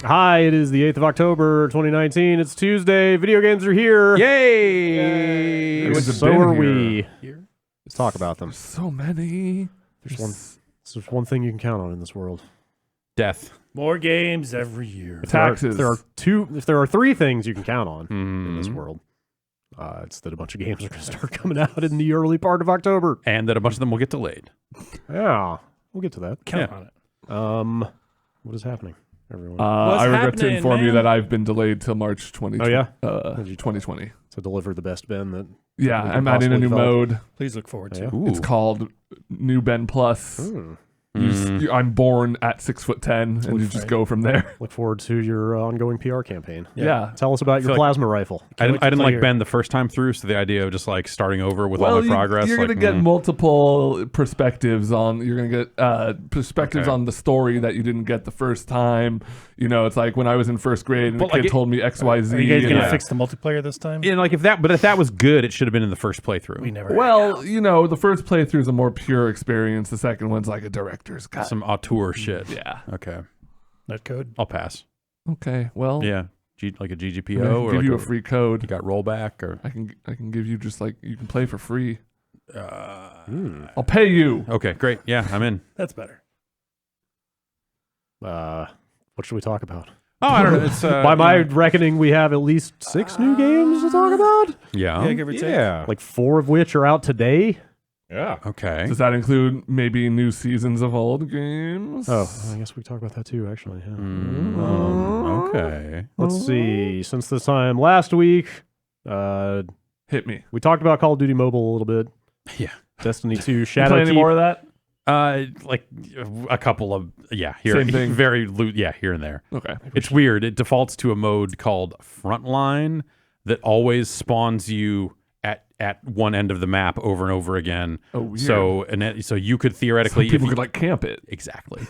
Hi, it is the 8th of October, 2019. It's Tuesday. Video games are here. Yay! And so are we. Let's talk about them. There's so many. There's one thing you can count on in this world. Death. More games every year. Taxes. If there are three things you can count on in this world, it's that a bunch of games are going to start coming out in the early part of October. And that a bunch of them will get delayed. Yeah, we'll get to that. Count on it. What is happening, everyone? I regret to happening, inform you man? that I've been delayed till March 2020. Oh, yeah? 2020. To deliver the best Ben that Yeah, we I'm can adding a possibly new develop. mode. Please look forward to Yeah. it. Ooh. It's called New Ben Plus. Hmm. I'm born at 6'10", and you just go from there. Look forward to your ongoing PR campaign. Yeah. Tell us about your like- plasma rifle. I didn't play like your- Ben the first time through, so the idea of just like starting over with all my progress. You're like, gonna get multiple perspectives on. You're gonna get perspectives Okay. on the story that you didn't get the first time. You know, it's like when I was in first grade and But, a kid like, told me X, Y, Z. Are you guys and going to I- fix the multiplayer this time? And like if that was good, it should have been in the first playthrough. We never. Well, you know, the first playthrough is a more pure experience. The second one's like a director's cut. Some auteur shit. Yeah. Okay. Netcode. I'll pass. Okay. Well. Yeah. Like a I GGPO can or give like you a free code. You got rollback or I can give you just like you can play for free. uh, I'll pay you. okay, great. Yeah, I'm in. That's better. What should we talk about? Oh, I don't know. It's By my reckoning, we have at least 6 new games to talk about. yeah. Yeah, give or take. Yeah. Like 4 of which are out today. Yeah. Okay. Does that include maybe new seasons of old games? Oh, I guess we can talk about that too, actually. Yeah. Okay. Let's see. Since this time last week, Hit me. we talked about Call of Duty Mobile a little bit. Yeah. Destiny 2, You play any Shadowkeep. more of that? Like a couple of here Same thing. here and there. Okay. It's weird. It defaults to a mode called Frontline that always spawns you at one end of the map over and over again. Oh, weird. So you could theoretically Some people if you, could like camp it. exactly.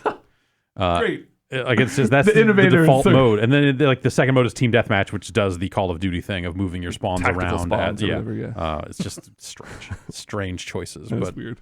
Great. Like it's just that's The the innovator default insert. mode, and then like the second mode is Team Deathmatch, which does the Call of Duty thing of moving your spawns Tactical around. spawns or whatever, yeah. It's just strange choices, That's but weird.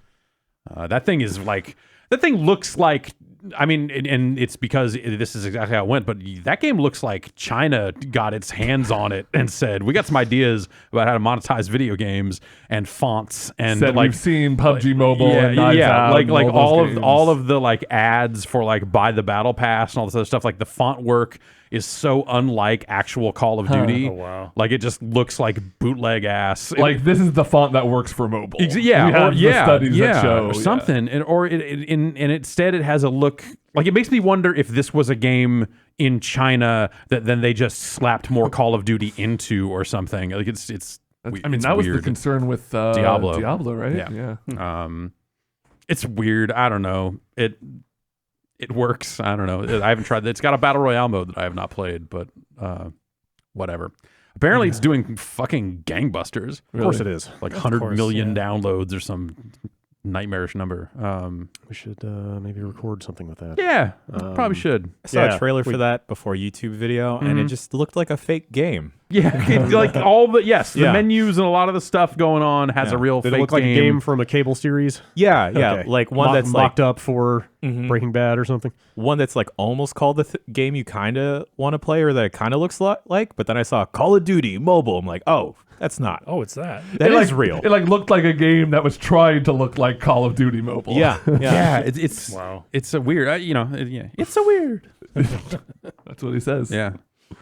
that thing is like that thing looks like. I mean, and it's because this is exactly how it went, but that game looks like China got its hands on it and said, "We got some ideas about how to monetize video games and fonts and Said like." we've seen PUBG Mobile and yeah, Knives Out like and all those games. all of the like ads for like buy the battle pass and all this other stuff. Like the font work is so unlike actual Call of Duty. Oh, wow. Like it just looks like bootleg ass. Like this is the font that works for mobile. Yeah, we have or, the studies that show or something, and instead it has a look like it makes me wonder if this was a game in China that then they just slapped more Call of Duty into or something. Like it's I mean, it's that was the weird. concern with Diablo, right? Yeah. Yeah. It's weird. I don't know. It works. I don't know. I haven't tried that. It's got a battle royale mode that I have not played, but whatever. Apparently, it's doing fucking gangbusters. Of course it is. Like Of 100 course, million yeah. downloads or some nightmarish number. We should maybe record something with that. Yeah, probably should. I saw Yeah, a trailer for that before YouTube video, and it just looked like a fake game. Yeah, it's like all the the Yeah. menus and a lot of the stuff going on has a real Did fake it look like a game from a cable series? Yeah, Okay. like one that's like mocked up for Breaking Bad or something. one that's like almost called the game you kind of want to play, or that it kind of looks like. But then I saw Call of Duty Mobile. I'm like, oh, that's not. Oh, it's that. That It is real. It like looked like a game that was trying to look like Call of Duty Mobile. Yeah, Yeah, it's Wow. It's a weird. It's a weird. That's what he says. Yeah.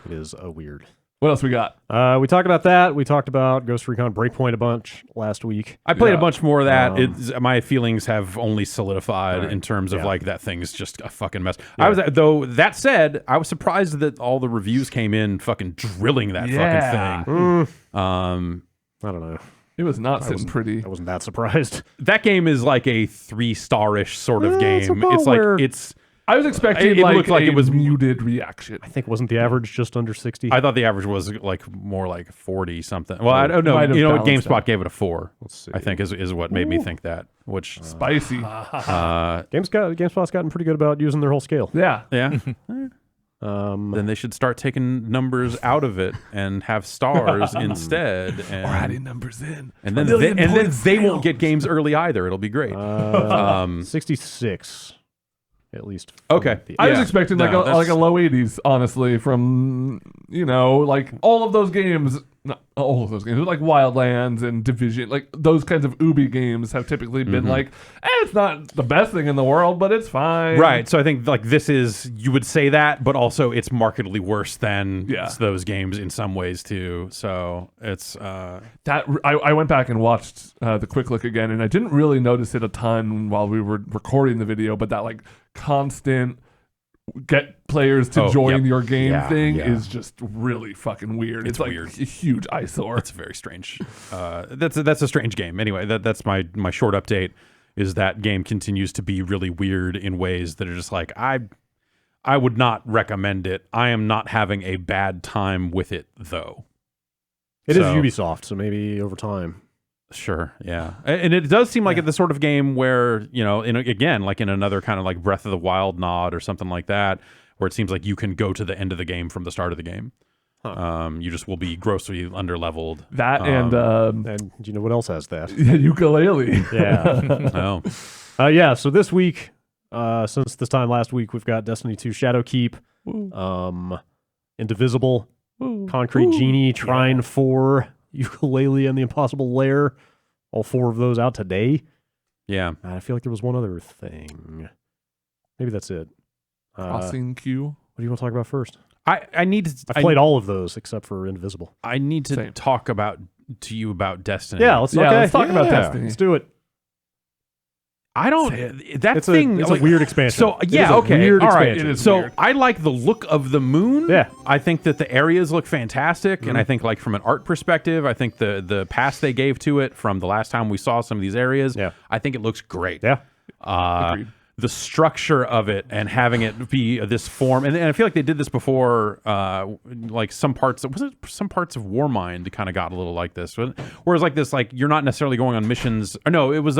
It is a weird. What else we got? We talked about that. We talked about Ghost Recon Breakpoint a bunch last week. I played Yeah. a bunch more of that. My feelings have only solidified Right. in terms of Yeah. like that thing's just a fucking mess. I was though that said, I was surprised that all the reviews came in fucking drilling that Yeah. fucking thing. I don't know. It was not sitting pretty. I wasn't that surprised. That game is like a 3-star-ish sort of Yeah, it's game. about It's like where- it's. I was expecting It like looked like a it was- muted reaction. I think wasn't the average just under 60? I thought the average was like more like 40 something. Well, I don't know. Might have You know, balanced GameSpot out. gave it a 4. Let's see. I think is what made me think that. Which Spicy. GameSpot's gotten pretty good about using their whole scale. Yeah. yeah. Then they should start taking numbers out of it and have stars instead, and Or adding numbers in. and then A million they points won't get games early either. It'll be great. 66. at least. Okay. I was Yeah. expecting No, like a low 80s, honestly, from like all of those games. Not all of those games, like Wildlands and Division, like those kinds of Ubi games have typically been like, it's not the best thing in the world, but it's fine. Right. So I think like this is, you would say that, but also it's markedly worse than those games in some ways too. So it's That I went back and watched the quick look again, and I didn't really notice it a ton while we were recording the video, but that like constant get players to join your game thing is just really fucking weird. It's like weird. a huge eyesore. It's very strange. That's a strange game. Anyway, that's my short update. Is that game continues to be really weird in ways that are just like I would not recommend it. I am not having a bad time with it though. It is Ubisoft, so maybe over time. Sure, yeah, and it does seem like it's the sort of game where again, like in another kind of like Breath of the Wild nod or something like that, where it seems like you can go to the end of the game from the start of the game. You just will be grossly underleveled. That and do you know what else has that? Yooka-Laylee. Yeah. Yeah. So this week, since this time last week, we've got Destiny 2 Shadowkeep, Indivisible, Concrete Genie, Trine 4, Yooka-Laylee, and the Impossible Lair. All 4 of those out today. Yeah. I feel like there was one other thing. Maybe that's it. Crossing Q. What do you want to talk about first? I need to. I played all of those except for Indivisible. I need to talk to you about Destiny. Yeah, let's talk about Destiny. Let's do it. I don't. That It's thing. it's a weird expansion. So It yeah, is a okay, weird all right. expansion. So weird. I like the look of the moon. Yeah. I think that the areas look fantastic, and I think like from an art perspective, I think the pass they gave to it from the last time we saw some of these areas, I think it looks great. Yeah. Agreed. The structure of it and having it be this form, and I feel like they did this before. Like some parts of Warmind kind of got a little like this, whereas like this, like you're not necessarily going on missions. Or no, it was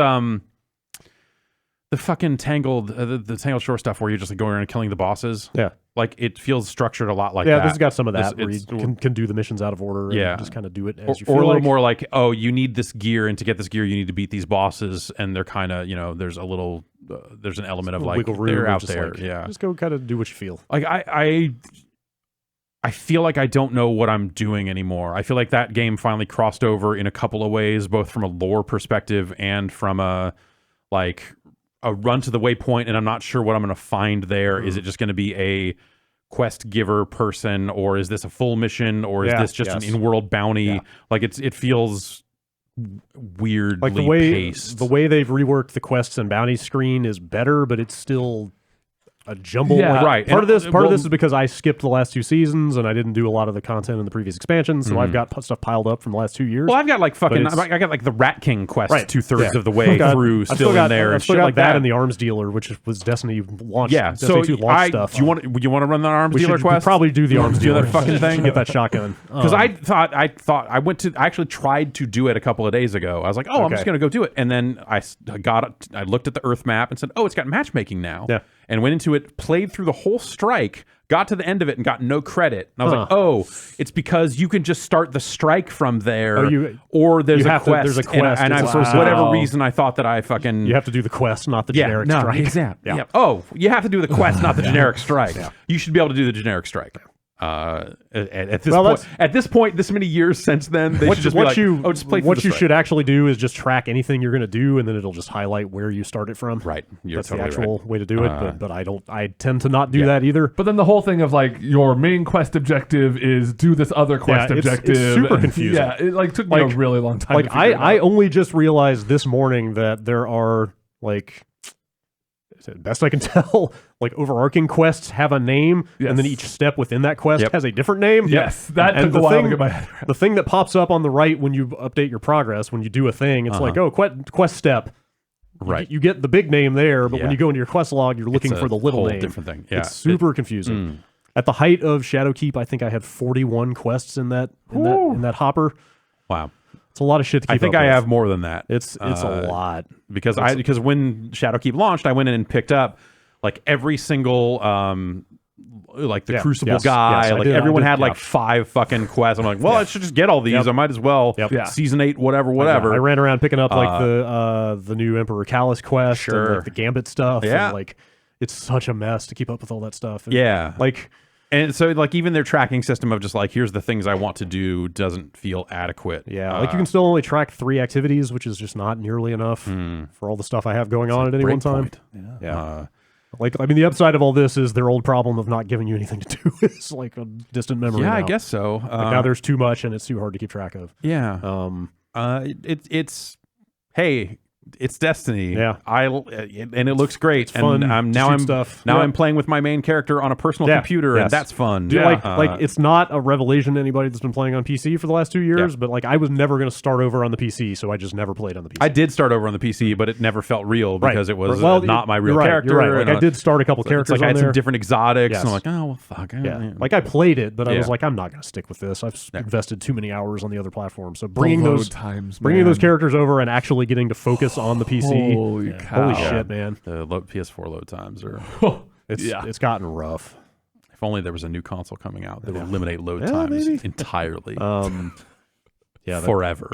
the fucking Tangled, the Tangled Shore stuff where you're just like going around and killing the bosses. Yeah. Like it feels structured a lot like Yeah, that. this has got some of that where It's- you can do the missions out of order and just kind of do it as you feel or a little like. more like, oh, you need this gear, and to get this gear, you need to beat these bosses, and they're kind of, there's a little, there's an element of like wiggle room, they're out just there, like, just go kind of do what you feel. Like I feel like I don't know what I'm doing anymore. I feel like that game finally crossed over in a couple of ways, both from a lore perspective and from a run to the waypoint, and I'm not sure what I'm going to find there. Is it just going to be a quest giver person, or is this a full mission, or is this just an in-world bounty? Yeah. Like it feels weirdly Like the paced. way they've reworked the quests and bounty screen is better, but it's still a jumble. Yeah. Like, Right. Part And, of this well, is because I skipped the last 2 seasons and I didn't do a lot of the content in the previous expansions, so I've got stuff piled up from the last 2 years. Well, I've got like fucking, it's- I got like the Rat King quest Right. 2/3 Yeah. of the way through, I've still in there, I've and still shit got like that that. and the Arms Dealer, which was Destiny launched. Yeah, so Destiny 2 launch stuff. do you want to run the Arms we Dealer should quest? probably do the Arms do Dealer that fucking thing. Get that shotgun. Because I actually tried to do it a couple of days ago. I was like, oh, I'm just going to go do it. And then I looked at the Earth map and said, oh, it's got matchmaking now. Yeah. And went into it, played through the whole strike, got to the end of it and got no credit. And I was like, oh, it's because you can just start the strike from there, or there's a quest. There's a quest. And It's for wow. whatever reason, I thought that I fucking... You have to do the quest, not the generic strike. Exactly. Yeah. Yeah. Oh, you have to do the quest, not the generic strike. You should be able to do the generic strike. At this point, this many years since then, they should just be like, just play through what the you strike. should actually do is just track anything you're going to do, and then it'll just highlight where you started from. Right. You're That's totally the actual way to do it, right. but I tend to not do that either. But then the whole thing of like your main quest objective is do this other quest objective. It's super confusing. Yeah, it like took me a really long time. Like to figure it I out. only just realized this morning that there are like, best I can tell, like overarching quests have a name, and then each step within that quest has a different name. Yes, that And took a while to get my head around. The thing that pops up on the right when you update your progress, when you do a thing, it's like, oh, quest step. Right. You get the big name there, but when you go into your quest log, you're looking for the little whole name. different thing. Yeah. It's super confusing. At the height of Shadowkeep, I think I had 41 quests in that hopper. Wow. It's a lot of shit to keep I think up I with. have more than that. It's a lot. Because when Shadowkeep launched, I went in and picked up like every single like the Crucible guy. Like everyone had like 5 fucking quests. I'm like, well, I should just get all these. I might as well. Season 8, whatever. I ran around picking up like the new Emperor Callus quest, and, Sure. like the Gambit stuff. Yeah. And, like it's such a mess to keep up with all that stuff. And, Yeah. like. And so, like, even their tracking system of just like, here's the things I want to do doesn't feel adequate. Yeah, like you can still only track 3 activities, which is just not nearly enough for all the stuff I have going on at any one time. Breakpoint. Yeah. Like, I mean, the upside of all this is their old problem of not giving you anything to do is like a distant memory. Yeah, now. I guess so. Like now there's too much and it's too hard to keep track of. Yeah. It's hey, it's Destiny. Yeah. And it looks great. It's fun and to shoot stuff. Now Yeah. I'm playing with my main character on a personal Yeah. computer, Yes. and that's fun. Dude, Yeah. like it's not a revelation to anybody that's been playing on PC for the last 2 years, but like I was never going to start over on the PC, so I just never played on the PC. I did start over on the PC, but it never felt real because it was Well, not my real you're right, character. You're right. Like and I did start a couple characters It's like I on had there. some different exotics, Yes. and I'm like, oh well, fuck. Yeah, like I played it, but I was Yeah. like, I'm not going to stick with this. I've invested too many hours on the other platforms. So The bringing load those times, bringing those man. characters over and actually getting to focus on the PC. Holy cow. Holy shit, man! The PS4 load times are. It's gotten rough. If only there was a new console coming out that would eliminate load Yeah, times maybe. entirely. Yeah. Forever.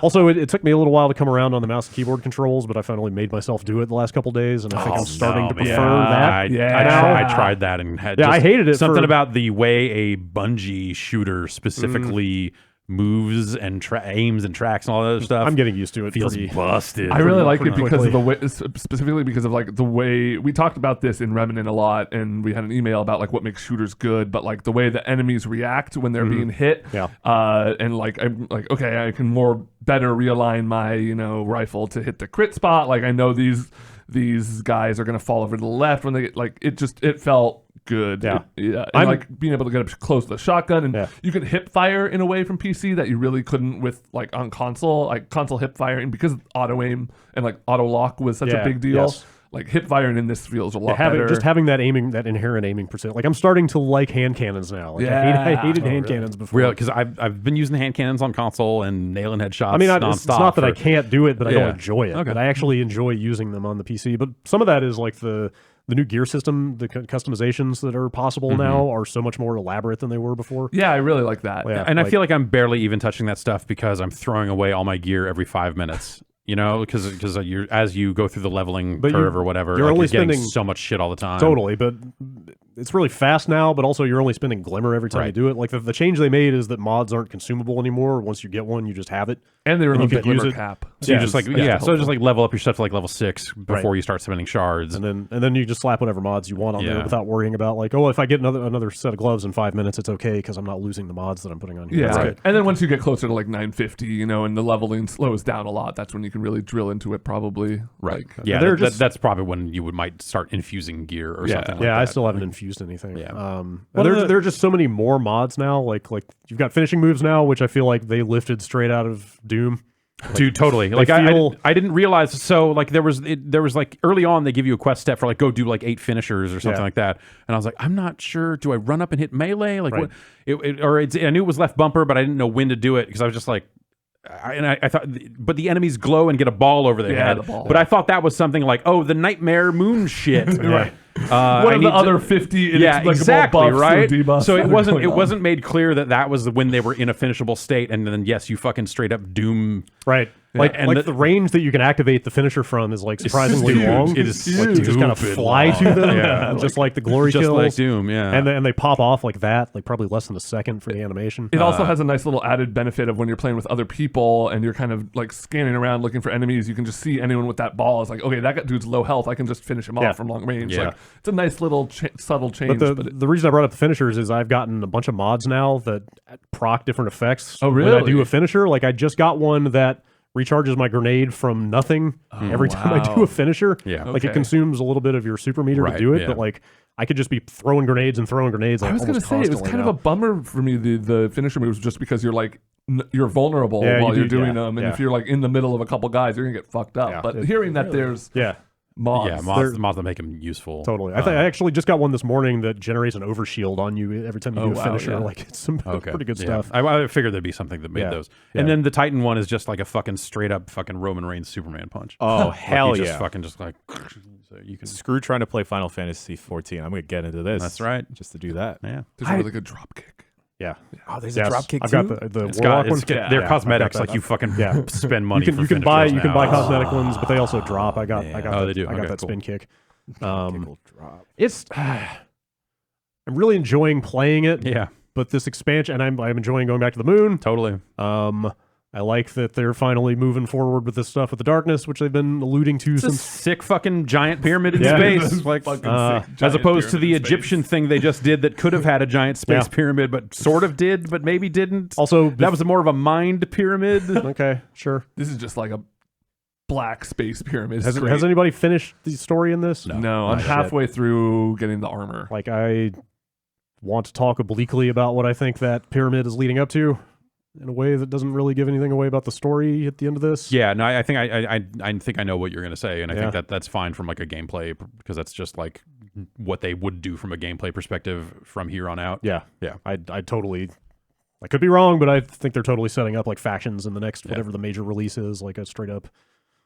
Also, it took me a little while to come around on the mouse and keyboard controls, but I finally made myself do it the last couple days, and I think I'm starting to prefer that. I tried that and had I hated it. Something for- about the way a Bungie shooter specifically moves and aims and tracks and all that other stuff. I'm getting used to it. feels pretty- busted. I really like it pretty because of the quickly. way, specifically because of like the way we talked about this in Remnant a lot, and we had an email about like what makes shooters good, but like the way the enemies react when they're being hit, Yeah. and like I'm like, okay, I can more better realign my rifle to hit the crit spot. Like I know these guys are gonna fall over to the left when they get like it felt good. Yeah. And I'm- like being able to get up close to the shotgun, and Yeah. you can hip fire in a way from PC that you really couldn't with like on console. Like console hip fire, and because auto aim and like auto lock was such a Yeah, big deal. yes. Like hip firing in this feels a lot having better. having that inherent aiming percent. Like I'm starting to like hand cannons now. Like I hated hand cannons before. Real, because I've been using hand cannons on console and nailing headshots. I mean, nonstop it's not that I for- can't do it, but I Yeah. don't enjoy it. Okay. But I actually enjoy using them on the PC. But some of that is like the new gear system, the customizations that are possible now are so much more elaborate than they were before. yeah, I really like that. Yeah. And I feel like I'm barely even touching that stuff because I'm throwing away all my gear every 5 minutes. Because you're as you go through the leveling But curve or whatever, you're like, only getting spending- so much shit all the time. Totally, but it's really fast now, but also you're only spending Glimmer every time you Right. do it. Like the change they made is that mods aren't consumable anymore. Once you get one, you just have it. And they you removed the can use glimmer it. cap. So you Yeah, just like it's- so just like level up your stuff to like level 6 before Right. you start spending shards. And then you just slap whatever mods you want on there Yeah. without worrying about like, oh, if I get another set of gloves in 5 minutes, it's okay because I'm not losing the mods that I'm putting on here. Yeah, That's good. and then once you get closer to like 950, and the leveling slows down a lot, that's when you can really drill into it. Probably, Right. Like, Yeah, they're that- just- that's probably when you might start infusing gear or something like that. Yeah, I still haven't infused anything. Yeah. There are just so many more mods now. Like you've got finishing moves now, which I feel like they lifted straight out of Doom. Dude, totally. Like feel- I didn't realize. So like there was like early on they give you a quest step for like go do like 8 finishers or something Yeah. like that, and I was like, I'm not sure. Do I run up and hit melee? Like Right. what? I knew it was left bumper, but I didn't know when to do it because I was just like. I thought, but the enemies glow and get a ball over their Yeah, head. the ball. But I thought that was something like, oh, the nightmare moon shit. Right. One One of the other 50 inexplicable exactly, buffs or right? debuffs So that it are wasn't going on. wasn't made clear that was when they were in a finishable state, and then yes, you fucking straight up Doom. Right. Like, And the range that you can activate the finisher from is like surprisingly huge. long. It is like you just kind of stupid fly long. to them, Yeah. just like the glory Just kills. like Doom, yeah. And they pop off like that, like probably less than a second for the animation. It also has a nice little added benefit of when you're playing with other people and you're kind of like scanning around looking for enemies. You can just see anyone with that ball. It's like, okay, that dude's low health. I can just finish him Yeah. off from long range. Yeah. Like, it's a nice little subtle change. But the reason I brought up the finishers is I've gotten a bunch of mods now that proc different effects. Oh, When I really? do a finisher, like I just got one that recharges my grenade from nothing every time I do a finisher. Yeah. Like Okay. it consumes a little bit of your super meter Right, to do it, yeah. but like I could just be throwing grenades and throwing grenades. Like, I was going to almost say, it was constantly kind now. of a bummer for me, the finisher moves, just because you're like, you're vulnerable Yeah, while you you're do, doing yeah, them. And yeah. if you're like in the middle of a couple guys, you're going to get fucked up. Yeah, But hearing that there's yeah. mods. Yeah, mods that make them useful. Totally. I actually just got one this morning that generates an overshield on you every time you do a wow, finisher. yeah. Like it's some pretty good Yeah. stuff. I figured there'd be something that made Yeah. those. Yeah. And then the Titan one is just like a fucking straight up fucking Roman Reigns Superman punch. Oh, Like, hell he yeah. just fucking just like so you can. Screw trying to play Final Fantasy 14. I'm going to get into this. That's right. Just to do that. Yeah. There's a really good drop kick. Yeah. Oh, there's Yes. a dropkick I've too? got the It's Warlock got one. they're Yeah, I've got cosmetics. that. Like you fucking Yeah. spend money. You for can buy finishers buy now. cosmetic ones, but they also drop. I got Oh, they do? I got Okay, that cool. spin kick. It's I'm really enjoying playing it. Yeah, But this expansion, and I'm enjoying going back to the moon. totally. I like that they're finally moving forward with this stuff with the darkness, which they've been alluding to It's a since. sick fucking giant pyramid in Yeah. space, like Fucking sick as giant opposed to pyramid the in space. Egyptian thing they just did that could have had a giant space Yeah. pyramid, but sort of did, but maybe didn't. Also, that was more of a mind pyramid. okay, sure. This is just like a black space pyramid. Has straight. anybody finished the story in this? No, I'm Not yet. halfway through getting the armor. Like, I want to talk obliquely about what I think that pyramid is leading up to in a way that doesn't really give anything away about the story at the end of this. Yeah, no, I think I think I know what you're gonna say, and I Yeah. think that that's fine from like a gameplay because that's just like what they would do from a gameplay perspective from here on out. Yeah. Yeah. I totally, I could be wrong, but I think they're totally setting up like factions in the next, whatever the major release is, like a straight up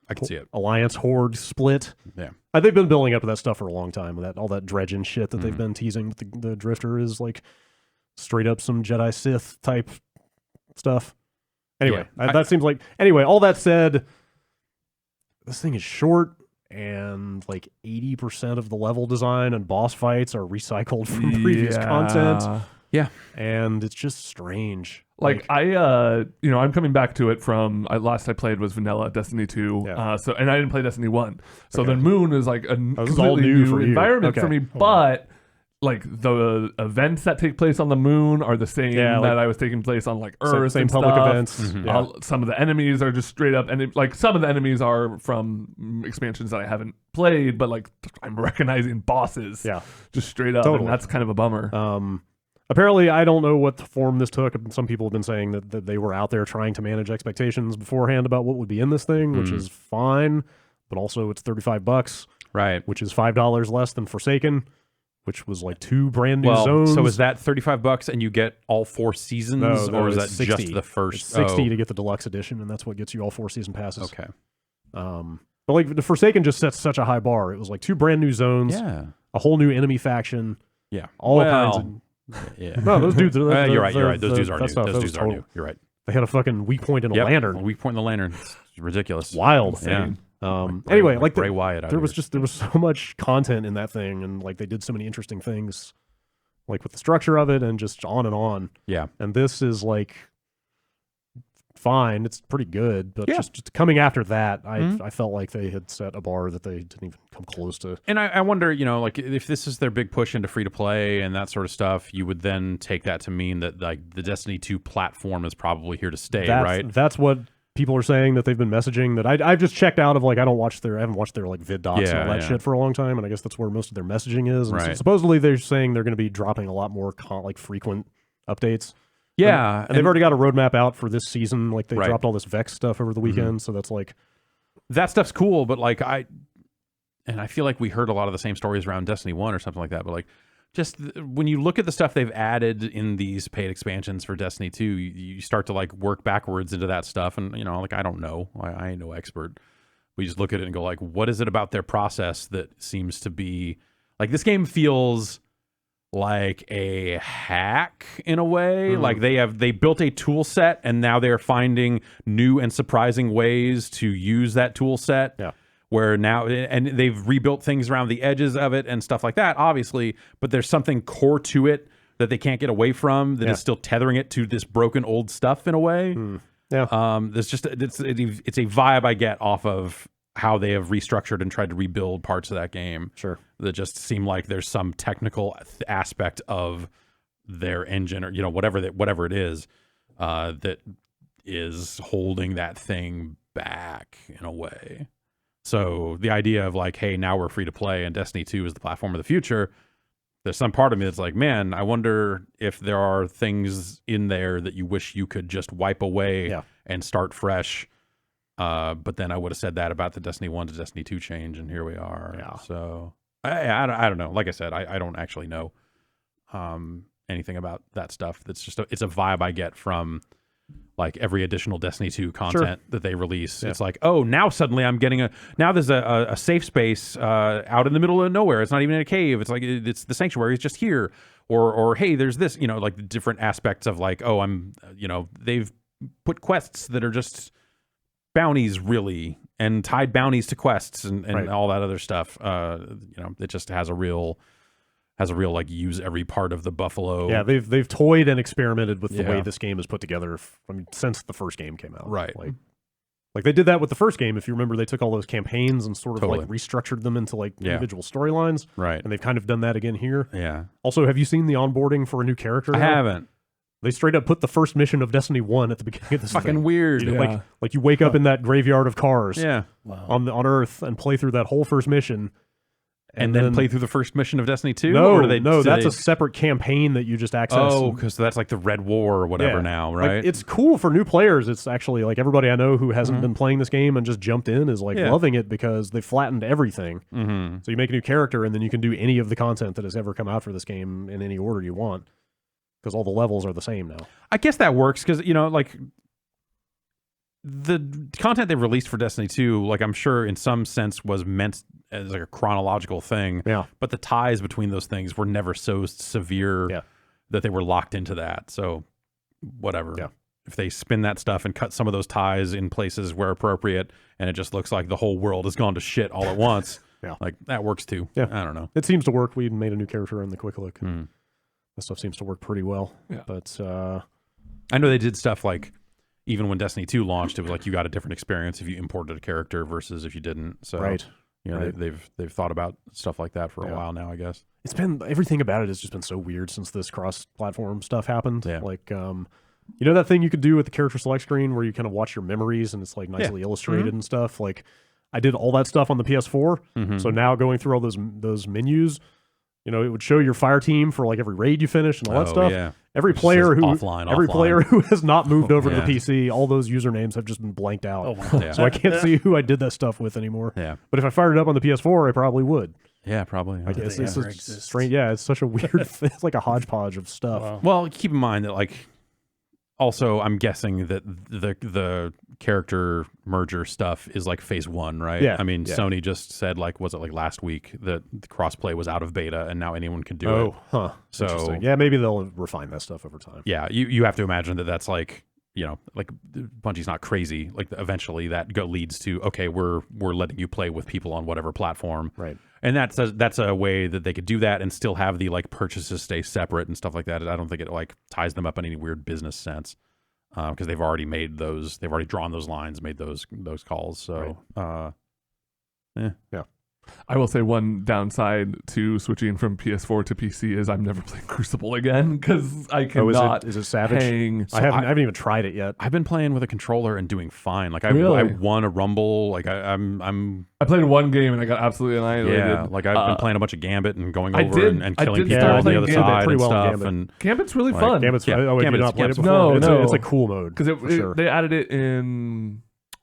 I can see it. Alliance Horde split. Yeah. They've been building up to that stuff for a long time. That all that dredging shit that they've Mhm. been teasing with the Drifter is like straight up some Jedi Sith type stuff. Anyway, Yeah. that seems like. Anyway, all that said, this thing is short, and like 80% of the level design and boss fights are recycled from previous content, and it's just strange. Like I'm coming back to it from last I played was vanilla Destiny 2. Yeah. And I didn't play Destiny 1. So Okay. the moon is like a this is all completely new new for you. environment for Okay. me, but like the events that take place on the moon are the same Yeah, like- that I was taking place on like Same- Earth same and public stuff. events. Mhm. Yeah. Some of the enemies are just straight up, and like some of the enemies are from expansions that I haven't played, but like I'm recognizing bosses, Yeah. just straight up, Totally. and that's kind of a bummer. Apparently, I don't know what form this took. Some people have been saying that they were out there trying to manage expectations beforehand about what would be in this thing, which is fine. But also, it's $35, Right. which is $5 less than Forsaken, which was like 2 brand new Well, zones. so is that $35 and you get all 4 seasons, No, or is that it's 60. just the first? It's 60 oh, to get the deluxe edition, and that's what gets you all 4 season passes. Okay. But like the Forsaken just sets such a high bar. It was like 2 brand new zones, Yeah. a whole new enemy faction, Yeah. all Well, kinds of. Yeah. No, those dudes. You're right. You're right. Those dudes are that new. stuff, that Those was dudes are total- new. You're right. They had a fucking weak point in a Yep. lantern. Weak point in the lantern. It's ridiculous. Wild. Yeah. Anyway, like Bray Wyatt. out there here. was so much content in that thing, and like they did so many interesting things, like with the structure of it, and just on and on. Yeah. And this is like fine. It's pretty good, but Yeah. just coming after that, Mhm. I felt like they had set a bar that they didn't even come close to. And I wonder, like if this is their big push into free to play and that sort of stuff, you would then take that to mean that like the Destiny 2 platform is probably here to stay, right? That's what people are saying that they've been messaging. That I've just checked out of. Like I haven't watched their like vid docs and all that Yeah. shit for a long time, and I guess that's where most of their messaging is. And so Right. supposedly they're saying they're going to be dropping a lot more like frequent updates. Yeah. And they've already got a roadmap out for this season. Like they Right. dropped all this Vex stuff over the weekend, so that's like that stuff's cool, but like I feel like we heard a lot of the same stories around Destiny 1 or something like that, but like just when you look at the stuff they've added in these paid expansions for Destiny 2, you start to like work backwards into that stuff, and like I don't know, I ain't no expert. We just look at it and go like, what is it about their process that seems to be like this game feels like a hack in a way. Like they built a tool set and now they're finding new and surprising ways to use that tool set. Yeah. Where now, and they've rebuilt things around the edges of it and stuff like that, obviously, but there's something core to it that they can't get away from that is still tethering it to this broken old stuff in a way. Yeah. There's just, it's a vibe I get off of how they have restructured and tried to rebuild parts of that game. Sure. That just seem like there's some technical aspect of their engine or whatever it is that is holding that thing back in a way. So the idea of like, hey, now we're free to play and Destiny 2 is the platform of the future. There's some part of me that's like, man, I wonder if there are things in there that you wish you could just wipe away and start fresh. But then I would have said that about the Destiny 1 to Destiny 2 change, and here we are. Yeah. So I don't know. Like I said, I don't actually know anything about that stuff. That's just it's a vibe I get from like every additional Destiny 2 content that they release. It's like, oh, now suddenly I'm getting now there's a safe space out in the middle of nowhere. It's not even in a cave. It's like it's the sanctuary is just here. Or hey, there's this, like the different aspects of like, oh, I'm they've put quests that are just bounties really, and tied bounties to quests and Right. all that other stuff. It just has a real like use every part of the buffalo. Yeah, they've toyed and experimented with the way Yeah. this game is put together since the first game came out. Right. Like they did that with the first game. If you remember, they took all those campaigns and sort of Totally. like restructured them into like Yeah. individual storylines. Right. And they've kind of done that again here. Yeah. Also, have you seen the onboarding for a new character? I now? haven't. They straight up put the first mission of Destiny 1 at the beginning of this Fucking thing. weird. You know, Yeah. like you wake up in that graveyard of cars Yeah. on Earth and play through that whole first mission. And then play through the first mission of Destiny 2? No, or do they, no, do that's they- a separate campaign that you just access. Oh, because that's like the Red War or whatever Yeah. now, Like, right? it's cool for new players. It's actually like everybody I know who hasn't been playing this game and just jumped in is like Yeah. loving it because they flattened everything. mm-hmm. So you make a new character and then you can do any of the content that has ever come out for this game in any order you want because all the levels are the same now. I guess that works because, like the content they released for Destiny 2, like I'm sure in some sense was meant as like a chronological thing. Yeah. But the ties between those things were never so severe Yeah. that they were locked into that. So whatever. Yeah. If they spin that stuff and cut some of those ties in places where appropriate and it just looks like the whole world has gone to shit all at once, Yeah. like that works too. Yeah. I don't know. It seems to work. We made a new character in the quick look. Hmm. That stuff seems to work pretty well. Yeah. But I know they did stuff like even when Destiny 2 launched, it was like you got a different experience if you imported a character versus if you didn't. So right. right. they've thought about stuff like that for a Yeah. while now, I guess. It's been everything about it has just been so weird since this cross-platform stuff happened. Yeah. Like, you know that thing you could do with the character select screen where you kind of watch your memories and it's like nicely illustrated and stuff. Like, I did all that stuff on the PS4. Mhm. So now going through all those menus, it would show your fire team for like every raid you finish and all that stuff. Yeah. Every Just player says who offline. player who has not moved over to Yeah. the PC, all those usernames have just been blanked out. Oh my Yeah. So I can't see who I did that stuff with anymore. Yeah. But if I fired it up on the PS4, I probably would. Yeah, probably. Like, Do it's they it's ever a exist? strange. Yeah, it's such a weird. It's like a hodgepodge of stuff. Wow. Well, keep in mind that like also I'm guessing that the character merger stuff is like phase 1, right? Yeah, I mean, yeah. Sony just said was it like last week that the crossplay was out of beta and now anyone can do it. Oh, huh. So- Interesting. Yeah, maybe they'll refine that stuff over time. Yeah, you have to imagine that that's like, like Bungie's not crazy. Like eventually that leads to, okay, we're letting you play with people on whatever platform. Right. And that's a way that they could do that and still have the like purchases stay separate and stuff like that. I don't think it like ties them up in any weird business sense because they've already drawn those lines, made those calls. So, Yeah. I will say one downside to switching from PS4 to PC is I'm never playing Crucible again because I Oh, cannot is it Savage? hang. I haven't even tried it yet. I've been playing with a controller and doing fine. Like I Really? won a Rumble. Like I'm I played one game and I got absolutely annihilated. yeah. Like I've been playing a bunch of Gambit and going I over did- and I killing did people start on the playing other Gambit side pretty and well in stuff. Gambit. And Gambit's really Like, fun. Gambit's Yeah, oh, wait, Gambit's- you've not played it Gambit's- before? No, It's no. a cool mode because for sure. they added it in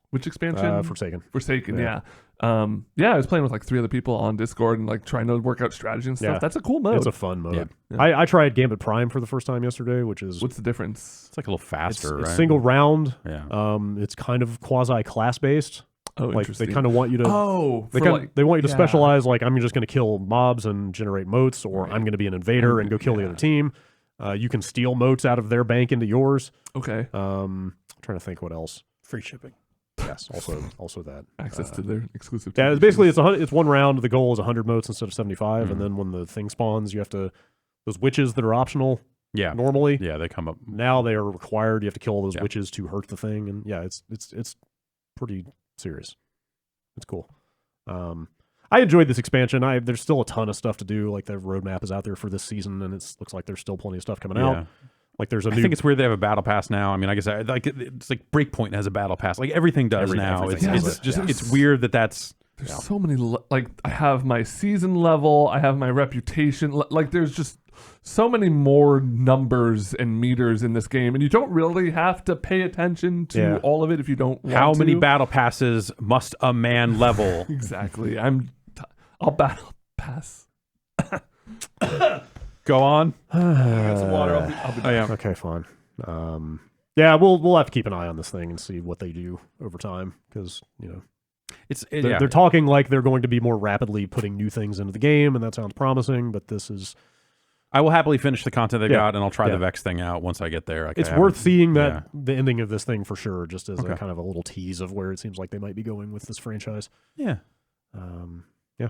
which expansion? Forsaken. Forsaken, Yeah. yeah. I was playing with like 3 other people on Discord and like trying to work out strategy and stuff. Yeah. That's a cool mode. It's a fun mode. Yeah. I tried Gambit Prime for the first time yesterday, which is What's the difference? it's like a little it's, faster, it's right? single round. Yeah. It's kind of quasi class based. Oh, Like they interesting. kind of want you to. Oh, They, for kind like- they want you to yeah. specialize, like I'm just going to kill mobs and generate moats, or I'm going to be an invader and go kill the Yeah. other team. You can steal moats out of their bank into yours. Okay, I'm trying to think what else. Free shipping. Yes, also that. access to their exclusive. Yeah, TV basically shows. it's one round. The goal is 100 moats instead of 75, Mhm. and then when the thing spawns, you have to those witches that are optional Yeah. normally. Yeah, they come up. Now they are required. You have to kill all those Yeah. witches to hurt the thing, and yeah, it's pretty serious. It's cool. I enjoyed this expansion. There's still a ton of stuff to do. Like the roadmap is out there for this season, and it looks like there's still plenty of stuff coming Yeah. out. Like there's a I new. think it's weird they have a battle pass now. I mean, I guess it's like Breakpoint has a battle pass. Like everything does now. everything has It's it. just Yeah. it's weird that's There's so many. Like I have my season level. I have my reputation. Like there's just so many more numbers and meters in this game, and you don't really have to pay attention to Yeah. all of it if you don't. Want how many to. battle passes must a man level? Exactly. I'll battle pass. Go on. Some water. I'll be Oh yeah. Okay, fine. Yeah, we'll have to keep an eye on this thing and see what they do over time because they're talking like they're going to be more rapidly putting new things into the game, and that sounds promising. But this is I will happily finish the content they Yeah. got, and I'll try Yeah. the Vex thing out once I get there. Like, It's I worth haven't- seeing that yeah. the ending of this thing for sure, just as Okay. a kind of a little tease of where it seems like they might be going with this franchise. Yeah. Yeah.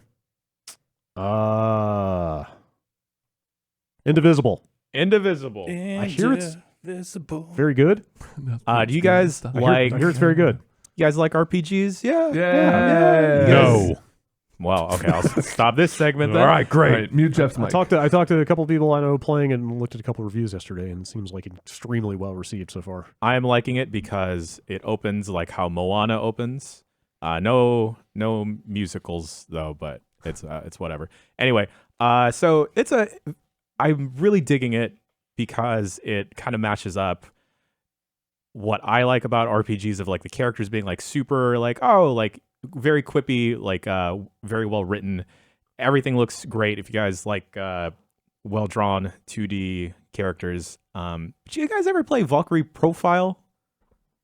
Indivisible. Indivisible. I hear it's Invisible. very good. Do you guys I hear it's very good. You guys like RPGs? Yeah. Yeah. No. Well, okay, I'll stop this segment then. All right, great. All right, mute Jeff's I mic. talked to a couple of people I know playing and looked at a couple of reviews yesterday, and it seems like extremely well received so far. I am liking it because it opens like how Moana opens. No musicals though, but it's whatever. Anyway, so I'm really digging it because it kind of matches up what I like about RPGs of like the characters being like super like like very quippy, like very well written. Everything looks great. If you guys like well drawn 2D characters, did you guys ever play Valkyrie Profile?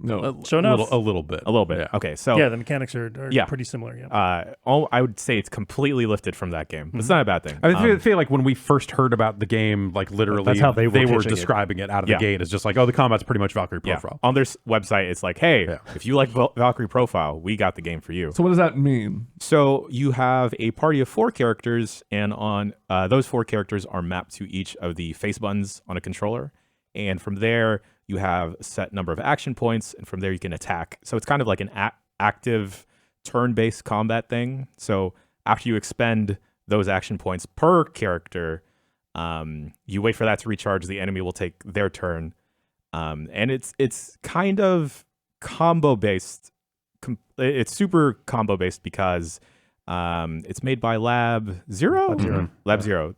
No. Show enough. A little bit. A little bit. Yeah. Okay, so Yeah, the mechanics are Yeah. pretty similar. Yeah. I would say it's completely lifted from that game. It's not a bad thing. I feel like when we first heard about the game, like literally, That's how they were pitching it. describing it out of Yeah. the gate. It's just like, oh, the combat's pretty much Valkyrie Yeah. Profile. On their website, it's like, hey, Yeah. if you like Valkyrie Profile, we got the game for you. So what does that mean? So you have a party of 4 characters, and on those 4 characters are mapped to each of the face buttons on a controller. And from there, you have a set number of action points, and from there you can attack. So it's kind of like an active turn-based combat thing. So after you expend those action points per character, you wait for that to recharge. The enemy will take their turn, and it's kind of combo-based. It's super combo-based because it's made by Lab Zero,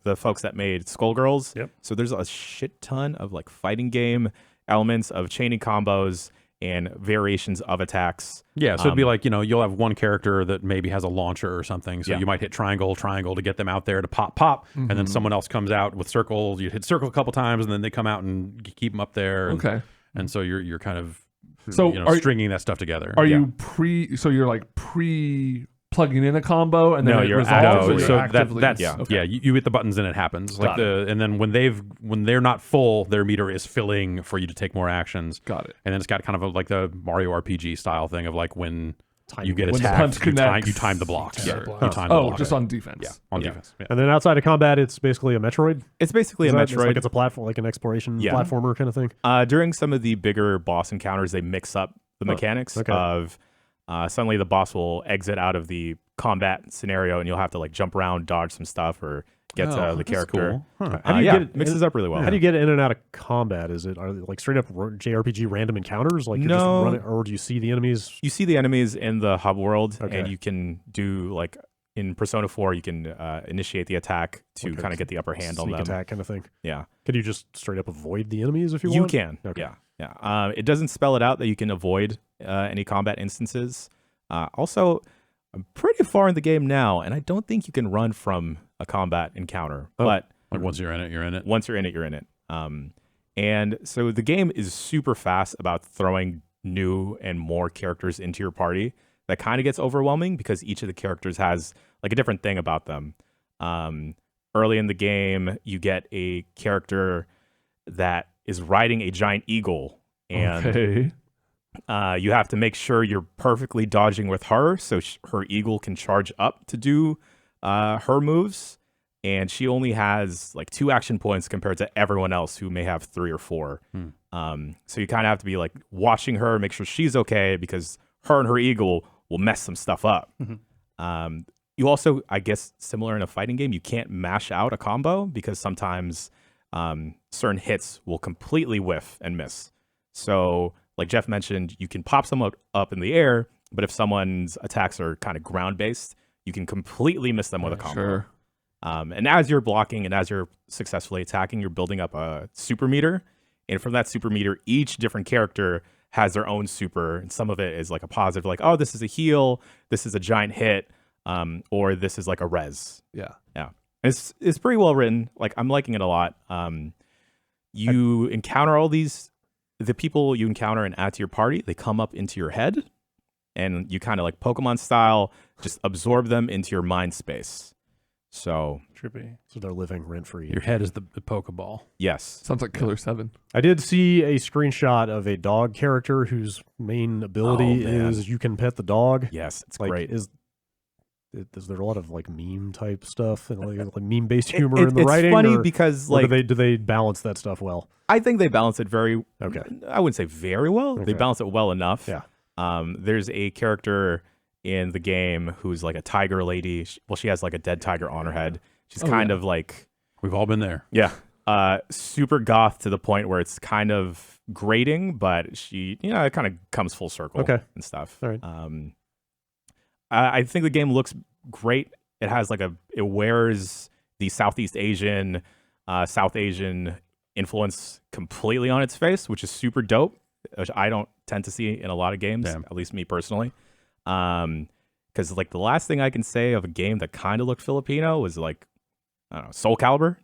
the folks that made Skullgirls. Yep. So there's a shit ton of like fighting game elements of chaining combos and variations of attacks. Yeah, so it'd be like, you'll have one character that maybe has a launcher or something. So Yeah. you might hit triangle to get them out there to pop, and then someone else comes out with circle. You hit circle a couple times, and then they come out and keep them up there. And, Okay. And so you're kind of So stringing that stuff together. Are Yeah. you so you're like plugging in a combo and then No, it you're resolves? actively- or you're so actively- that's Okay. you hit the buttons and it happens. Got And then when they're not full, their meter is filling for you to take more actions. Got it. And then it's got kind of like the Mario RPG style thing of like when you get When the attacked, punch you connects. time the blocks. Time the blocks. You time the Oh, blocks. just on defense. Yeah, on Yeah. defense. Yeah. And then outside of combat, it's basically a Metroid. It's basically Is a that- It's Metroid. like it's a platform, like an exploration Yeah. platformer kind of thing. During some of the bigger boss encounters, they mix up the mechanics okay. of suddenly the boss will exit out of the combat scenario, and you'll have to like jump around, dodge some stuff, or get to the That's character. cool. Huh. How do you get it mixes up really well. How do you get in and out of combat? Are they like straight up JRPG random encounters? Like you're No. just running, or do you see the enemies? You see the enemies in the hub world, Okay. and you can do like in Persona 4, you can initiate the attack to Like a kind of get the upper hand on sneak them. attack kind of thing. Yeah, Can you just straight up avoid the enemies if you you want? can. Okay. Yeah. It doesn't spell it out that you can avoid any combat instances. Also, I'm pretty far in the game now, and I don't think you can run from a combat encounter. Oh. But Like once you're in it, you're in it. once you're in it, you're in it. And so the game is super fast about throwing new and more characters into your party. That kind of gets overwhelming because each of the characters has like a different thing about them. Early in the game, you get a character that is riding a giant eagle, and Okay. you have to make sure you're perfectly dodging with her so her eagle can charge up to do her moves. And she only has like 2 action points compared to everyone else who may have 3 or 4. So you kind of have to be like watching her, make sure she's okay, because her and her eagle will mess some stuff up. You also, I guess, similar in a fighting game, you can't mash out a combo because sometimes certain hits will completely whiff and miss. So like Jeff mentioned, you can pop someone up in the air, but if someone's attacks are kind of ground-based, you can completely miss them with a combo. Sure. And as you're blocking and as you're successfully attacking, you're building up a super meter. And from that super meter, each different character has their own super. And some of it is like a positive, like, oh, this is a heal, this is a giant hit, or this is like a res. Yeah. Yeah. It's pretty well written. Like, I'm liking it a lot. You encounter all these, the people you encounter and add to your party, they come up into your head, and you kind of like Pokemon style, just absorb them into your mind space. So Trippy. So they're living rent free. Your head is the Pokeball. yes, Sounds like Killer 7. I did see a screenshot of a dog character whose main ability Oh, man. is you can pet the dog. yes, it's Like, great. is there a lot of like meme type stuff and like meme based humor in the it's writing? funny or, because or like do they balance that stuff well? I think they balance it very. Okay. I wouldn't say very well. They Okay. balance it well enough. Yeah. There's a character in the game who's like a tiger lady. She has like a dead tiger on her head. She's kind of like, We've all been there. super goth to the point where it's kind of grating, but she, it kind of comes full circle. Okay. And stuff. All right. I think the game looks great. It has it wears the Southeast Asian, South Asian influence completely on its face, which is super dope, which I don't tend to see in a lot of games, Damn. at least me personally. Because like the last thing I can say of a game that kind of looked Filipino was like, I don't know, Soul Calibur,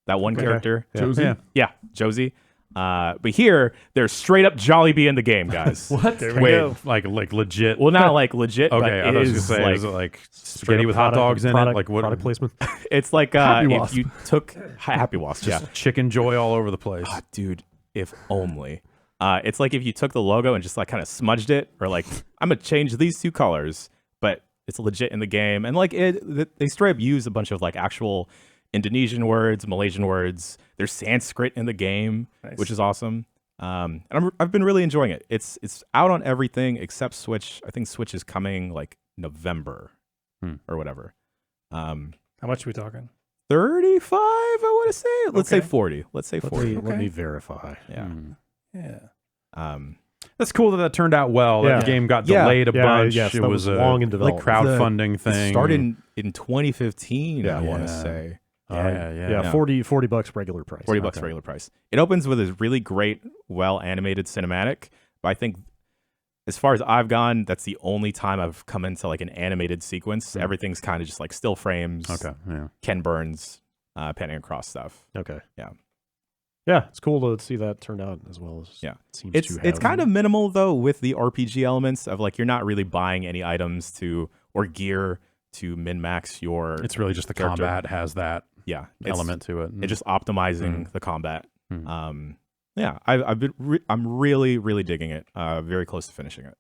that one character. Yeah. Josie? Yeah, Josie. But here, there's straight up Jollibee in the game, guys. What? There we Wait, go. Like legit. well, not like legit, okay, but I it was is gonna say, like, is it like Straight spaghetti up with hot product- dogs in product, it? Like what? product placement? it's like Happy if Wasp. you took Happy Wasp, yeah. Chicken joy all over the place. Ah, dude, if only. It's like if you took the logo and just like kind of smudged it, or like I'm gonna change these two colors, but it's legit in the game, and like they straight up use a bunch of like actual Indonesian words, Malaysian words. There's Sanskrit in the game, Nice. which is awesome. And I've been really enjoying it. It's out on everything except Switch. I think Switch is coming like November or whatever. How much are we talking? 35, I want to say. Let's say Okay. 40. Let's say 40. Let me verify. Yeah. Yeah. That's cool that turned out well. Yeah. That game got Yeah. delayed a Yeah, bunch. yes, it that was was a long in development. crowdfunding It thing. started in 2015, I want to Yeah. say. Yeah, 40 bucks regular price. $40 regular price. It opens with a really great, well animated cinematic. But I think, as far as I've gone, that's the only time I've come into like an animated sequence. Everything's kind of just like still frames. Okay. Yeah. Ken Burns, panning across stuff. Okay. Yeah. Yeah, it's cool to see that turned out as well as Yeah. it seems It's to have. it's kind of minimal though with the RPG elements of like you're not really buying any items or gear to min max your. It's really just the character. combat has that yeah element to it. It's just optimizing the combat. Mm. Yeah, I'm really really digging it. Very close to finishing it.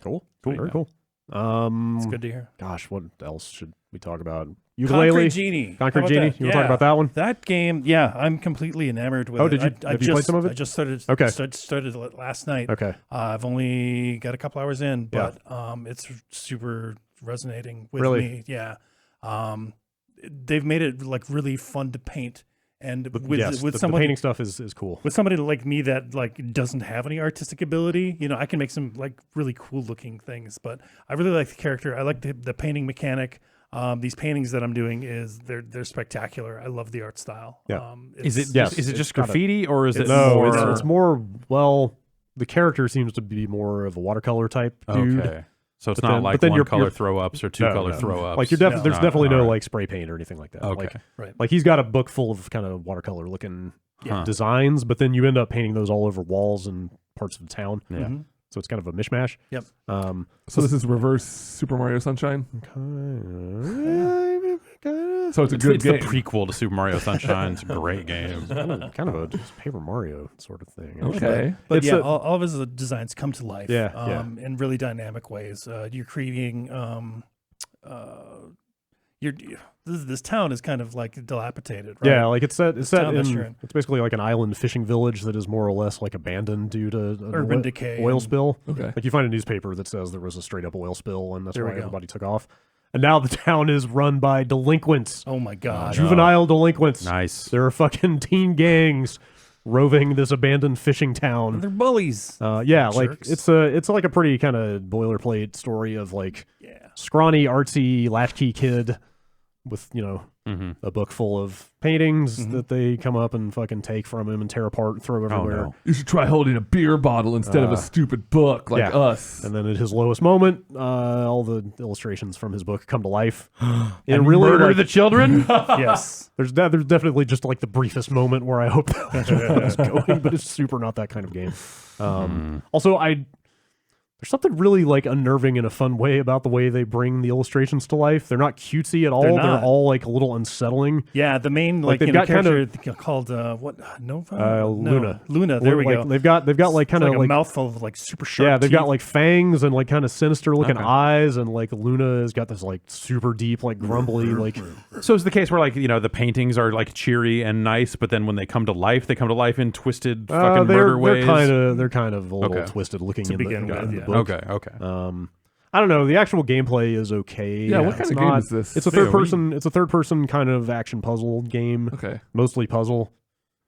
cool. Sweet. Very cool. It's good to hear. Gosh, what else should we talk about? Concrete Yooka-Laylee? Genie. Concrete How about Genie? that? You want to talk about that one? That game, yeah, I'm completely enamored with Oh, it. did you- I have you just, played some of it? I just started. Okay. Started it last night. Okay. I've only got a couple hours in, Yeah. but it's super resonating with Really? me. Yeah. They've made it like really fun to paint, and But with yes, with the somebody painting stuff is cool. with somebody like me that like doesn't have any artistic ability, I can make some like really cool looking things. But I really like the character. I like the painting mechanic. These paintings that I'm doing they're spectacular. I love the art style. Yeah. Is it Yes, is it it's just got a- graffiti or is it No, more? it's more, well, the character seems to be more of a watercolor type dude. Okay. So it's But not then- like but then one you're- color you're- throw ups or two No, color no. throw ups. Like there's No, definitely no alright. like spray paint or anything like that. Okay. Like, Right. like he's got a book full of kind of watercolor looking Huh. designs, but then you end up painting those all over walls and parts of the town. Yeah. Mhm. So it's kind of a mishmash. Yep. So this is reverse Super Mario Sunshine. So it's a good It's game. the prequel to Super Mario Sunshine. It's a great game. kind of a just Paper Mario sort of thing. Okay. But It's yeah, a- all of his designs come to life. Yeah, In really dynamic ways. You're creating. This town is kind of like dilapidated, right? Yeah, like it's set town that you're in. in. It's basically like an island fishing village that is more or less like abandoned due to an Urban decay oil and- spill. Okay. Like you find a newspaper that says there was a straight up oil spill and that's There we why go. everybody took off. And now the town is run by delinquents, Oh my god. juvenile delinquents. Nice. There are fucking teen gangs roving this abandoned fishing town. They're bullies. Yeah, like Jerks. it's like a pretty kind of boilerplate story of like Yeah. scrawny, artsy, latchkey kid with Mm-hmm. a book full of paintings that they come up and fucking take from him and tear apart and throw everywhere. no. You should try holding a beer bottle instead of a stupid book like yeah. us. And then at his lowest moment, all the illustrations from his book come to life. And really, murder like, the children. Yes. there's definitely just like the briefest moment where I hope that's where it's going, but it's super not that kind of game. Also, there's something really like unnerving in a fun way about the way they bring the illustrations to life. They're not cutesy at all. They're all like a little unsettling. Yeah, the main Like, they've got character called what Nova? Luna. Luna. There we go. They've got like kind of like a like mouthful of like super sharp. yeah, they've teeth. got like fangs and like kind of sinister looking eyes, and like Luna has got this like super deep like grumbly like. So it's the case where like the paintings are like cheery and nice, but then when they come to life in twisted fucking murder ways. They're kind of a little twisted looking to in begin the with. book. Okay. I don't know. The actual gameplay is okay. Yeah, what kind of game is this? It's a third person. It's a third person kind of action puzzle game. Okay, mostly puzzle.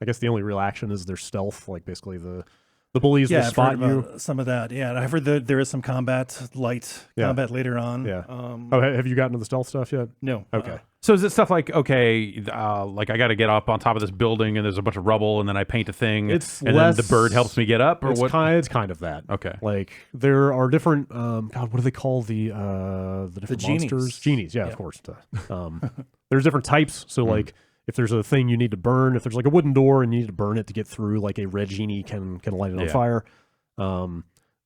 I guess the only real action is their stealth. Like basically the bullies will I've spot heard you. about some of that. Yeah, and I've heard that there is some combat later on. Yeah. Have you gotten to the stealth stuff yet? No. Okay. So is it stuff like like I got to get up on top of this building and there's a bunch of rubble and then I paint a thing and then the bird helps me get up, or what? It's kind of that. Okay. Like there are different. God, what do they call the different genies. monsters? Genies. Yeah, of course. There's different types. So like if there's a thing you need to burn, if there's like a wooden door and you need to burn it to get through, like a red genie can light it on fire. The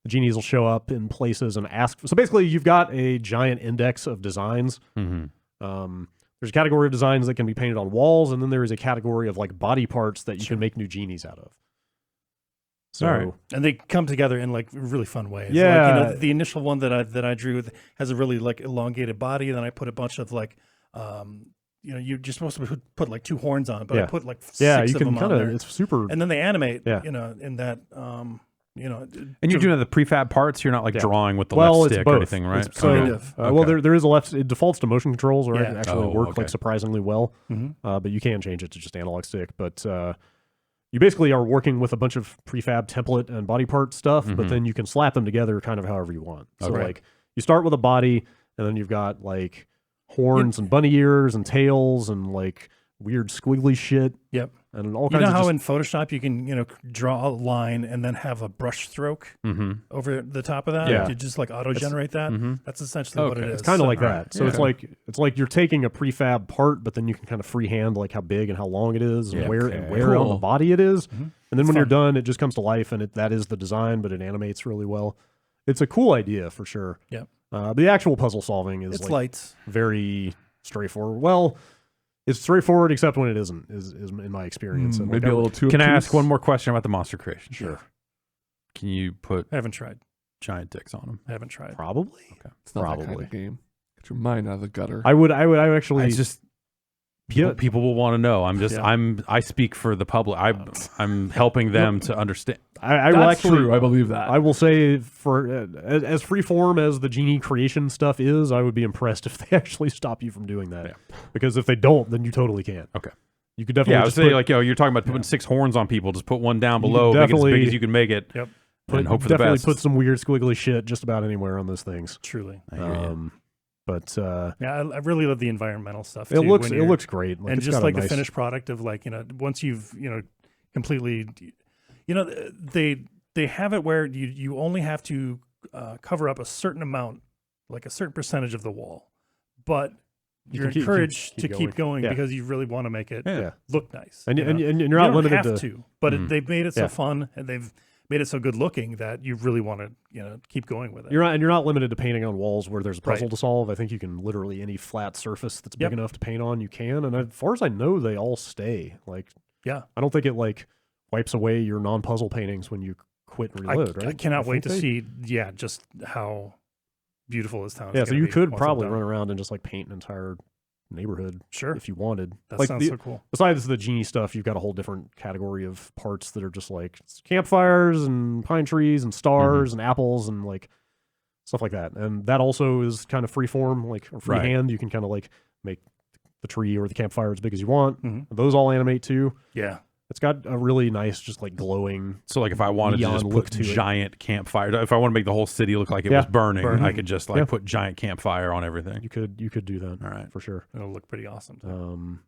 genies will show up in places and ask. So basically, you've got a giant index of designs. There's a category of designs that can be painted on walls, and then there is a category of like body parts that you can make new genies out of. So, and they come together in like really fun ways. Yeah, like, the initial one that I drew has a really like elongated body, and then I put a bunch of like, you're just supposed to put like 2 horns on it, but I put like 6 of them on there. It's super, and then they animate. In that. And you're doing the prefab parts. You're not like drawing with the left stick or anything, right? Well, there is a left. It defaults to motion controls, or actually work like surprisingly well. But you can change it to just analog stick. But you basically are working with a bunch of prefab template and body part stuff, but then you can slap them together kind of however you want. So like you start with a body, and then you've got like horns and bunny ears and tails and like weird squiggly shit. Yep. And all kinds you know of how in Photoshop you can draw a line and then have a brush stroke over the top of that? Yeah. You just like auto generate that. That's essentially what it is. It's kind of like that. So it's like you're taking a prefab part, but then you can kind of freehand like how big and how long it is and where on the body it is. And then when you're done, it just comes to life, and that is the design, but it animates really well. It's a cool idea for sure. Yeah. But the actual puzzle solving is light, very straightforward. Well, it's straightforward except when it isn't, is in my experience. And maybe a little too. Can I ask one more question about the monster creation? Sure. Can you put I haven't tried. giant dicks on them? I haven't tried. Probably. Okay. It's not that kind of game. Get your mind out of the gutter. I would actually. It's just people will want to know. I speak for the public. I'm helping them to understand. I will That's actually. true. I believe that. I will say, for as freeform as the Genie creation stuff is, I would be impressed if they actually stop you from doing that. Yeah. Because if they don't, then you totally can. Okay. You could definitely. Yeah, I would say you're talking about putting 6 horns on people. Just put one down below, make it as big as you can make it. Yep. And hope for the best. Definitely put some weird squiggly shit just about anywhere on those things. Truly. But I really love the environmental stuff. It looks great, and just like the finished product of like once you've completely, they have it where you only have to cover up a certain amount, like a certain percentage of the wall, but you're encouraged to keep going because you really want to make it look nice. And you're not limited to, but they've made it so fun and they've made it so good looking that you really want to keep going with it. You're not limited to painting on walls where there's a puzzle to solve. I think you can literally any flat surface that's big enough to paint on, you can. And as far as I know, they all stay. Like, I don't think it like wipes away your non-puzzle paintings when you quit and reload. Right? I cannot wait to see just how beautiful this town is. Yeah, so you could probably run around and just like paint an entire neighborhood, if you wanted. That sounds so cool. Besides the Genie stuff, you've got a whole different category of parts that are just like campfires and pine trees and stars and apples and like stuff like that. And that also is kind of freeform, like freehand. You can kind of like make the tree or the campfire as big as you want. Those all animate too. Yeah. It's got a really nice, just like glowing. So, like, if I wanted to just put giant campfire, if I want to make the whole city look like it was burning, I could just like put giant campfire on everything. You could do that. All right, for sure. It'll look pretty awesome.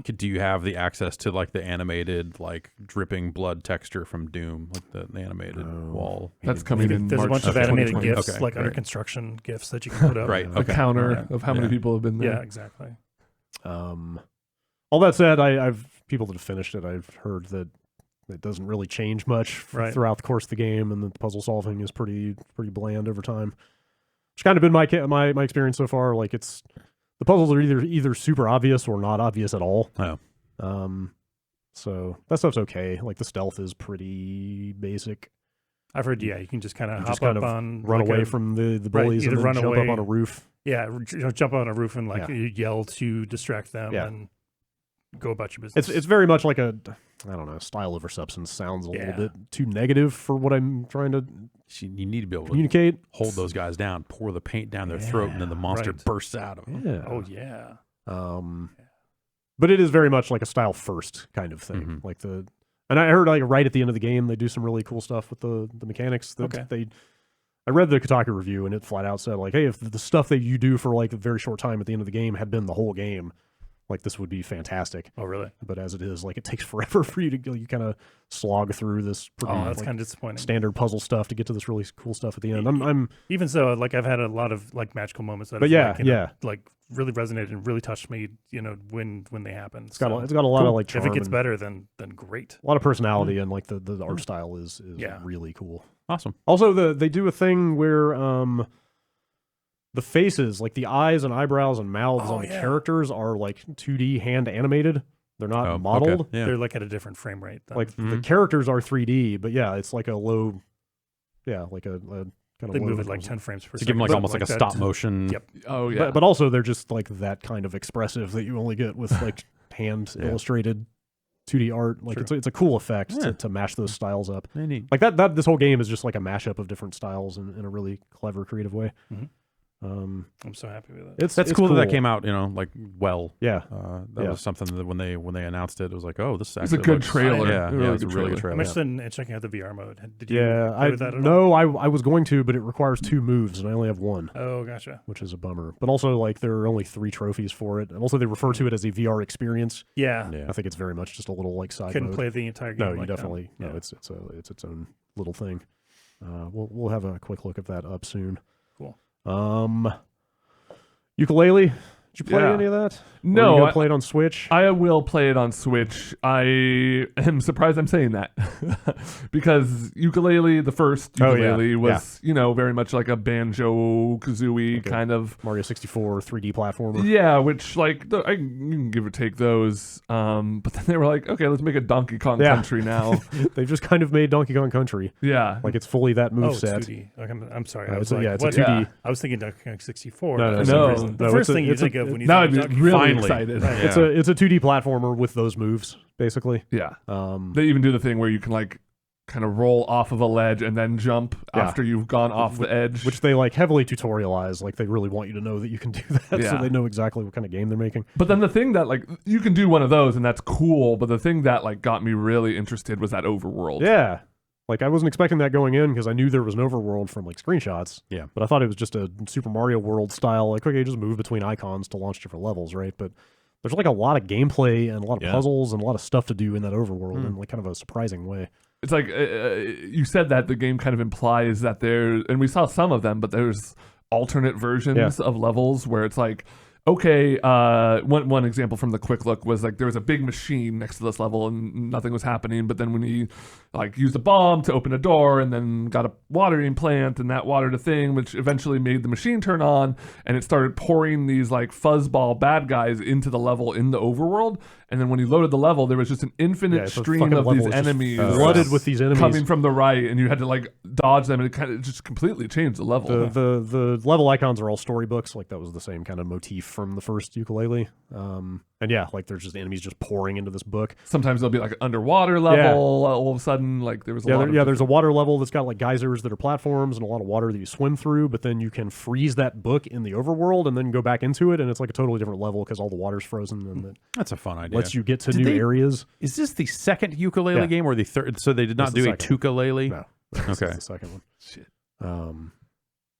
Do you have the access to like the animated, like dripping blood texture from Doom, like the animated wall? That's coming in. There's March a bunch of animated GIFs, GIFs, under construction GIFs that you can put up. A counter of how many people have been there. Yeah, exactly. All that said, I've people that have finished it. I've heard that it doesn't really change much Right. throughout the course of the game, and the puzzle solving is pretty bland over time. It's kind of been my experience so far. Like the puzzles are either super obvious or not obvious at all. Oh. So that stuff's okay. Like the stealth is pretty basic. I've heard, you can just kind of hop Just kind up of on run like away a- from the bullies either and then run jump away- up on a roof. Yeah, jump on a roof and Yeah. you yell to distract them Yeah. and go about your business. It's very much like a, I don't know, style over substance sounds a little bit too negative for what I'm trying to You need to be able to communicate. hold those guys down, pour the paint down their throat, and then the monster right. bursts out of them. Yeah. Oh yeah. But it is very much like a style first kind of thing. Mhm. Like and I heard like right at the end of the game they do some really cool stuff with the mechanics. That I read the Kotaku review and it flat out said like, hey, if the stuff that you do for like a very short time at the end of the game had been the whole game, like this would be fantastic. Oh really? But as it is, like it takes forever for you to go. You kind of slog through this pretty Oh, that's like, kind of disappointing. standard puzzle stuff to get to this really cool stuff at the end. I'm Even so, like I've had a lot of like magical moments that But have, yeah, like, you know, yeah. like really resonated and really touched me, when they happen. it's got a lot of like charm. if it gets and better, then great. a lot of personality and like the art style is Yeah. really cool. Awesome. Also, they do a thing where the faces, like the eyes and eyebrows and mouths Oh, on the yeah. characters are like 2D hand animated. They're not Oh, modeled. okay. Yeah. They're like at a different frame rate. Then. Like the characters are 3D, but yeah, it's like a low, like a kind of they low move at like 10 frames per To second. give them like But almost like a that- stop motion. Yep. Oh yeah. But also they're just like that kind of expressive that you only get with like hand illustrated 2D art. Like it's a cool effect to mash those styles up. Very neat. Like that this whole game is just like a mashup of different styles in a really clever, creative way. I'm so happy with it. That's it's cool that came out, like well. Yeah. That Yeah. was something that when they announced it was like, oh, this It's a actually good looks- trailer. Yeah, Really it's a good really good trailer. trailer. I'm interested in checking out the VR mode. Did you Yeah, play with that at all? no, I was going to, but it requires 2 moves, and I only have 1, Oh, gotcha. which is a bummer. But also, like, there are only 3 trophies for it, and also they refer to it as a VR experience. Yeah. Yeah. I think it's very much just a little like side Couldn't mode. play the entire game. No, you like that. definitely no. Yeah. It's its own little thing. We'll have a quick look at that up soon. Cool. Yooka-Laylee. Did you play Yeah. any of that? No, Or you I- gonna play it on Switch. I will play it on Switch. I am surprised I'm saying that because Yooka-Laylee, the first Oh, yeah. Yooka-Laylee, was very much like a Banjo Kazooie kind of. Mario 64 3D platformer. Yeah, which you can give or take those. But then they were like, okay, let's make a Donkey Kong Yeah. Country now. They've just kind of made Donkey Kong Country. Yeah, Like it's fully that Oh, move it's set. 2D. Like, I'm sorry. No, I was it's a- like, yeah, it's a what? 2D. I was thinking Donkey Kong 64. No, for no, some no. reason. The No, first it's a- thing you it's a- think of when you now think I'd of be Donkey really Kong. Finally. excited. Right. It's a 2D platformer with those moves, basically. Yeah, Um, they even do the thing where you can kind of roll off of a ledge and then jump Yeah. after you've gone off the edge. which they like heavily tutorialize. Like they really want you to know that you can do that, so Yeah. they know exactly what kind of game they're making. But then the thing that you can do one of those and that's cool, but the thing that got me really interested was that overworld. Yeah. Like I wasn't expecting that going in because I knew there was an overworld from like screenshots. Yeah. But I thought it was just a Super Mario World style, like okay, just move between icons to launch different levels, right? But there's like a lot of gameplay and a lot of Yeah. puzzles and a lot of stuff to do in that overworld in like kind of a surprising way. It's like you said that the game kind of implies that there, and we saw some of them, but there's alternate versions of levels where it's like, okay, one example from the quick look was like there was a big machine next to this level and nothing was happening, but then when you used a bomb to open a door and then got a watering plant and that watered a thing, which eventually made the machine turn on and it started pouring these fuzzball bad guys into the level in the overworld. And then when you loaded the level, there was just an infinite it's a stream fucking of level these is just enemies flooded with these enemies. coming from the right, and you had to dodge them, and it kind of just completely changed the level. The level icons are all storybooks. Like that was the same kind of motif from the first Yooka-Laylee. And yeah, like there's just enemies just pouring into this book. Sometimes there'll be an underwater level. All of a sudden, there was a lot. There's a water level that's got like geysers that are platforms and a lot of water that you swim through. But then you can freeze that book in the overworld and then go back into it, and it's like a totally different level because all the water's frozen and it That's a fun idea. lets you get to Did new they- areas. Is this the second Yooka-Laylee Yeah. game or the third? So they did not This is do the a second Tuka-Laylee? No, this Okay. is the second one. Shit.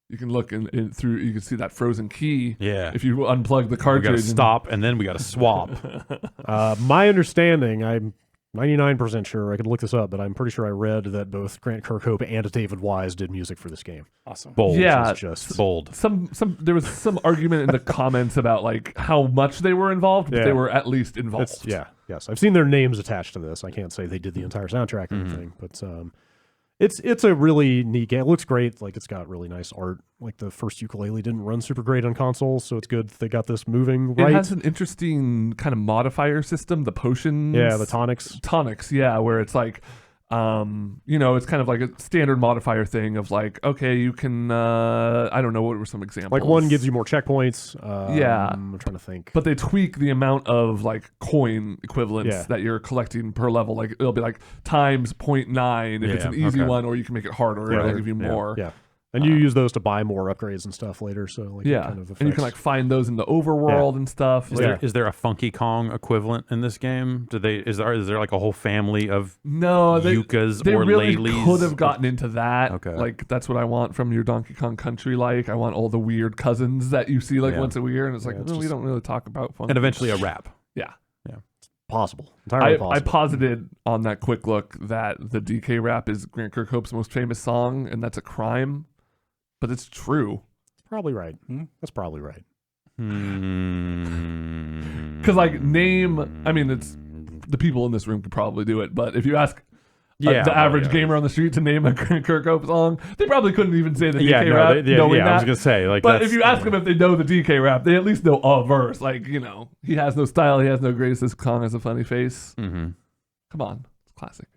You can look in through. You can see that frozen key. Yeah. If you unplug the We cartridge, got to and- stop and then we got to swap. My understanding, I'm 99% sure, I could look this up, but I'm pretty sure I read that both Grant Kirkhope and David Wise did music for this game. Awesome. Bold. Yeah. It's just Bold. There was some argument in the comments about how much they were involved, but Yeah. they were at least involved. yeah. Yes, I've seen their names attached to this. I can't say they did the entire soundtrack or anything, but it's a really neat game. It looks great. Like, it's got really nice art. Like, the first Yooka-Laylee didn't run super great on consoles, so it's good that they got this moving right. It has an interesting kind of modifier system, the potions. Yeah, the tonics. Tonics, yeah, where it's like, it's kind of like a standard modifier thing of like, okay, you can, I don't know, what were some examples? Like, one gives you more checkpoints. Yeah. I'm trying to think. But they tweak the amount of like coin equivalents that you're collecting per level. Like, it'll be like times 0.9 if it's an easy one, or you can make it harder, or it'll give you more. Yeah. And you use those to buy more upgrades and stuff later. So like, it kind of affects. And you can like find those in the overworld and stuff. Is there a Funky Kong equivalent in this game? Is there like a whole family of Yookas they or really Laylees? could have gotten into that. Okay. Like, that's what I want from your Donkey Kong Country. Like, I want all the weird cousins that you see like once a year, and it's like, we don't really talk about Funky. And eventually a rap. Yeah. Possible. Entirely possible. I posited on that quick look that the DK rap is Grant Kirkhope's most famous song, and that's a crime. But it's true. Probably right. That's probably right. Because it's the people in this room could probably do it, but if you ask the average gamer on the street to name a Kirkhope song, they probably couldn't even say the DK rap. I was gonna say, like, but if you ask them if they know the DK rap, they at least know a verse. Like, he has no style, he has no grace. This Kong has a funny face. Come on, it's classic.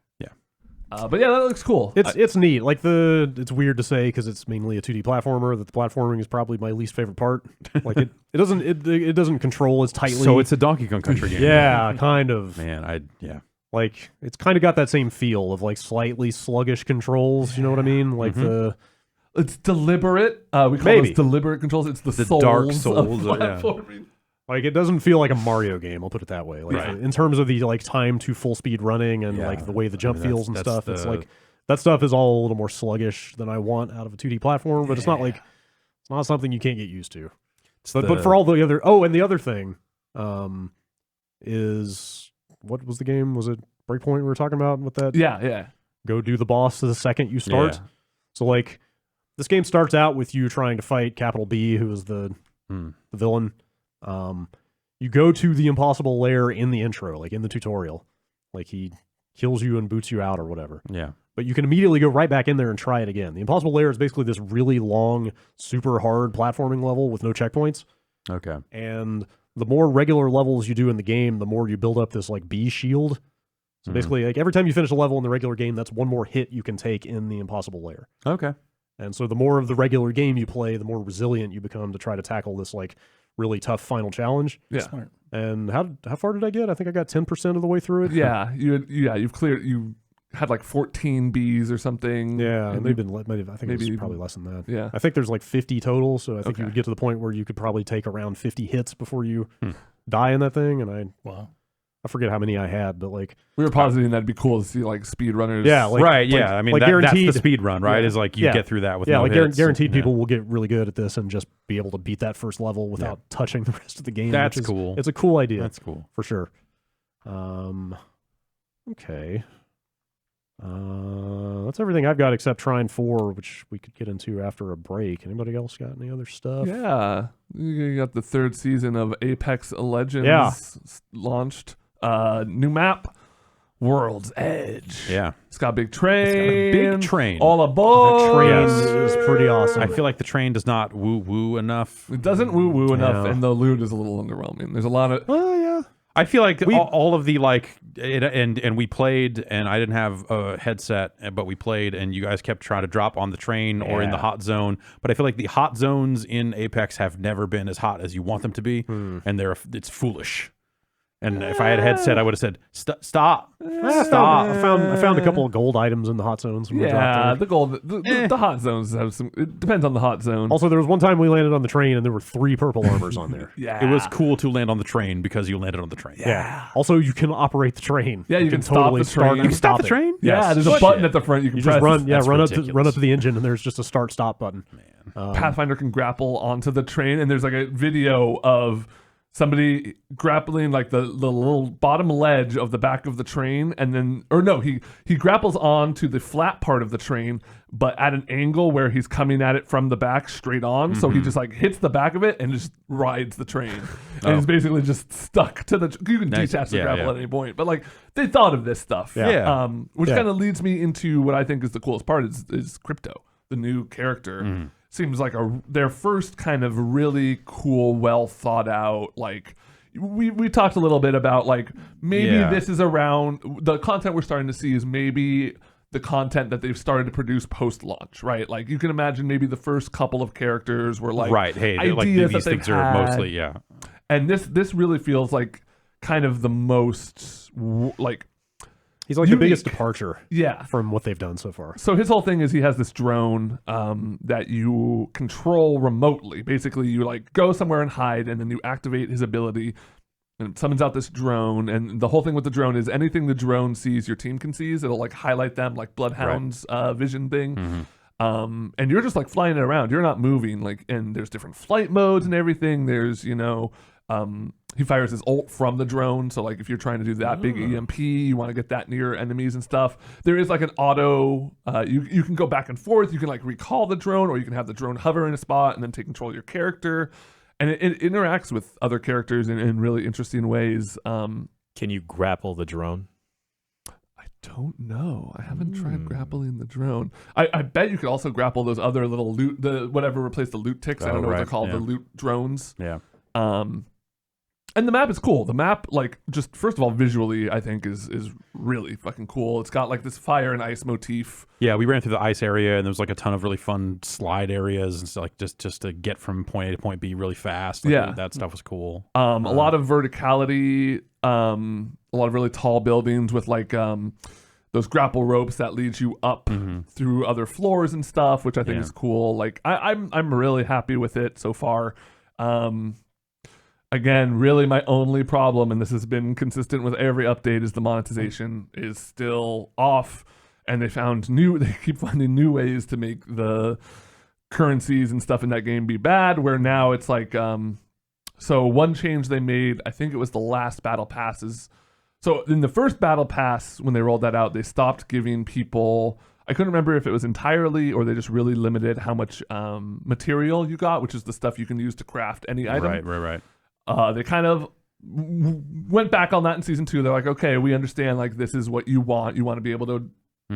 But yeah, that looks cool. It's neat. Like, it's weird to say because it's mainly a 2D platformer. That the platforming is probably my least favorite part. Like, it doesn't control as tightly. So it's a Donkey Kong Country game. Yeah, kind of. Man, like, it's kind of got that same feel of like slightly sluggish controls. You know what I mean? Like it's deliberate. We call those deliberate controls. It's the souls dark souls of platforming. Like, it doesn't feel like a Mario game. I'll put it that way. Like, in terms of the like time to full speed running and like the way the jump feels and stuff, it's like that stuff is all a little more sluggish than I want out of a 2D platform. But it's not like it's not something you can't get used to. But for all the other and the other thing, is what was the game? Was it Breakpoint we were talking about with that? Yeah. Go do the boss the second you start. Yeah. So like, this game starts out with you trying to fight Capital B, who is the villain. You go to the impossible lair in the intro, like in the tutorial. Like, he kills you and boots you out or whatever. Yeah. But you can immediately go right back in there and try it again. The impossible lair is basically this really long, super hard platforming level with no checkpoints. Okay. And the more regular levels you do in the game, the more you build up this like B shield. So basically, like, every time you finish a level in the regular game, that's one more hit you can take in the impossible lair. Okay. And so the more of the regular game you play, the more resilient you become to try to tackle this like really tough final challenge. Yeah. Smart. And how far did I get? I think I got 10% of the way through it. Yeah. You had like 14 Bs or something. Yeah, and I think it was probably less than that. Yeah. I think there's like 50 total, so I think you would get to the point where you could probably take around 50 hits before you die in that thing. And I forget how many I had, but like, we were positing that'd be cool to see like speedrunners. Yeah, like, right. Yeah, I mean, like that's guaranteed the speed run, right? Is like you get through that with no like hits. guaranteed people will get really good at this and just be able to beat that first level without touching the rest of the game. That's cool. It's a cool idea. That's cool for sure. Okay. That's everything I've got except Trine 4, which we could get into after a break. Anybody else got any other stuff? Yeah, you got the third season of Apex Legends launched. New map, World's Edge. Yeah. It's got a big train. It's got a big train. All aboard. That train is pretty awesome. I feel like the train does not woo-woo enough. It doesn't woo-woo enough, and the loot is a little underwhelming. There's a lot of... Oh, yeah. I feel like all of the, like, and we played, and I didn't have a headset, but we played, and you guys kept trying to drop on the train or in the hot zone. But I feel like the hot zones in Apex have never been as hot as you want them to be, and it's foolish. And if I had a headset, I would have said, "Stop, stop." I found a couple of gold items in the hot zones. When we dropped the gold, the hot zones have some. It depends on the hot zone. Also, there was one time we landed on the train and there were 3 purple armors on there. It was cool to land on the train because you landed on the train. Yeah. Also, you can operate the train. Yeah, you can totally stop the train. start You can stop the train? Yeah, there's a button at the front you can press. Just run. Yeah, run ridiculous. up to the engine, and there's just a start-stop button. Pathfinder can grapple onto the train, and there's like a video of somebody grappling like the little bottom ledge of the back of the train, and then, or no, he grapples onto the flat part of the train, but at an angle where he's coming at it from the back straight on. So he just like hits the back of it and just rides the train, and he's basically just stuck to the. You can detach the grapple at any point, but like they thought of this stuff, which kind of leads me into what I think is the coolest part is Crypto, the new character. Seems like their first kind of really cool, well thought out, like we talked a little bit about like maybe this is around the content we're starting to see is maybe the content that they've started to produce post launch, right? Like you can imagine maybe the first couple of characters were like ideas like these things are mostly and this really feels like kind of the most like. He's like the biggest departure yeah. from what they've done so far. So his whole thing is he has this drone that you control remotely. Basically, you like go somewhere and hide, and then you activate his ability, and it summons out this drone. And the whole thing with the drone is anything the drone sees, your team can seize. It'll like highlight them, like Bloodhound's vision thing. And you're just like flying it around. You're not moving. Like, and there's different flight modes and everything. There's he fires his ult from the drone, so like if you're trying to do that big EMP, you want to get that near enemies and stuff. There is like an auto, you can go back and forth, you can like recall the drone, or you can have the drone hover in a spot and then take control of your character. And it interacts with other characters in really interesting ways. Can you grapple the drone? I don't know. I haven't tried grappling the drone. I bet you could also grapple those other little loot, the whatever replaced the loot ticks. I don't know what they're called, the loot drones. Yeah. And the map is cool. The map, like, just first of all, visually, I think is really fucking cool. It's got like this fire and ice motif. Yeah, we ran through the ice area, and there was like a ton of really fun slide areas, and so, like just to get from point A to point B really fast. Like, that stuff was cool. A lot of verticality, a lot of really tall buildings with like those grapple ropes that lead you up through other floors and stuff, which I think is cool. Like I'm really happy with it so far. Again, really my only problem, and this has been consistent with every update, is the monetization is still off, and they keep finding new ways to make the currencies and stuff in that game be bad, where now it's like, so one change they made, I think it was the last battle passes. So in the first battle pass, when they rolled that out, they stopped giving people, I couldn't remember if it was entirely or they just really limited how much material you got, which is the stuff you can use to craft any item. Right. They kind of went back on that in season 2. They're like, okay, we understand, like, this is what you want. You want to be able to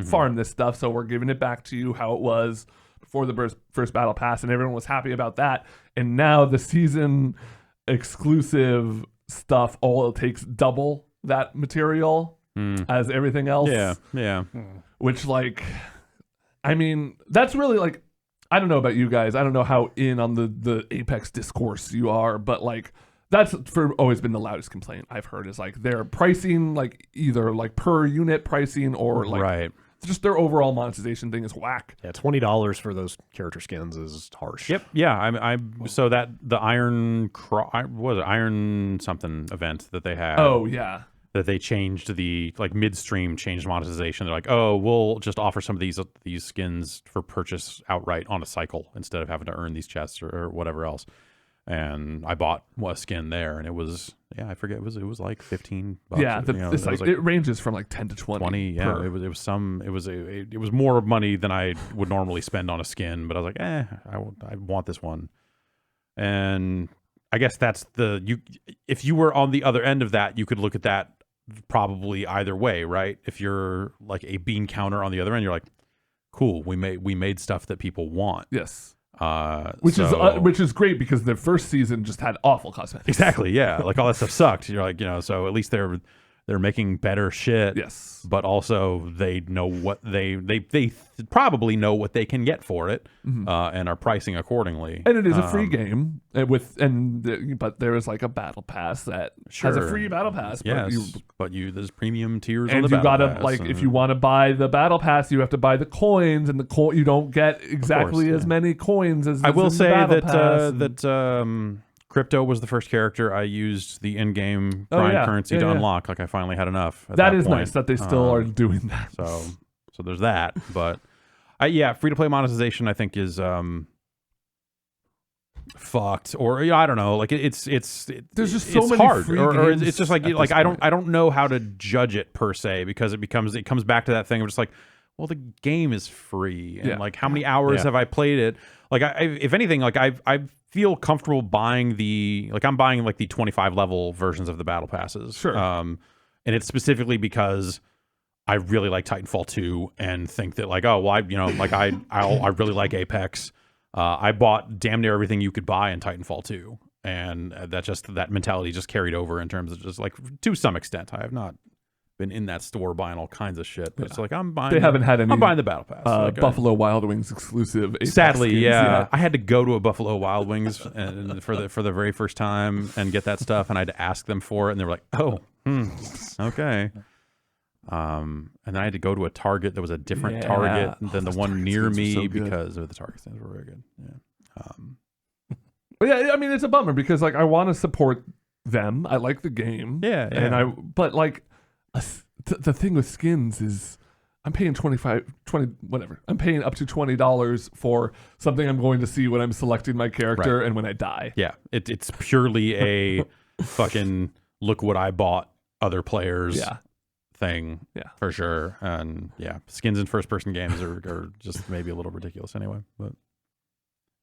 farm this stuff, so we're giving it back to you how it was before the first battle pass, and everyone was happy about that. And now the season exclusive stuff all takes double that material as everything else. Yeah. Which, like, I mean, that's really, like, I don't know about you guys. I don't know how in on the Apex discourse you are, but, like, that's always been the loudest complaint I've heard is like their pricing, like either like per unit pricing or like just their overall monetization thing is whack. Yeah, $20 for those character skins is harsh. Yep. Yeah. So that the Iron something event that they had. Oh yeah. That they changed the like midstream changed monetization. They're like, oh, we'll just offer some of these skins for purchase outright on a cycle instead of having to earn these chests or whatever else. And I bought a skin there, and it was I forget it was like $15. Yeah, it ranges from like 10 to 20. Yeah, it was more money than I would normally spend on a skin, but I was like, I want this one. And I guess that's if you were on the other end of that, you could look at that probably either way, right? If you're like a bean counter on the other end, you're like, cool, we made stuff that people want. Yes. Which is great because the first season just had awful cosmetics. Exactly, yeah. Like all that stuff sucked. You're like, so at least they're making better shit. Yes. But also they know what they probably know what they can get for it, and are pricing accordingly. And it is a free game but there is like a battle pass that has a free battle pass. But there's premium tiers and on the battle pass. And you gotta like if you want to buy the battle pass, you have to buy the coins, and you don't get exactly as many coins as I will say that Crypto was the first character I used the in-game Prime currency to unlock. Like I finally had enough. That is nice that they still are doing that. So there's that. But free-to-play monetization I think is fucked, or I don't know. Like it's there's just so it's many hard, free or games it's just like at I this don't know how to judge it per se, because it comes back to that thing of just like, well, the game is free, and like how many hours have I played it? Like if anything, like I feel comfortable buying I'm buying like the 25 level versions of the battle passes. Sure. And it's specifically because I really like Titanfall 2 and think that like, oh, well, I really like Apex. I bought damn near everything you could buy in Titanfall 2, and that mentality just carried over in terms of just like, to some extent. I have not been in that store buying all kinds of shit, but it's like I'm buying. They haven't had any. I'm buying the battle pass. Buffalo Wild Wings exclusive. Apex Sadly, skins, yeah, I had to go to a Buffalo Wild Wings and for the very first time and get that stuff, and I had to ask them for it, and they were like, "Oh, okay." And then I had to go to a Target that was a different Target than the one near me because of the Target stands were very good. Yeah. But yeah, I mean, it's a bummer because like I want to support them. I like the game. But like the thing with skins is I'm paying $20 whatever. I'm paying up to $20 for something I'm going to see when I'm selecting my character and when I die. Yeah, it's purely a fucking look what I bought other players thing. Yeah, for sure. And yeah, skins in first person games are just maybe a little ridiculous anyway.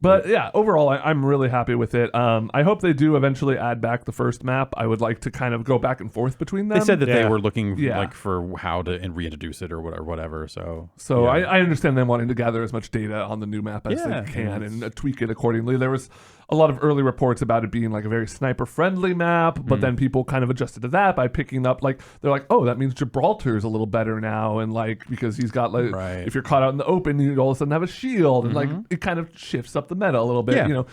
But yeah, overall, I'm really happy with it. I hope they do eventually add back the first map. I would like to kind of go back and forth between them. They said that they were looking like for how to reintroduce it or whatever. So I understand them wanting to gather as much data on the new map as they can and tweak it accordingly. There was a lot of early reports about it being like a very sniper friendly map, but then people kind of adjusted to that by picking up like they're like, oh, that means Gibraltar's a little better now, and like because he's got like if you're caught out in the open, you all of a sudden have a shield, and like it kind of shifts up the meta a little bit. You know,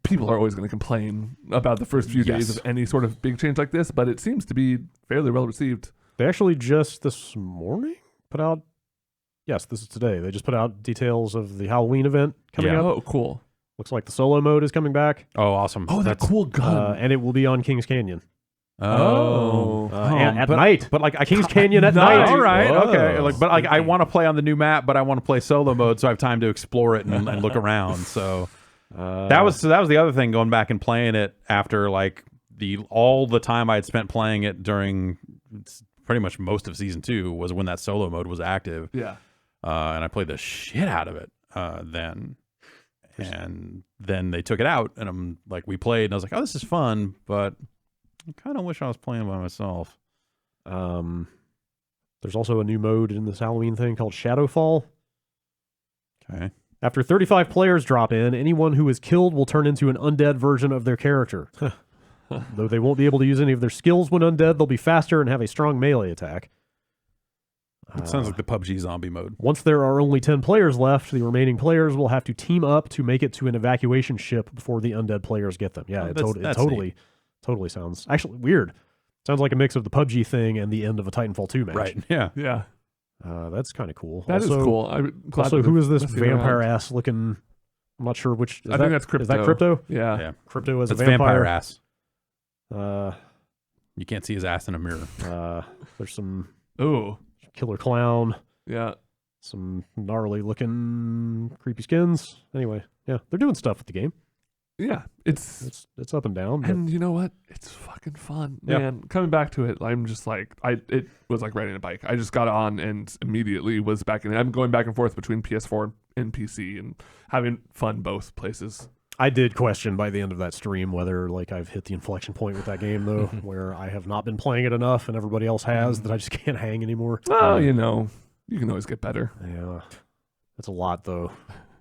people are always going to complain about the first few days of any sort of big change like this, but it seems to be fairly well received. They actually just this morning put out. Yes, this is today. They just put out details of the Halloween event coming up. Oh, cool. Looks like the solo mode is coming back. Oh, awesome. Oh, that cool gun. And it will be on Kings Canyon. And at night. But like Kings Canyon at night. All right. Whoa. Okay. Like, but like I want to play on the new map, but I want to play solo mode, so I have time to explore it and look around. So that was the other thing, going back and playing it after like all the time I had spent playing it during pretty much most of season 2 was when that solo mode was active. Yeah. And I played the shit out of it then. And then they took it out, and I'm like, we played, and I was like, oh, this is fun, but I kind of wish I was playing by myself. There's also a new mode in this Halloween thing called Shadowfall. Okay. After 35 players drop in, anyone who is killed will turn into an undead version of their character. Though they won't be able to use any of their skills when undead, they'll be faster and have a strong melee attack. It sounds like the PUBG zombie mode. Once there are only 10 players left, the remaining players will have to team up to make it to an evacuation ship before the undead players get them. Yeah, it totally sounds actually weird. Sounds like a mix of the PUBG thing and the end of a Titanfall 2 match. Right. Yeah. Yeah. That's kind of cool. That is cool. Also, who is this vampire ass looking? I'm not sure which. I think that's Crypto. Is that Crypto? Yeah. Crypto as That's a vampire ass. You can't see his ass in a mirror. There's some killer clown. Yeah. Some gnarly looking creepy skins. Anyway, yeah, they're doing stuff with the game. Yeah, it's up and down. And you know what? It's fucking fun, Yeah. man. Coming back to it, I'm just like it was like riding a bike. I just got on and immediately was back in it. I'm going back and forth between PS4 and PC and having fun both places. I did question by the end of that stream whether like I've hit the inflection point with that game though, where I have not been playing it enough and everybody else has, that I just can't hang anymore. Well, you know, you can always get better. Yeah, that's a lot though.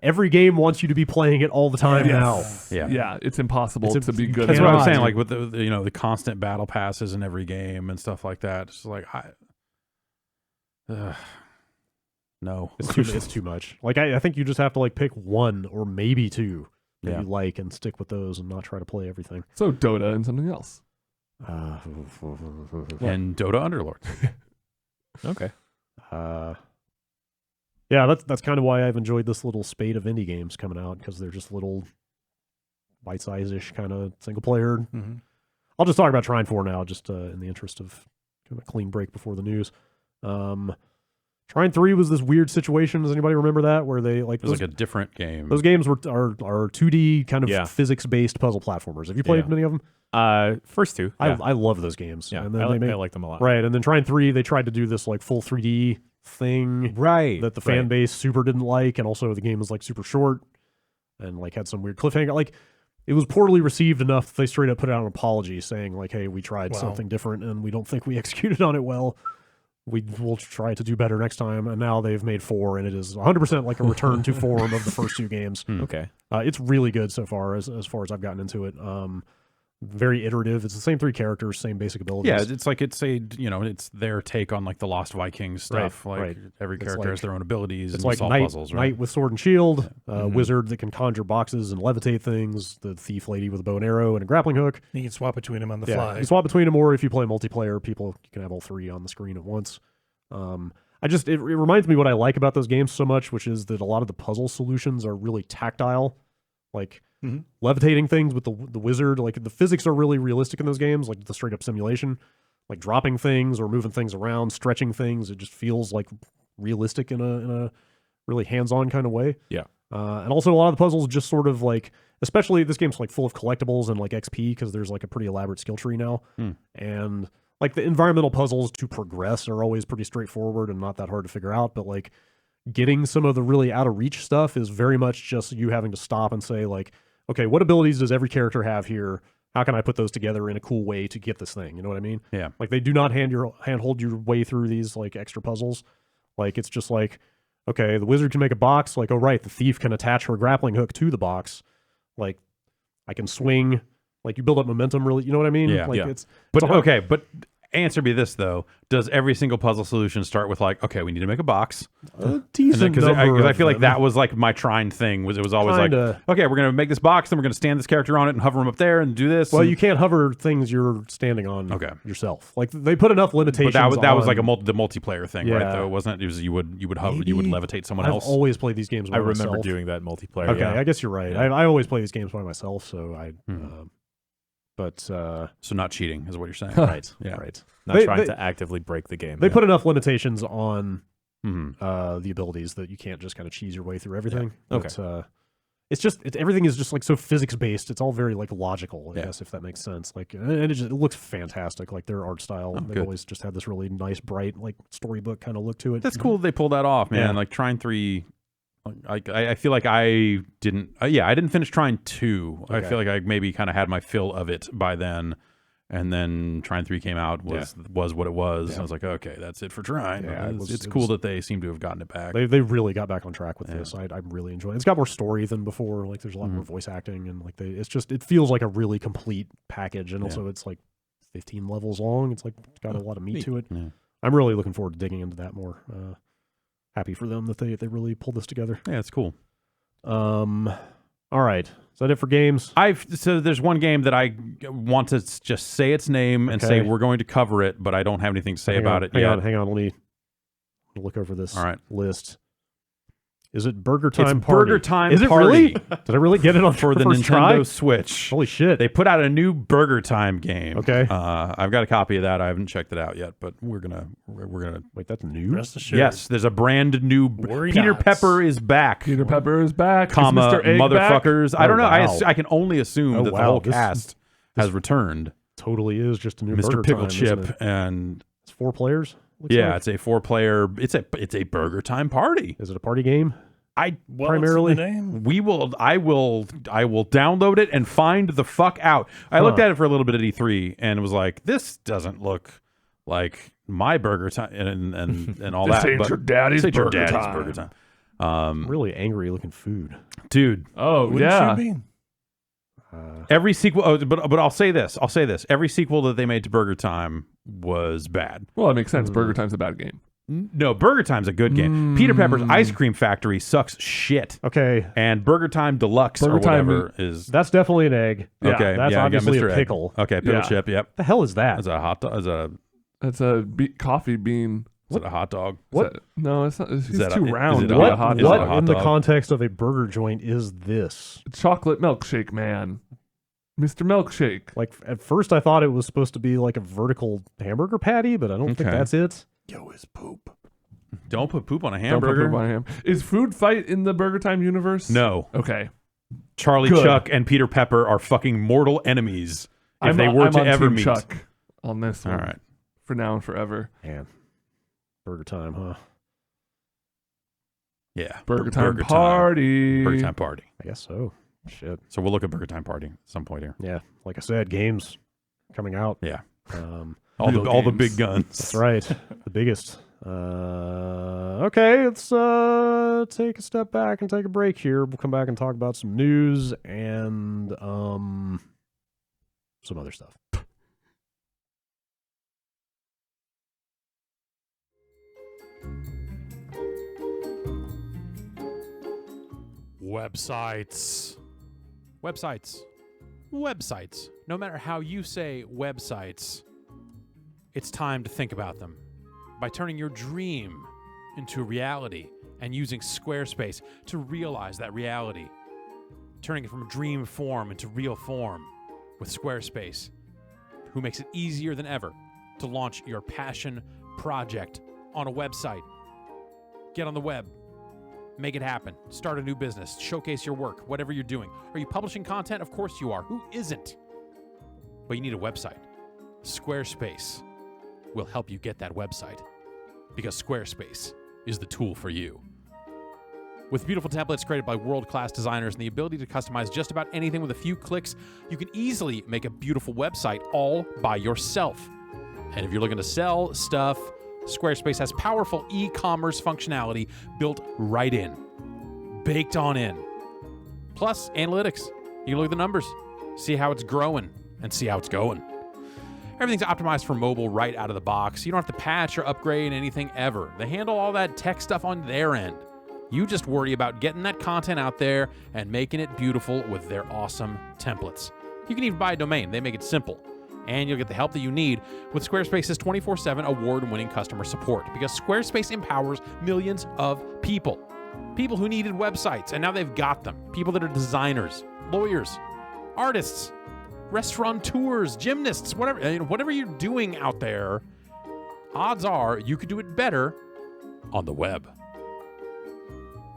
Every game wants you to be playing it all the time now. Yeah, it's impossible to be good. That's what I was saying. Like with the constant battle passes in every game and stuff like that. It's like no, it's too much. Like I think you just have to like pick one or maybe two that you like and stick with those and not try to play everything. So Dota and something else. And Dota Underlords. Okay. Yeah, that's kind of why I've enjoyed this little spate of indie games coming out, because they're just little bite-size-ish kind of single-player. Mm-hmm. I'll just talk about Trine 4 now, just in the interest of kind of a clean break before the news. Trine 3 was this weird situation. Does anybody remember that? Where they like It was like a different game. those games are 2D kind of physics-based puzzle platformers. Have you played many of them? First two. I love those games. Yeah, and then I like them a lot. Right, and then Trine 3, they tried to do this like full 3D thing that the fan base super didn't like, and also the game was like super short and like had some weird cliffhanger. Like it was poorly received enough that they straight up put out an apology saying like, hey, we tried something different and we don't think we executed on it well. We'll try to do better next time. And now they've made 4, and it is 100% like a return to form of the first 2 games. Okay. It's really good so far as far as I've gotten into it. Very iterative. It's the same 3 characters, same basic abilities. Yeah, it's like it's their take on like the Lost Vikings stuff. Every character has their own abilities. It's and like solve knight, puzzles, right? knight with sword and shield, wizard that can conjure boxes and levitate things, the thief lady with a bow and arrow and a grappling hook. You can swap between them on the You fly. can swap between them, or if you play multiplayer, you can have all 3 on the screen at once. It reminds me what I like about those games so much, which is that a lot of the puzzle solutions are really tactile, like levitating things with the wizard. Like the physics are really realistic in those games, like the straight up simulation, like dropping things or moving things around, stretching things. It just feels like realistic in a really hands-on kind of way. Yeah. And also a lot of the puzzles just sort of like, especially this game's like full of collectibles and like XP because there's like a pretty elaborate skill tree now. And like the environmental puzzles to progress are always pretty straightforward and not that hard to figure out. But like getting some of the really out of reach stuff is very much just you having to stop and say like, okay, what abilities does every character have here? How can I put those together in a cool way to get this thing? You know what I mean? Yeah. Like they do not handhold your way through these like extra puzzles. Like it's just like, okay, the wizard can make a box. Like, oh right, the thief can attach her grappling hook to the box. Like I can swing. Like you build up momentum really. You know what I mean? Yeah. Like But okay, but answer me this though: does every single puzzle solution start with like, okay, we need to make a box? Decent Because I feel like them. that was like my Trine thing. It was always Kinda. like, okay, we're gonna make this box, then we're gonna stand this character on it and hover him up there and do this. Well, and, you can't hover things you're standing on yourself. Like they put enough limitations. But that was on- like the multiplayer thing, right? Though wasn't it? It was you would hover, you would levetate someone I've else. always played these games by I myself. remember doing that multiplayer. Okay, yeah. I guess you're right. Yeah. I always play these games by myself, so So not cheating is what you're saying, right? Yeah. Right. Not trying to actively break the game. They put enough limitations on the abilities that you can't just kind of cheese your way through everything. Yeah. But, it's just everything is just like so physics based. It's all very like logical, I guess, if that makes sense. Like, and it looks fantastic. Like their art style, they've always just had this really nice, bright, like storybook kind of look to it. That's cool that they pulled that off, man. Yeah. Like Trine 3, I feel like I didn't. I didn't finish Trine 2. I feel like I maybe kind of had my fill of it by then. And then Trine 3 came out, was what it was. Yeah. I was like, okay, that's it for Trine. Yeah, it's cool that they seem to have gotten it back. They really got back on track with this. I'm really enjoying it. It's got more story than before. Like there's a lot more voice acting and like it feels like a really complete package. And also it's like 15 levels long. It's like it's got a lot of meat to it. Yeah. I'm really looking forward to digging into that more. Happy for them that they really pulled this together. Yeah, it's cool. All right. Is that it for games? So there's one game that I want to just say its name and say we're going to cover it, but I don't have anything to say about it yet. Hang on. Let me look over this All right. list. Is it BurgerTime It's Party? BurgerTime Is it Party. really? Did I really get it on For the first Nintendo try? Switch. Holy shit. They put out a new BurgerTime game. Okay. I've got a copy of that. I haven't checked it out yet, but we're gonna Wait, that's new? Rest assured. Yes, there's a brand new Worry Peter not. Pepper is back. Peter Pepper is back. comma Is Mr. Egg motherfuckers. back? I don't know. wow. I can only assume that the wow. whole This- cast has returned. Totally is just a new Mr. BurgerTime, Pickle isn't Chip it? and It's 4 players? Looks yeah, like. it's a 4-player. It's a Burger Time party. Is it a party game? What's Primarily- the name? I will download it and find the fuck out. I looked at it for a little bit at E3 and was like, this doesn't look like my Burger Time and all This that. ain't but your daddy's this ain't your Burger daddy's Time. Burger Time. Really angry looking food. Dude, Oh, Wouldn't yeah. you be? every sequel. But I'll say this. Every sequel that they made to Burger Time was bad. Well, that makes sense. Burger Time's a bad game. No, Burger Time's a good game. Peter Pepper's Ice Cream Factory sucks shit. Okay, And Burger Time Deluxe or Burger Time whatever is that's definitely an egg. Yeah, okay. That's I got obviously Mr. a Egg. pickle. Okay, pickle Yeah. chip. Yep. The hell is that? Is a hot dog? Is That's a coffee bean. it a hot dog? What? No, it's not. It's that too a- round. is it to a be What, a hot is it a dog. what hot in the dog? context of a burger joint is this? Chocolate milkshake man. Mr. Milkshake. Like at first I thought it was supposed to be like a vertical hamburger patty, but I don't think Okay. that's it. Yo, is poop. Don't put poop on a Don't put hamburger. poop on a ham. Is Food Fight in the BurgerTime universe? No. Okay. Charlie Good. Chuck and Peter Pepper are fucking mortal enemies if I'm they were I'm to on ever Team meet. Chuck on this All one. right. For now and forever. Man, Burger Time, huh? Yeah. Burger Time Party. Burger Time Party. I guess so. Shit. So we'll look at Burger Time Party at some point here. Yeah, like I said, games coming out. Yeah. All All the big guns. That's right, the biggest. Okay, let's take a step back and take a break here. We'll come back and talk about some news and some other stuff. Websites. Websites. No matter how you say websites, it's time to think about them. By turning your dream into reality and using Squarespace to realize that reality. Turning it from dream form into real form with Squarespace, who makes it easier than ever to launch your passion project on a website. Get on the web. Make it happen. Start a new business. Showcase your work, whatever you're doing. Are you publishing content? Of course you are. Who isn't? But you need a website. Squarespace will help you get that website because Squarespace is the tool for you. With beautiful templates created by world-class designers and the ability to customize just about anything with a few clicks, you can easily make a beautiful website all by yourself. And if you're looking to sell stuff, Squarespace has powerful e-commerce functionality built right in, baked on in. Plus, analytics. You can look at the numbers, see how it's growing, and see how it's going. Everything's optimized for mobile right out of the box. You don't have to patch or upgrade anything ever. They handle all that tech stuff on their end. You just worry about getting that content out there and making it beautiful with their awesome templates. You can even buy a domain. They make it simple. And you'll get the help that you need with Squarespace's 24/7 award-winning customer support because Squarespace empowers millions of people. People who needed websites, and now they've got them. People that are designers, lawyers, artists, restaurateurs, gymnasts, whatever you're doing out there, odds are you could do it better on the web.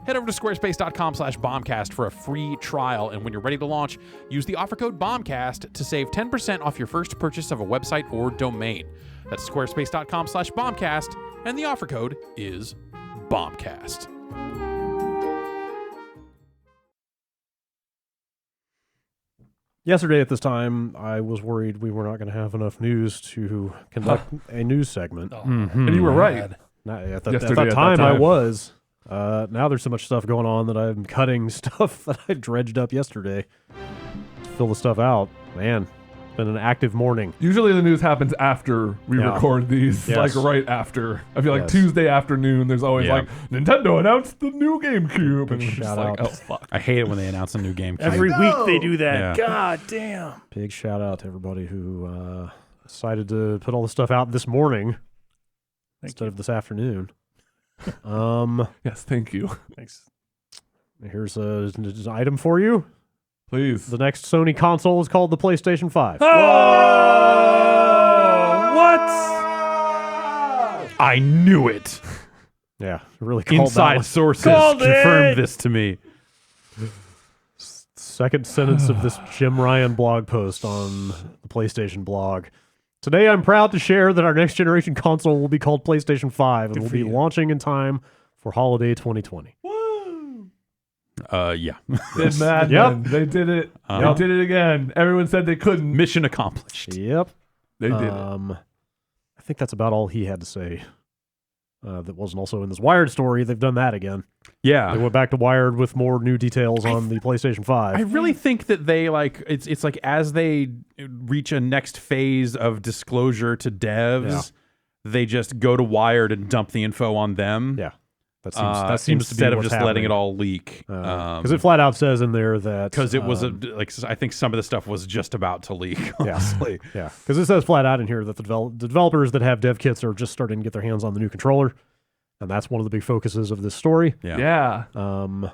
Head over to squarespace.com/bombcast for a free trial, and when you're ready to launch, use the offer code BOMBCAST to save 10% off your first purchase of a website or domain. That's squarespace.com/bombcast, and the offer code is BOMBCAST. Yesterday at this time, I was worried we were not going to have enough news to conduct a news segment. And you were right. At Yesterday that at time, that I time. was. Now there's so much stuff going on that I'm cutting stuff that I dredged up yesterday to fill the stuff out. Man, it's been an active morning. Usually the news happens after we Yeah. record these, Yes. like right after. I feel like Yes. Tuesday afternoon, there's always Yeah. like, Nintendo announced the new GameCube. And we're just shout like, out. oh, fuck. I hate it when they announce a new game. Every week they do that. Yeah. God damn. Big shout out to everybody who decided to put all the stuff out this morning instead of this afternoon. Yes, thank you. Thanks. Here's an item for you. Please. The next Sony console is called the PlayStation 5. What? I knew it. Yeah, really called that Inside one. sources Called confirmed it! this to me. Second sentence of this Jim Ryan blog post on the PlayStation blog. Today, I'm proud to share that our next generation console will be called PlayStation 5 and will be launching in time for holiday 2020. Yeah. Did Madden. Yep. They did it. Uh-huh. They did it again. Everyone said they couldn't. Mission accomplished. Yep. They did it. I think that's about all he had to say. That wasn't also in this Wired story. They've done that again. Yeah. They went back to Wired with more new details on the PlayStation 5. I really think that they like it's like as they reach a next phase of disclosure to devs, they just go to Wired and dump the info on them. Yeah. That seems to be instead of what's just letting it happening. all leak. Because it flat out says in there that Because it was I think some of the stuff was just about to leak. Yeah. Honestly. Yeah, because it says flat out in here that the developers that have dev kits are just starting to get their hands on the new controller, and that's one of the big focuses of this story. Yeah. Yeah.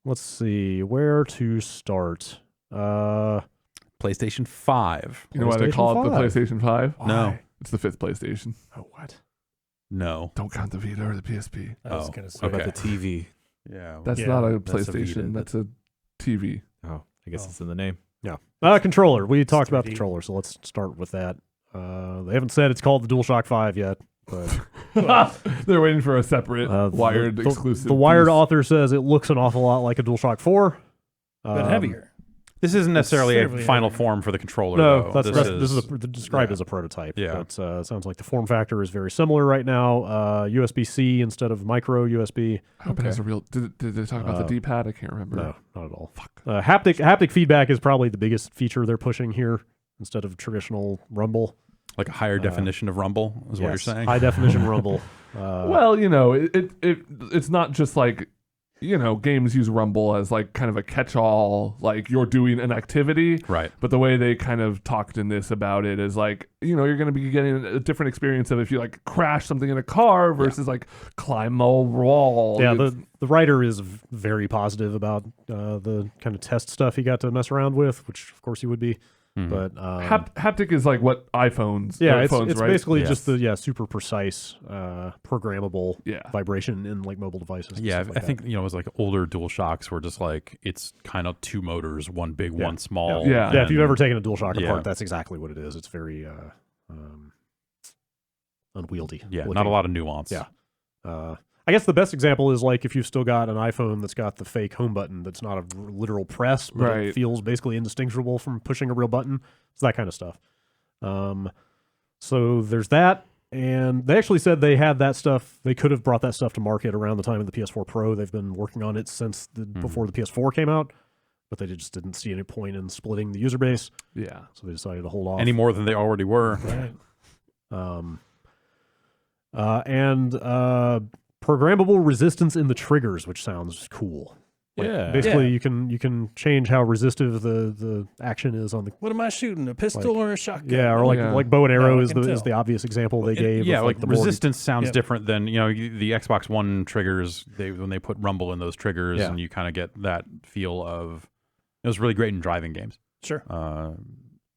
Let's see where to start. PlayStation 5. You know why they call it the PlayStation PlayStation 5? No. It's the fifth PlayStation. Oh, what? No. Don't count the Vita or the PSP. I was Oh, gonna say. What about okay. the TV? Yeah. That's Yeah, not a that's a Vita. PlayStation. That's a TV. Oh, I guess Oh. it's in the name. Controller. We talked about the 3D. controller, so let's start with that. They haven't said it's called the DualShock 5 yet, but They're waiting for a separate wired exclusive. The Wired piece. author says it looks an awful lot like a DualShock 4. But heavier. This isn't necessarily a considerably final heavier. form for the controller. No, though. this is described yeah. as a prototype. Yeah. But it sounds like the form factor is very similar right now. USB-C instead of micro USB. I hope it has a real. Did they talk about the D-pad? I can't remember. No, not at all. Fuck. Haptic feedback is probably the biggest feature they're pushing here instead of traditional rumble. Like a higher definition of Rumble is what you're Yes, saying. high definition rumble. Well, it's not just like, games use Rumble as like kind of a catch-all, like you're doing an activity. Right. But the way they kind of talked in this about it is like, you're going to be getting a different experience of if you like crash something in a car versus like climb a wall. Yeah, It's- the writer is very positive about the kind of test stuff he got to mess around with, which of course he would be. Mhm. But haptic is like what iPhones. yeah, phones, it's right? basically Yes. just the super precise programmable Yeah. vibration in like mobile devices. and Yeah, stuff like I that. think it was like older DualShocks were just like it's kind of two motors, one big, one small. Yeah. Yeah, if you've and- ever taken a DualShock Yeah. apart, that's exactly what it is. It's very unwieldy. yeah, not looking. a lot of nuance. Yeah. I guess the best example is like if you've still got an iPhone that's got the fake home button that's not a literal press, but Right. it feels basically indistinguishable from pushing a real button. It's that kind of stuff. So there's that. And they actually said they had that stuff. They could have brought that stuff to market around the time of the PS4 Pro. They've been working on it since before the PS4 came out, but they just didn't see any point in splitting the user base. Yeah. So they decided to hold off. Any more than they already were. Right. And programmable resistance in the triggers, which sounds cool. Like, Yeah. basically Yeah. you can change how resistive the action is on the What am I shooting? A pistol or a shotgun? or like Yeah. like bow and arrow I is can the tell. obvious example they gave. Yeah, of, like the more- resistance sounds Yep. different than the Xbox One triggers. When they put Rumble in those triggers, Yeah. and you kind of get that feel of. It was really great in driving games. Sure.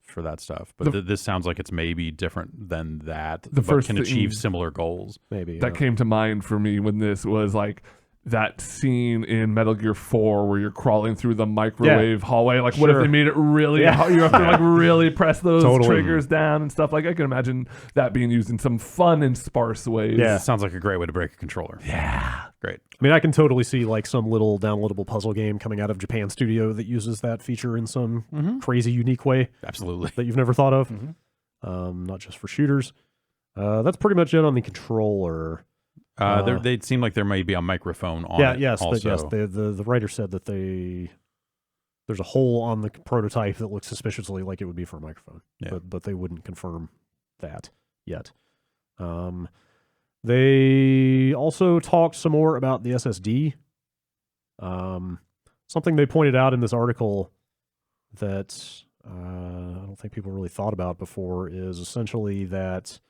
For that stuff, but this sounds like it's maybe different than that. But first can thing- achieve similar goals. maybe That came to mind for me when this was like that scene in Metal Gear 4 where you're crawling through the microwave hallway. Like, what if Sure. they made it really Yeah. hard? You have to like really press those Totally. triggers down and stuff. Like, I can imagine that being used in some fun and sparse ways. Yeah. It sounds like a great way to break a controller. Yeah. Great. I mean, I can totally see like some little downloadable puzzle game coming out of Japan Studio that uses that feature in some crazy unique way Absolutely. that you've never thought of. Mhm. Not just for shooters. That's pretty much it on the controller. They seem like there may be a microphone on it. Yes, also. yes. The writer said that there's a hole on the prototype that looks suspiciously like it would be for a microphone. Yeah. But they wouldn't confirm that yet. They also talked some more about the SSD. Something they pointed out in this article that I don't think people really thought about before is essentially that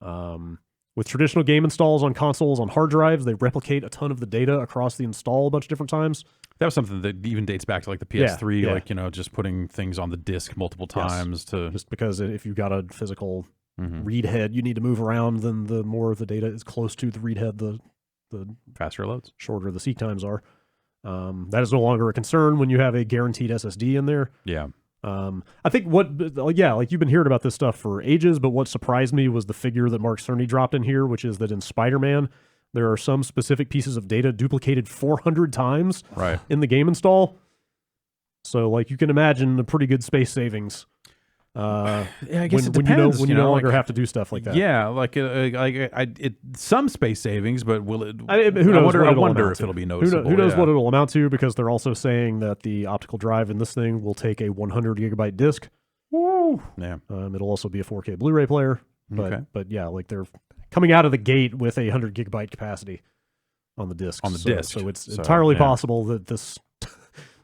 with traditional game installs on consoles on hard drives, they replicate a ton of the data across the install a bunch of different times. That was something that even dates back to like the PS3, Yeah. like, just putting things on the disc multiple times to. Just because if you've got a physical Mhm. read head you need to move around, then the more of the data is close to the read head, the Faster loads. shorter the seek times are. That is no longer a concern when you have a guaranteed SSD in there. Yeah. I think like you've been hearing about this stuff for ages, but what surprised me was the figure that Mark Cerny dropped in here, which is that in Spider-Man, there are some specific pieces of data duplicated 400 times Right. in the game install. So, like, you can imagine a pretty good space savings. Yeah, I guess when, it when depends. you no longer like, have to do stuff like that. Yeah, some space savings, but will it? Who knows? I wonder, what I it'll wonder amount if to. it'll be Who noticeable. knows yeah. what it'll amount to, because they're also saying that the optical drive in this thing will take a 100 gigabyte disc. Woo. Yeah. It'll also be a 4K Blu-ray player. Okay. But yeah, like they're coming out of the gate with a 100 gigabyte capacity on the disc. On the disc. So it's So, entirely yeah. possible that this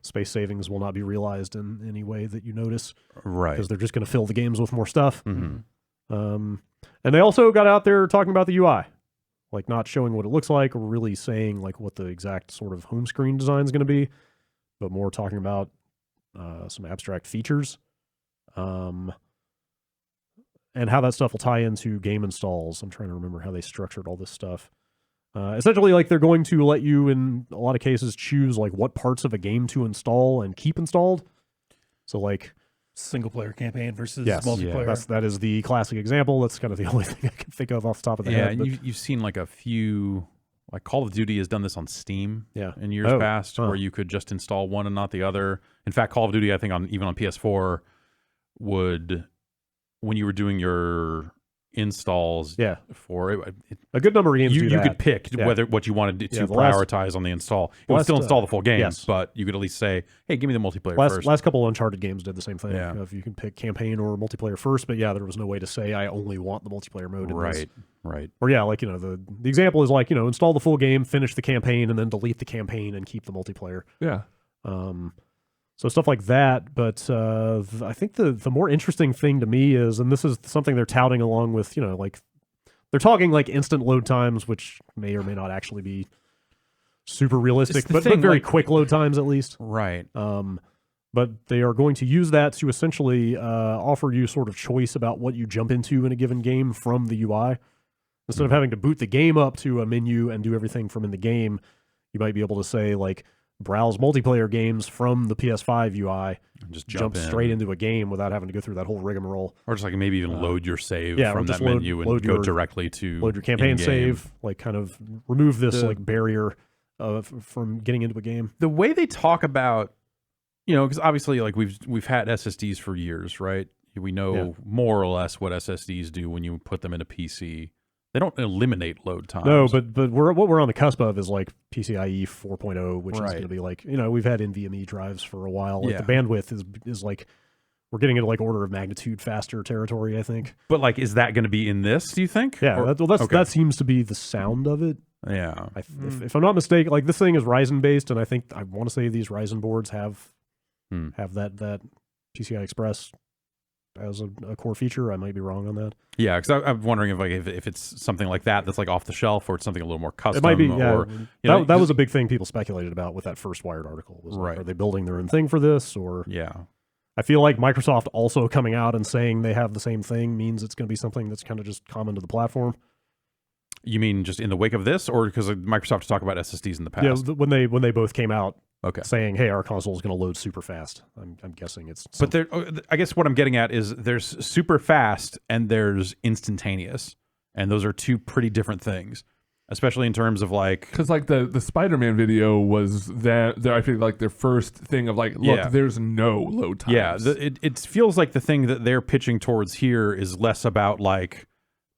space savings will not be realized in any way that you notice, Right. because they're just going to fill the games with more stuff. Mhm. And they also got out there talking about the UI, like not showing what it looks like or really saying like what the exact sort of home screen design is going to be, but more talking about some abstract features. And and how that stuff will tie into game installs. I'm trying to remember how they structured all this stuff. Essentially, like they're going to let you, in a lot of cases, choose like what parts of a game to install and keep installed. So like single player campaign versus yes, multiplayer. Yeah, that is the classic example. That's kind of the only thing I can think of off the top of the head. Yeah, you've seen like a few, like Call of Duty has done this on Steam in years past, where you could just install one and not the other. In fact, Call of Duty, I think even on PS4, would, when you were doing your installs for it, a good number of games you could pick what you wanted to prioritize on the install. It would still install the full game, but you could at least say, hey, give me the multiplayer first. Last couple of Uncharted games did the same thing. If you can pick campaign or multiplayer first, but there was no way to say I only want the multiplayer mode in this. Right. Or like, the example is like, install the full game, finish the campaign, and then delete the campaign and keep the multiplayer. Yeah. So stuff like that, but I think the more interesting thing to me is, and this is something they're touting along with, like they're talking like instant load times, which may or may not actually be super realistic, but very quick load times at least. Right. But they are going to use that to essentially offer you sort of choice about what you jump into in a given game from the UI. Instead of having to boot the game up to a menu and do everything from in the game, you might be able to say like, browse multiplayer games from the PS5 UI and just jump straight into a game without having to go through that whole rigmarole. Or just like maybe even load your save from that menu and go directly to load your campaign save, like kind of remove this like barrier from getting into a game. The way they talk about, because obviously like we've had SSDs for years, right? We know more or less what SSDs do when you put them in a PC. They don't eliminate load times. No, but what we're on the cusp of is like PCIe 4.0, which is going to be like, we've had NVMe drives for a while. Like the bandwidth is like, we're getting into like order of magnitude faster territory, I think. But like, is that going to be in this, do you think? Yeah, that seems to be the sound of it. Yeah. If I'm not mistaken, like this thing is Ryzen based, and I want to say these Ryzen boards have that PCI Express as a core feature. I might be wrong on that. Yeah, because I'm wondering if it's something like that's like off the shelf, or it's something a little more custom. It might be. Yeah, that was a big thing people speculated about with that first Wired article. Was like, are they building their own thing for this, or I feel like Microsoft also coming out and saying they have the same thing means it's going to be something that's kind of just common to the platform. You mean just in the wake of this, or because Microsoft talked about SSDs in the past? Yeah, when they both came out. Saying, hey, our console is going to load super fast. I'm guessing it's... But I guess what I'm getting at is there's super fast and there's instantaneous. And those are two pretty different things, especially in terms of like... Because like the Spider-Man video was I feel like their first thing of like, look, there's no load times. Yeah, it feels like the thing that they're pitching towards here is less about like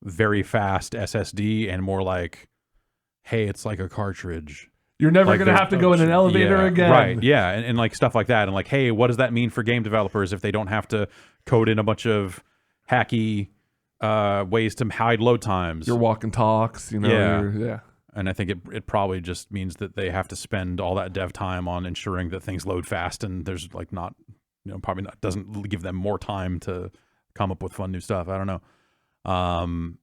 very fast SSD and more like, hey, it's like a cartridge. You're never going to have to go in an elevator again. Right, yeah, and like stuff like that. And like, hey, what does that mean for game developers if they don't have to code in a bunch of hacky ways to hide load times? Your walk and talks, Yeah. And I think it probably just means that they have to spend all that dev time on ensuring that things load fast, and there's like not, probably not, doesn't give them more time to come up with fun new stuff. I don't know.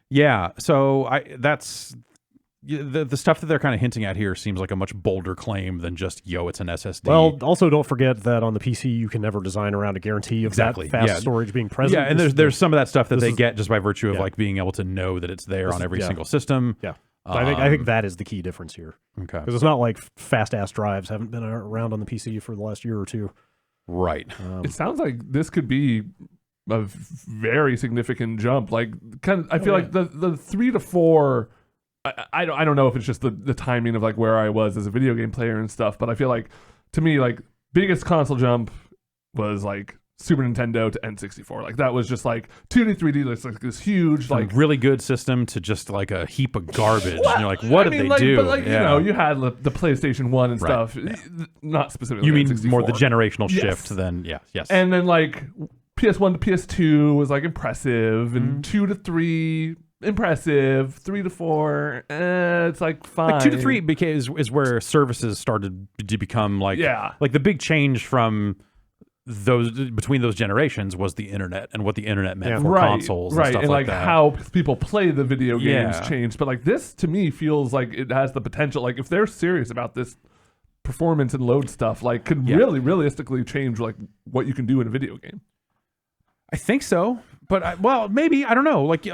Yeah, so that's... The stuff that they're kind of hinting at here seems like a much bolder claim than just, it's an SSD. Well, also don't forget that on the PC, you can never design around a guarantee of that fast storage being present. Yeah, and there's some of that stuff that they get just by virtue of like being able to know that it's there on every single system. Yeah, I think that is the key difference here. Okay. Because it's not like fast-ass drives haven't been around on the PC for the last year or two. Right. It sounds like this could be a very significant jump. Like, I feel like the 3 to 4... I don't know if it's just the timing of like where I was as a video game player and stuff, but I feel like to me like biggest console jump was like Super Nintendo to N64. Like that was just like 2D 3D like this huge like really good system to just like a heap of garbage. And you're like, what did they do? But like you had the PlayStation 1 and stuff. Not specifically. You mean N64. more the generational shift than yes. And then like PS1 to PS2 was like impressive, and 2 to 3 impressive, 3 to 4 it's like fine. Like 2 to 3 is where services started to become like like the big change from those between those generations was the internet and what the internet meant for consoles and stuff and like that. How people play the video games changed. But like this to me feels like it has the potential, like if they're serious about this performance and load stuff, like could really realistically change like what you can do in a video game. I think so. But well, maybe I don't know. Like,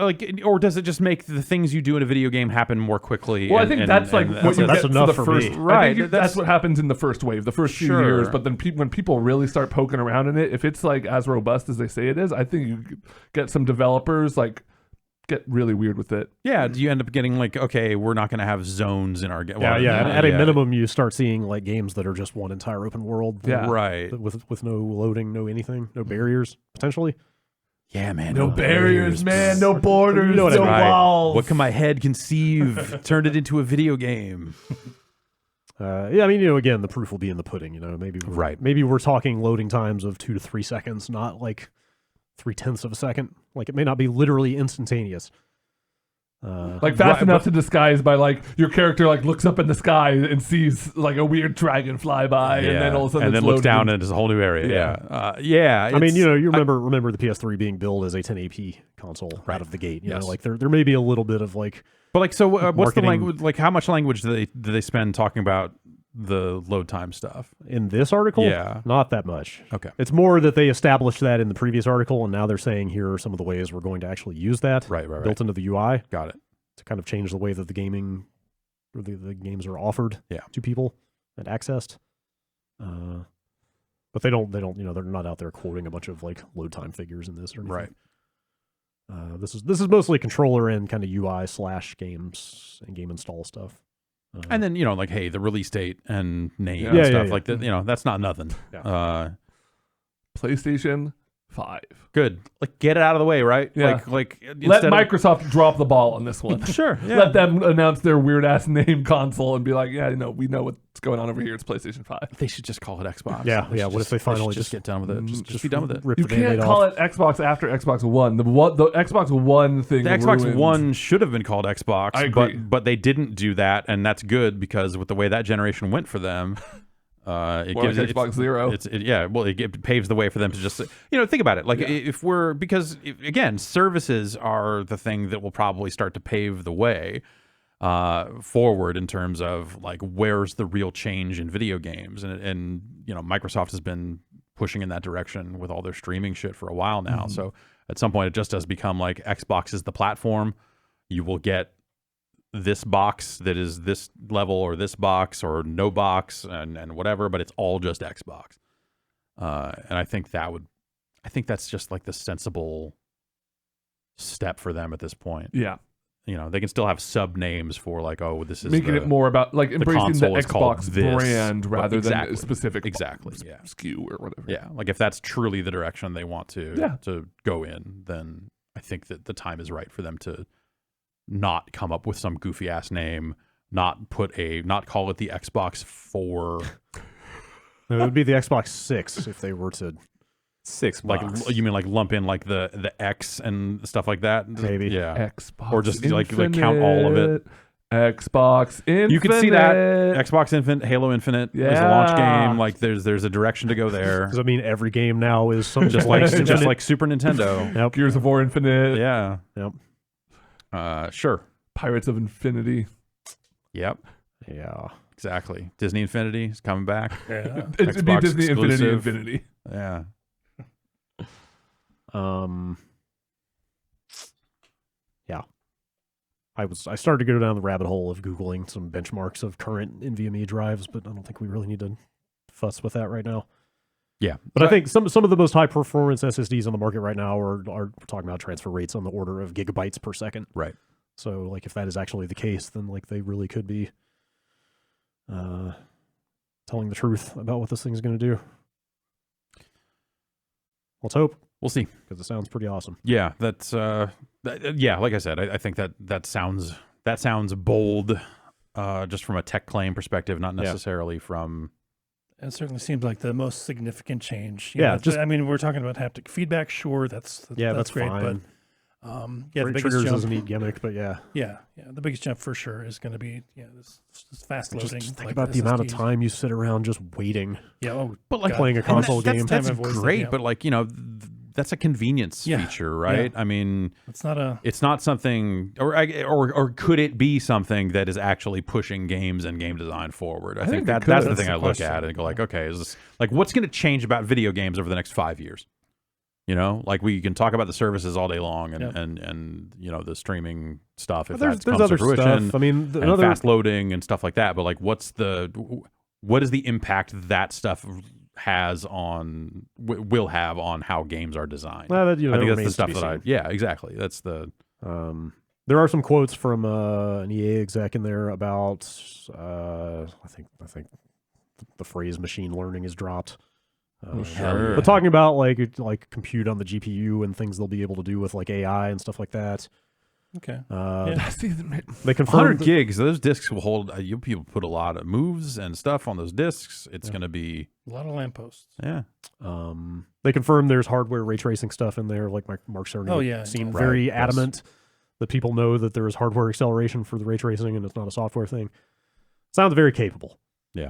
or does it just make the things you do in a video game happen more quickly? Well, I think that's like what you that's get enough for the for first. me. Right, I think that's what happens in the first wave, the first few years. But then when people really start poking around in it, if it's like as robust as they say it is, I think you get some developers like get really weird with it. Yeah, do you end up getting like, okay, we're not going to have zones in our game? At a minimum, you start seeing like games that are just one entire open world. Yeah. Right. With no loading, no anything, no barriers potentially. Yeah, man. No barriers, man. No borders. You know what I no mean. walls. What can my head conceive? Turned it into a video game. Yeah, I mean, again, the proof will be in the pudding. Maybe we're talking loading times of 2 to 3 seconds, not like 0.3 of a second. Like it may not be literally instantaneous. Like fast enough to disguise by like your character like looks up in the sky and sees like a weird dragon fly by, and then all of a sudden and it's then looks down loaded. and it's a whole new area. Yeah. Yeah. I mean, you remember the PS3 being billed as a 1080p console out of the gate. You know, like there may be a little bit of like. But like, so what's the marketing. language? Like, how much language do they spend talking about the load time stuff in this article? Yeah, not that much. Okay, it's more that they established that in the previous article, and now they're saying here are some of the ways we're going to actually use that. Right. Built into the UI. Got it. To kind of change the way that the gaming or the games are offered to people and accessed. But they don't, they're not out there quoting a bunch of like load time figures in this or anything. Right. This is mostly controller and kind of UI / games and game install stuff. And then, like, hey, the release date and name and stuff like that, that's not nothing. Yeah. PlayStation 5. Good. Like, get it out of the way, right? Yeah. Like let Microsoft drop the ball on this one. Sure. Yeah. Let them announce their weird ass name console and be like, we know what's going on over here. It's PlayStation 5. They should just call it Xbox. Yeah. What if they finally just get done with it? Just be done with it. You can't call it Xbox after Xbox One. The Xbox One thing. The Xbox ruined. One should have been called Xbox. I agree. But they didn't do that, and that's good because with the way that generation went for them. It gives like Xbox Zero. It paves the way for them to just think about it. Like again, services are the thing that will probably start to pave the way forward in terms of like where's the real change in video games, and Microsoft has been pushing in that direction with all their streaming shit for a while now. Mm-hmm. So at some point, it just does become like Xbox is the platform. You will get this box that is this level or this box or no box and whatever, but it's all just Xbox. And I think that's just like the sensible step for them at this point. Yeah. They can still have sub names for like, oh, this is making it more about like embracing the Xbox this, brand rather than a specific SKU or whatever. Yeah. Like if that's truly the direction they want to go in, then I think that the time is right for them to not come up with some goofy ass name, not call it the Xbox 4. It would be the Xbox 6 if they were to 6 like you mean like lump in like the X and stuff like that? Maybe. Yeah. Xbox or just Infinite, like count all of it. Xbox Infinite. You can see that Xbox Infinite, Halo Infinite is a launch game. Like there's a direction to go there. Does that mean every game now is something just like Super Nintendo? Yep. Gears of War Infinite. Yeah. Yep. Sure. Pirates of Infinity. Yep. Yeah. Exactly. Disney Infinity is coming back. Yeah. It'd be Disney exclusive. Infinity. Yeah. Yeah. I started to go down the rabbit hole of Googling some benchmarks of current NVMe drives, but I don't think we really need to fuss with that right now. Yeah. But I think some of the most high performance SSDs on the market right now are talking about transfer rates on the order of gigabytes per second. Right. So like if that is actually the case, then like they really could be telling the truth about what this thing is going to do. Let's hope. We'll see. Because it sounds pretty awesome. Yeah, that's like I said, I think that sounds bold, just from a tech claim perspective, not necessarily from. It certainly seems like the most significant change. We're talking about haptic feedback. Sure, that's great, fine. But the biggest triggers jump is a neat gimmick, but yeah, the biggest jump for sure is going to be this fast loading. Just think about the amount of time you sit around just waiting. Yeah, but like playing a console game. That's great, but like that's a convenience feature, right? Yeah. I mean, it's not something, or could it be something that is actually pushing games and game design forward? I think that's the thing I look at and go like, okay, is this like what's going to change about video games over the next 5 years? You know, like we can talk about the services all day long and Yep. and you know the streaming stuff if There's that comes other to fruition. stuff. I mean, And fast loading and stuff like that. But like, what is the impact that stuff has on will have on how games are designed? I think that's the stuff that yeah, exactly. That's the there are some quotes from an EA exec in there about I think the phrase machine learning is dropped. Sure. But talking about like compute on the GPU and things they'll be able to do with like AI and stuff like that. Okay. They 100 confirmed gigs. Those discs will hold. You people put a lot of moves and stuff on those discs. It's going to be A lot of lampposts. yeah. They confirmed there's hardware ray tracing stuff in there. Like Mark Cerny seemed very adamant that people know that there is hardware acceleration for the ray tracing and it's not a software thing. Sounds very capable. Yeah.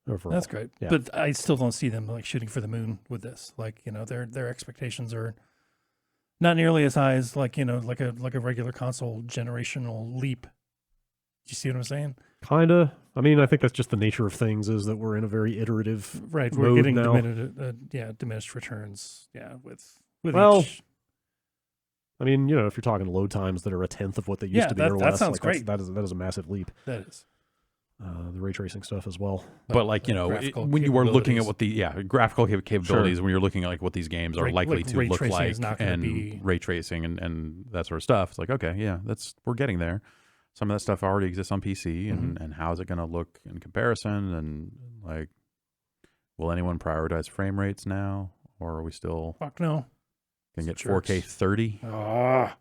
Overall. That's great. Yeah. But I still don't see them like shooting for the moon with this. Like, you know, their expectations are not nearly as high as like, you know, like a regular console generational leap. Do you see what I'm saying? Kinda. I mean, I think that's just the nature of things is that we're in a very iterative Right. mode We're getting now. diminished returns. Yeah. With Well, each. I mean, you know, if you're talking load times that are a tenth of what they used to be or that less, sounds like, great. that is a massive leap. That is. The ray tracing stuff as well. But like, you know, when you were looking at what the graphical capabilities, when you're looking at like what these games are Ray- likely like to ray look tracing like is not gonna and be- ray tracing and that sort of stuff, it's like, okay, yeah, we're getting there. Some of that stuff already exists on PC, and how is it going to look in comparison? And like, will anyone prioritize frame rates now, or are we still Fuck no. going to get Jerks. 4K 30? Ah.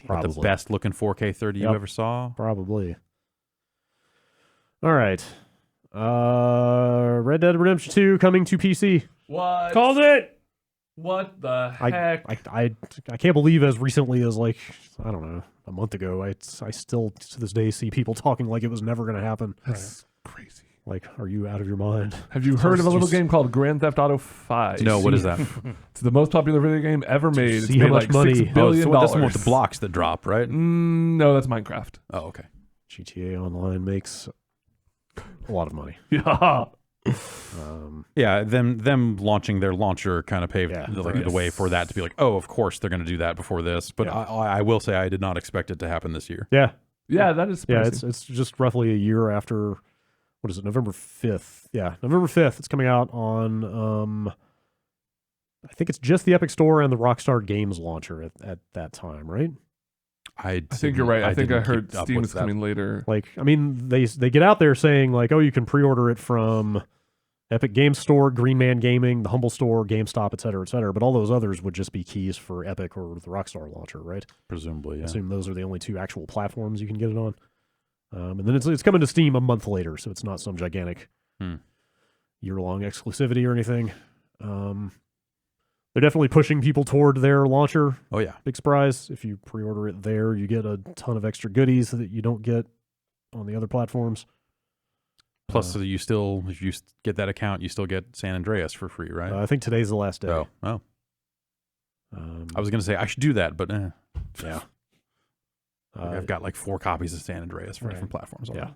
Probably. The best looking 4K 30 you Yep. ever saw? Probably. All right. Red Dead Redemption 2 coming to PC. What? Called it. What the heck? I can't believe as recently as like, I don't know, a month ago, I still to this day see people talking like it was never going to happen. That's crazy. Like, are you out of your mind? Have you heard of a little game called Grand Theft Auto 5? No, what is that? It's the most popular video game ever made. It's see made how much like money- $6 billion. so that's the one with the blocks that drop, right? No, that's Minecraft. Oh, okay. GTA Online makes a lot of money. Yeah. Yeah, them launching their launcher kind of paved Yeah, the way for that to be like, oh, of course they're going to do that before this. But Yeah. I will say I did not expect it to happen this year. Yeah. Yeah, that is Yeah, surprising. it's just roughly a year after, what is it, November 5th. Yeah, November 5th. It's coming out on, I think it's just the Epic Store and the Rockstar Games launcher at that time, right? I think you're right. I think I didn't heard keep up Steam with is that. coming later. Like, I mean, they get out there saying like, oh, you can pre-order it from Epic Games Store, Green Man Gaming, the Humble Store, GameStop, et cetera, but all those others would just be keys for Epic or the Rockstar launcher, right? Presumably, I yeah. assume those are the only two actual platforms you can get it on. And then it's coming to Steam a month later, so it's not some gigantic year-long exclusivity or anything. They're definitely pushing people toward their launcher. Oh, yeah. Big surprise. If you pre-order it there, you get a ton of extra goodies that you don't get on the other platforms. Plus, you still, if you get that account, you still get San Andreas for free, right? I think today's the last day. Oh. I was going to say I should do that, but Yeah. I've got like 4 copies of San Andreas for different platforms. Yeah.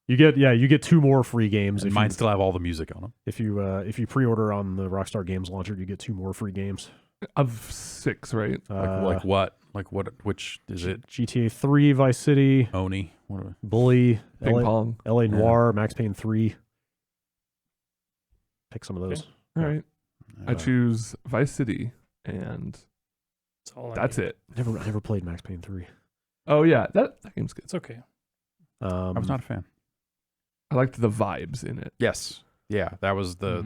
You get 2 more free games. And mine still have all the music on them. If you pre-order on the Rockstar Games launcher, you get 2 more free games. Of 6, right? Like what? Like what? Which is it? GTA 3, Vice City, Oni? What Bully, Ping pong. LA Noire, Max Payne 3. Pick some of those. All right. I choose Vice City, and that's it. I never played Max Payne 3. Oh, yeah. That game's good. It's okay. I was not a fan. I liked the vibes in it. Yes. Yeah, that was the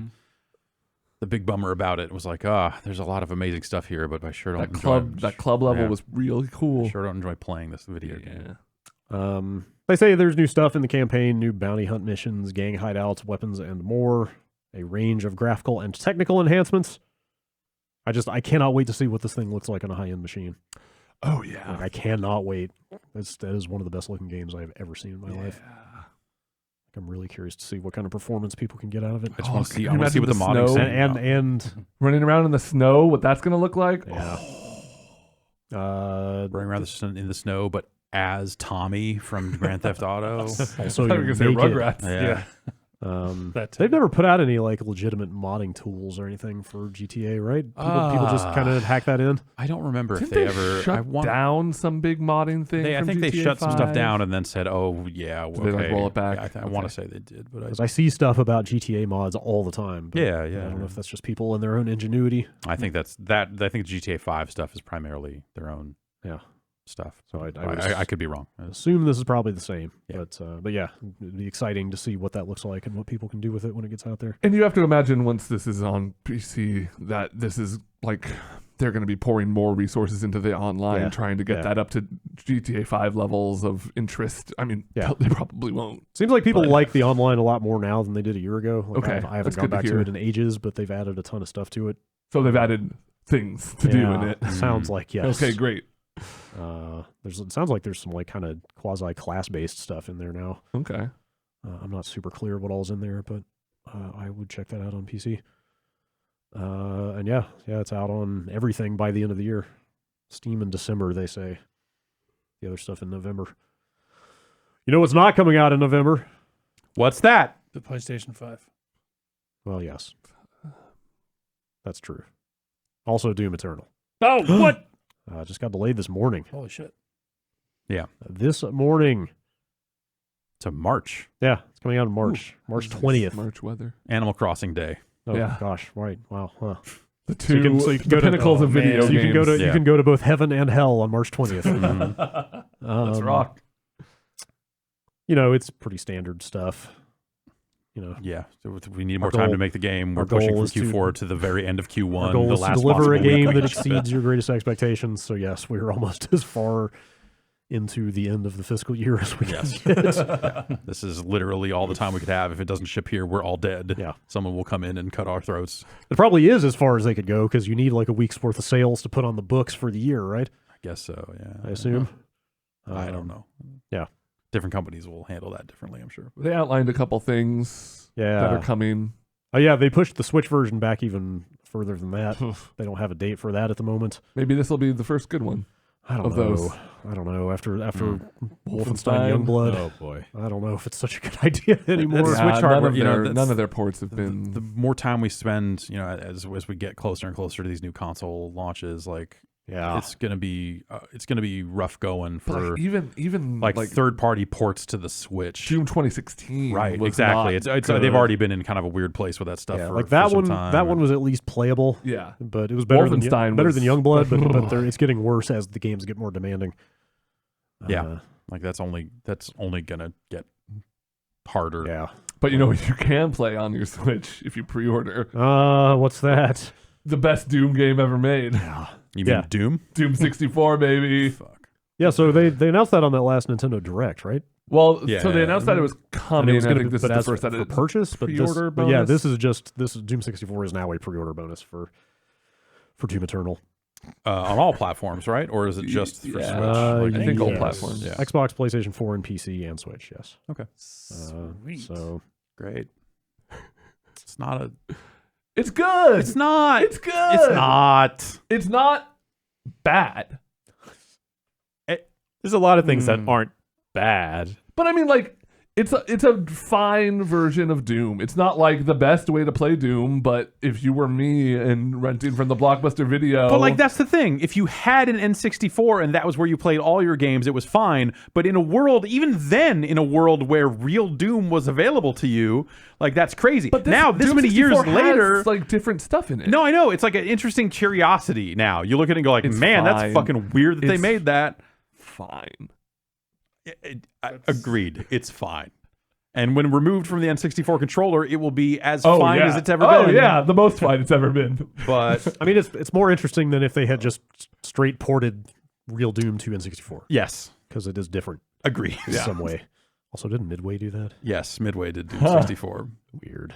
big bummer about it. It was like, there's a lot of amazing stuff here, but I sure don't enjoy That club level was really cool. I sure don't enjoy playing this video game. They say there's new stuff in the campaign, new bounty hunt missions, gang hideouts, weapons, and more. A range of graphical and technical enhancements. I cannot wait to see what this thing looks like on a high-end machine. Oh, yeah. Like, I cannot wait. That is one of the best looking games I've ever seen in my life. I'm really curious to see what kind of performance people can get out of it. I just want to see. can I you want to see what the imagine the modding snow? And Running around in the snow, what that's going to look like? yeah. running around in the snow, but as Tommy from Grand Theft Auto. Also, I thought you were you're going to say naked. Rugrats. Yeah. They've never put out any like legitimate modding tools or anything for GTA, right? People just kind of hack that in. I don't remember if Didn't they they ever shut down some big modding thing. I from think they GTA shut some stuff 5? down and then said, "Oh yeah, Did they, like, roll it back? Yeah, I want to say they did, but Because I see stuff about GTA mods all the time. But Yeah. I don't know if that's just people and their own ingenuity. I think that's that. I think GTA 5 stuff is primarily their own stuff. So I could be wrong. assume this is probably the same. Yeah. But yeah, it'd be exciting to see what that looks like and what people can do with it when it gets out there. And you have to imagine once this is on PC that this is like they're going to be pouring more resources into the online, trying to get that up to GTA 5 levels of interest. I mean, they probably won't. Seems like people like the online a lot more now than they did a year ago. Like Okay, I haven't that's gone good to back to hear. it in ages, but they've added a ton of stuff to it. So they've added things to do in it. Sounds like yes. Okay, great. It sounds like there's some like kind of quasi class based stuff in there now. Okay. I'm not super clear what all's in there, but I would check that out on PC. And yeah, it's out on everything by the end of the year. Steam in December, they say. The other stuff in November. You know what's not coming out in November? What's that? The PlayStation 5. Well, yes. That's true. Also Doom Eternal. Oh, what? Just got delayed this morning. Holy shit. Yeah. This morning. To March. Yeah, it's coming out in March. March 20th. March weather. Animal Crossing Day. Oh, Yeah. gosh. Right. Wow. Huh. The two so you can the go to- pinnacles of video So you can games. go to you can go to both heaven and hell on March 20th. Let's rock. You know, it's pretty standard stuff. You know, Yeah. So we need more Our time goal- to make the game. We're our goal pushing from is to- Q4 to the very end of Q1. our goal the is to last deliver a possible game week. that exceeds your greatest expectations. So yes, we're almost as far into the end of the fiscal year as we can get. This is literally all the time we could have. If it doesn't ship here, we're all dead. Yeah. Someone will come in and cut our throats. It probably is as far as they could go because you need like a week's worth of sales to put on the books for the year, right? I guess so, yeah. I assume. I don't know. Yeah. Different companies will handle that differently, I'm sure. They outlined a couple things Yeah. that are coming. Oh yeah, they pushed the Switch version back even further than that. They don't have a date for that at the moment. Maybe this will be the first good one. I don't Of know. those. I don't know. After Wolfenstein Wolfenstein. Youngblood, Oh, boy. I don't know if it's such a good idea anymore. That's- Yeah, Switch none, hardware, of you know, their, that's- none of their ports have been. The more time we spend, you know, as we get closer and closer to these new console launches, like Yeah. it's gonna be rough going but, for like, even like third-party ports to the Switch. June 2016. Right, was exactly. not It's good. they've already been in kind of a weird place with that stuff. Yeah, for, like for that some one. time. That one was at least playable, Yeah. but it was better than Wolfenstein better was- than Youngblood. But it's getting worse as the games get more demanding. Yeah. Like that's only gonna get harder. Yeah. But you know what you can play on your Switch if you pre-order? What's that? The best Doom game ever made. You mean Yeah. Doom? Doom 64, baby. Fuck. Yeah. So they announced that on that last Nintendo Direct, right? Well, Yeah. so they announced that it was And coming. it was I going think to this is the first that for it's purchase, but pre-order but yeah, bonus? this is Doom 64 is now a pre-order bonus for Doom Eternal. On all platforms, right? Or is it just for Yeah. Switch? I think all yes. platforms. Yeah. Xbox, PlayStation 4, and PC and Switch. Yes. Okay. Sweet. So Great. It's not a. It's good. It's not. It's good. It's not. It's not bad. There's a lot of things that aren't bad. But I mean, like, it's a fine version of Doom. It's not like the best way to play Doom, but if you were me and renting from the Blockbuster Video, But like that's the thing. If you had an N64 and that was where you played all your games, it was fine. But in a world, even then, in a world where real Doom was available to you, like that's crazy. but now, this Doom many years 64 has, later, like different stuff in it. no, I know it's like an interesting curiosity. Now you look at it and go like, It's man, fine. that's fucking weird that they It's made that. fine. Agreed. It's fine. And when removed from the N64 controller, it will be as Oh, fine yeah. as it's ever Oh been. yeah, the most fine it's ever been. But I mean, it's more interesting than if they had just straight ported real Doom to N64 yes, because it is different agree. in some way. Also, didn't Midway do that? Yes, Midway did Doom 64. Weird.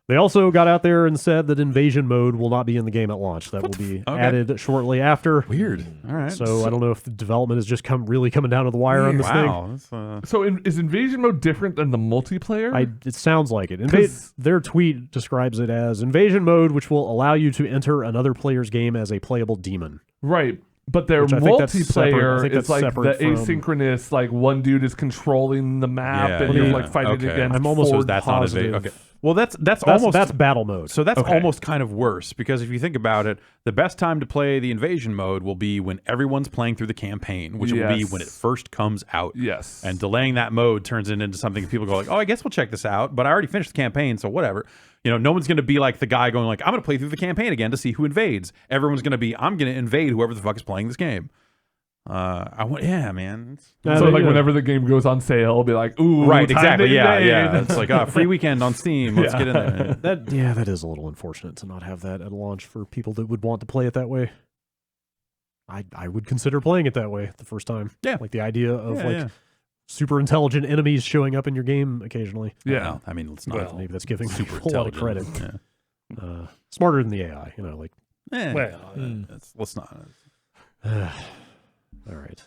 They also got out there and said that invasion mode will not be in the game at launch. That will be Okay. added shortly after. Weird. All right. So I don't know if the development is just really coming down to the wire on this thing. Wow. That's, So is invasion mode different than the multiplayer? It sounds like it. 'Cause- Their tweet describes it as invasion mode, which will allow you to enter another player's game as a playable demon. Right. But their Which I think that's separate. I multiplayer think is that's like the separate from- asynchronous, like one dude is controlling the map Yeah, and you're yeah. like fighting Okay. against. I'm almost four that's not positive. okay. Well, that's almost that's battle mode. So that's Okay. almost kind of worse because if you think about it, the best time to play the invasion mode will be when everyone's playing through the campaign, which will be Yes. when it first comes out. Yes. And delaying that mode turns it into something people go like, oh, I guess we'll check this out, but I already finished the campaign, so whatever. No one's going to be like the guy going like, I'm going to play through the campaign again to see who invades. Everyone's going to be, I'm going to invade whoever the fuck is playing this game. Man. So like whenever the game goes on sale, I'll be like, ooh, Right, time exactly. to Yeah. invade. It's like a free weekend on Steam. Let's get in there. That is a little unfortunate to not have that at launch for people that would want to play it that way. I would consider playing it that way the first time. Yeah. Like the idea of super intelligent enemies showing up in your game occasionally. Yeah. Well, I mean, it's not Well, maybe that's giving super people a lot of credit. intelligent. Yeah. Smarter than the AI, like. Let's not. All right.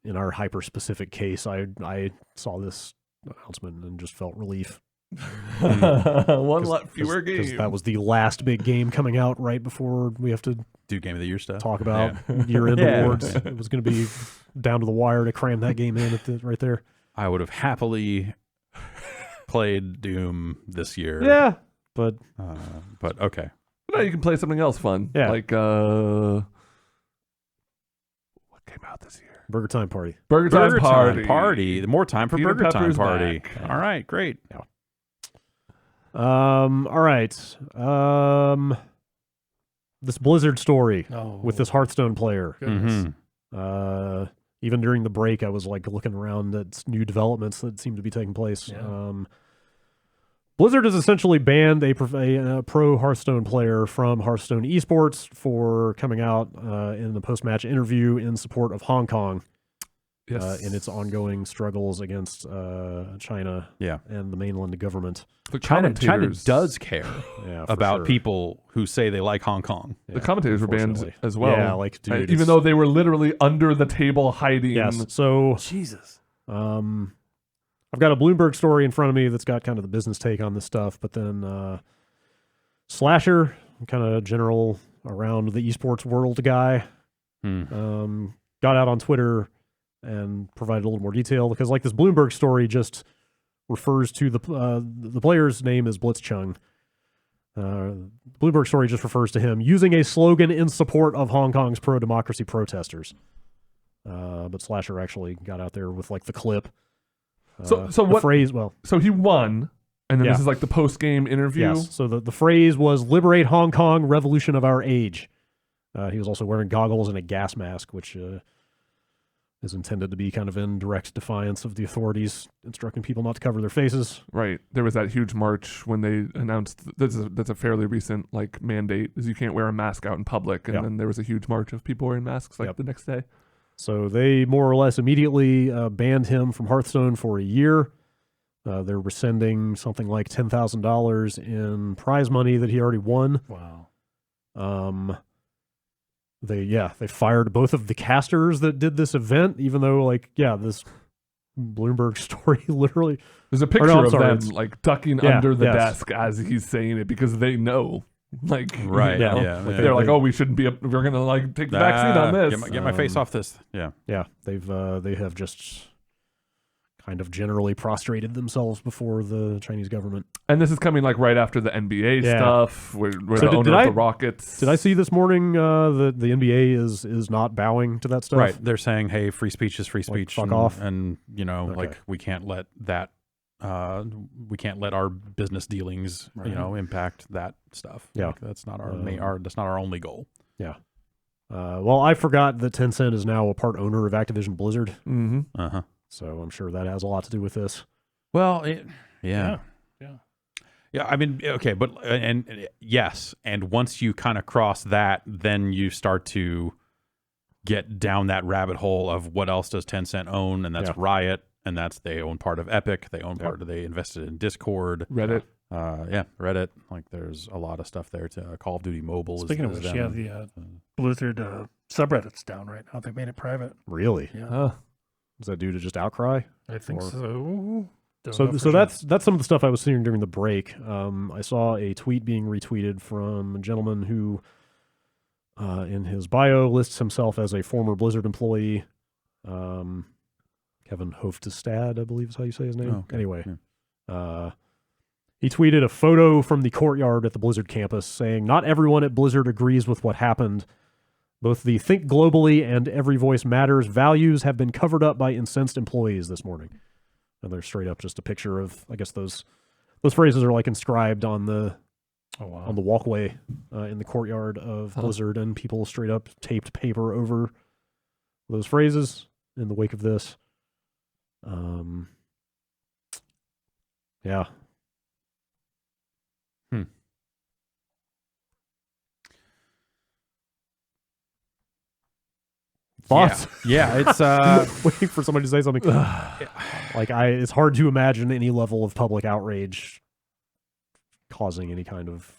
In our hyper-specific case, I saw this announcement and just felt relief. One lot fewer Because games. that was the last big game coming out right before we have to Do Game of the Year stuff. talk about year-end awards. It was going to be down to the wire to cram that game in right there. I would have happily played Doom this year. Yeah, but But okay. No, you can play something else fun. Yeah. Like what came out this year? BurgerTime Party. BurgerTime Party. More time for Peanut BurgerTime Pepper's Party. back. All right, great. All right. This Blizzard story with this Hearthstone player. Goodness. Mhm. Even during the break, I was like looking around at new developments that seem to be taking place. Yeah. Blizzard has essentially banned a pro Hearthstone player from Hearthstone esports for coming out in the post-match interview in support of Hong Kong Yes. in its ongoing struggles against China and the mainland government. The China commentators- does care Yeah, for about sure. people who say they like Hong Kong. The commentators were banned unfortunately. as well. Yeah, like, dude, even it's- though they were literally under the table hiding. Yes. So Jesus. I've got a Bloomberg story in front of me that's got kind of the business take on this stuff, but then Slasher, kind of general around the esports world guy, got out on Twitter and provided a little more detail because like this Bloomberg story just refers to the player's name is Blitzchung. Bloomberg story just refers to him using a slogan in support of Hong Kong's pro-democracy protesters. But Slasher actually got out there with like the clip. So the what phrase? Well, So he won, and then Yeah. this is like the post game interview. yes. So the phrase was "Liberate Hong Kong, Revolution of Our Age." He was also wearing goggles and a gas mask, which is intended to be kind of in direct defiance of the authorities instructing people not to cover their faces. Right. There was that huge march when they announced that's a fairly recent like mandate is you can't wear a mask out in public, and Yeah. then there was a huge march of people wearing masks like Yep. the next day. So they more or less immediately banned him from Hearthstone for a year. They're rescinding something like $10,000 in prize money that he already won. Wow. They fired both of the casters that did this event, even though this Bloomberg story literally. There's a picture no, I'm of sorry, them it's- like ducking Yeah, under the yes. desk as he's saying it because they know. Like Right, you know, yeah, like, yeah. they're like, oh, we shouldn't be. We're gonna like take the back seat on this. Get my face off this. Yeah. Yeah, they have just kind of generally prostrated themselves before the Chinese government. And this is coming like right after the NBA Yeah. stuff, where So the did owner I- of the Rockets. Did I see this morning that the NBA is not bowing to that stuff? Right. They're saying, hey, free speech is free speech. fuck and, off. And, Okay. like, we can't let that, we can't let our business dealings, impact that stuff. Yeah. Like, that's not that's not our only goal. Well, I forgot that Tencent is now a part owner of Activision Blizzard, Mm-hmm. Uh-huh. so I'm sure that has a lot to do with this. Well, Yeah. Yeah, I mean, okay, but and yes, and once you kind of cross that, then you start to get down that rabbit hole of what else does Tencent own, and that's Yeah. Riot, and that's they own part of Epic, they own part of they invested in Discord, Reddit. Reddit. Like there's a lot of stuff there. To Call of Duty Mobile. Speaking of is which, them. the Blizzard subreddit's down right now. They made it private. Really? Yeah, Is that due to just outcry? I think or- so. Don't So know for so sure. that's some of the stuff I was seeing during the break. I saw a tweet being retweeted from a gentleman who in his bio, lists himself as a former Blizzard employee. Kevin Hoftestad, I believe is how you say his name. Oh, okay. Anyway, he tweeted a photo from the courtyard at the Blizzard campus saying, "Not everyone at Blizzard agrees with what happened. Both the Think Globally and Every Voice Matters values have been covered up by incensed employees this morning." And they're straight up just a picture of, I guess those phrases are like inscribed on the walkway in the courtyard of Blizzard, and people straight up taped paper over those phrases in the wake of this. Yeah. Thoughts? Yeah, it's waiting for somebody to say something. It's hard to imagine any level of public outrage causing any kind of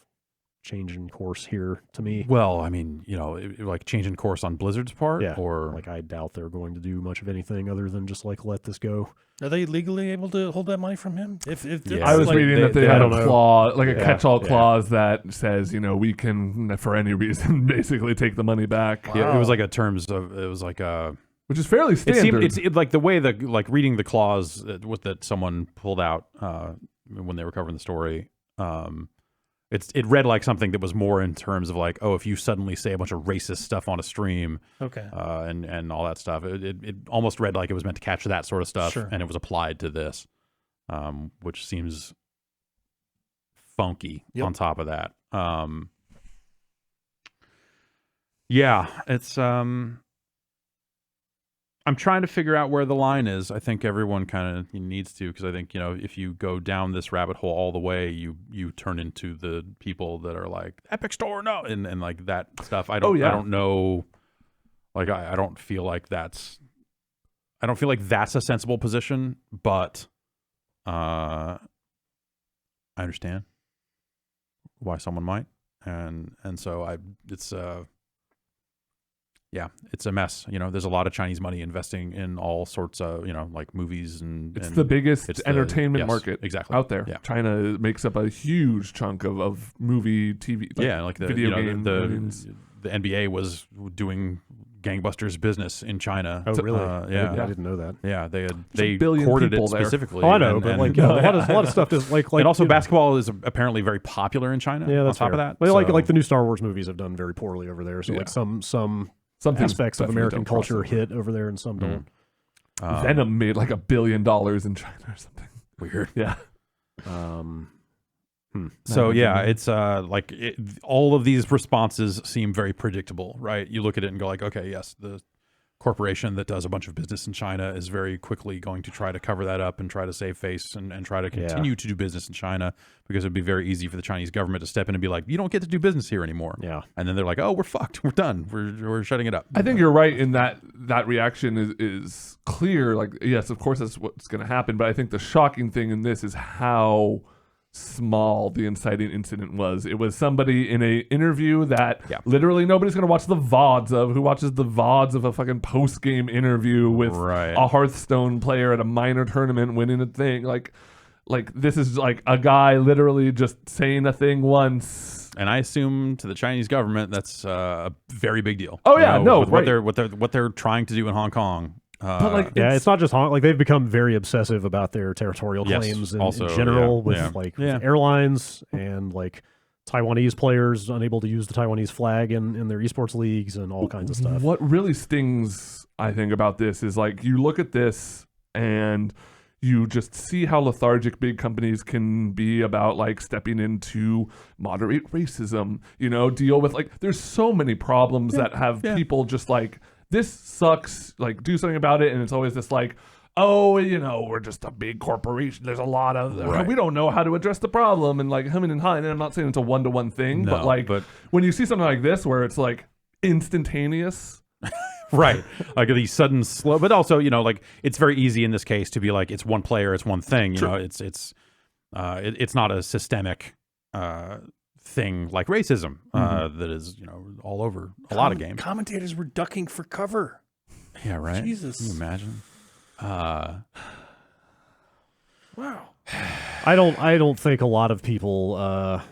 change in course here to me. well, I mean, like changing course on Blizzard's part, Yeah, or like I doubt they're going to do much of anything other than just like let this go. Are they legally able to hold that money from him? If Yeah. I was like, reading that they I had don't a know. clause, like a Yeah, catch-all yeah. clause that says, we can, for any reason, basically take the money back. yeah, it was like it was like a. Which is fairly standard. It's like the way reading the clause that someone pulled out when they were covering the story. It read like something that was more in terms of like, oh, if you suddenly say a bunch of racist stuff on a stream, okay, and all that stuff, it almost read like it was meant to capture that sort of stuff, Sure. and it was applied to this, which seems funky. Yep. On top of that, yeah, it's I'm trying to figure out where the line is. I think everyone kind of needs to, because I think, if you go down this rabbit hole all the way, you turn into the people that are like, Epic Store, no, and like that stuff. I don't know. Like, I don't feel like that's a sensible position, but I understand why someone might. And so it's a mess. There's a lot of Chinese money investing in all sorts of, like movies it's the biggest entertainment yes, market exactly out there. Yeah. China makes up a huge chunk of movie, TV, like the video game. the NBA was doing gangbusters business in China. Oh, really? Yeah. I didn't know that. Yeah, they a billion courted it people there. specifically. Oh, I know, and- but and- like a lot of stuff is like and also you know, basketball is apparently very popular in China. Yeah, that's on top fair. of that. Well, So- like the new Star Wars movies have done very poorly over there. So Yeah. like some Something aspects of definitely American don't cross culture over. hit over there, and some don't. Venom made like $1 billion in China or something. Weird. Yeah. So yeah, it's all of these responses seem very predictable, right? You look at it and go like, okay, yes, the corporation that does a bunch of business in China is very quickly going to try to cover that up and try to save face and try to continue to do business in China, because it'd be very easy for the Chinese government to step in and be like, you don't get to do business here anymore. Yeah. And then they're like, oh, we're fucked. We're done. We're shutting it up. I think you're right in that reaction is clear. Like, yes, of course that's what's going to happen. But I think the shocking thing in this is how small the inciting incident was. It was somebody in a interview that literally nobody's going to watch the VODs of. Who watches the VODs of a fucking post-game interview with a Hearthstone player at a minor tournament winning a thing? Like this is like a guy literally just saying a thing once. And I assume to the Chinese government that's a very big deal. Oh yeah, with what they're trying to do in Hong Kong. But like, it's not just like they've become very obsessive about their territorial claims in general with airlines and like Taiwanese players unable to use the Taiwanese flag in their esports leagues and all kinds of stuff. What really stings, I think, about this is like you look at this and you just see how lethargic big companies can be about like stepping in to moderate racism, deal with like there's so many problems that have people just like, this sucks, like do something about it. And it's always this like, oh, we're just a big corporation. There's a lot of, we don't know how to address the problem, and like humming and hawing. And I'm not saying it's a one-to-one thing, but when you see something like this where it's like instantaneous. Right. Like these sudden slow, but also, like it's very easy in this case to be like, it's one player, it's one thing, it's not a systemic, thing like racism that is all over a lot of games. Commentators were ducking for cover. Yeah, right. Jesus. Can you imagine? Wow. I don't think a lot of people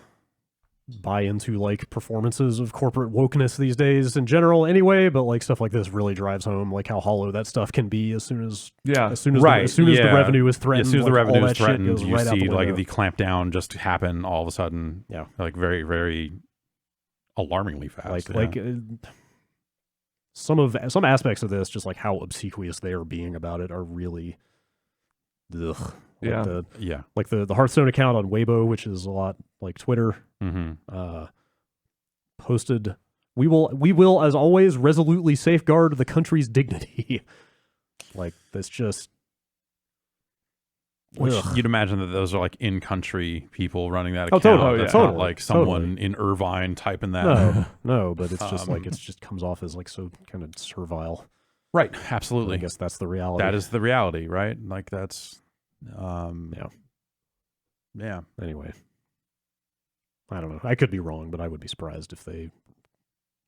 buy into like performances of corporate wokeness these days in general anyway, but like stuff like this really drives home like how hollow that stuff can be as soon as the revenue is threatened. As soon as the like, revenue all is that shit threatened, goes you right out see the like window. the clampdown just happen all of a sudden. Yeah. Like very, very alarmingly fast. Some aspects of this, just like how obsequious they are being about it, are really ugh. Like the Hearthstone account on Weibo, which is a lot like Twitter, posted, we will as always resolutely safeguard the country's dignity. Like that's just which you'd imagine that those are like in-country people running that Oh, account. totally. That's Totally. not like someone in Irvine typing that. No, but it's just like it just comes off as like so kind of servile. Right, absolutely. I guess that's the reality. That is the reality, right? Like that's yeah. Anyway, I don't know. I could be wrong, but I would be surprised if they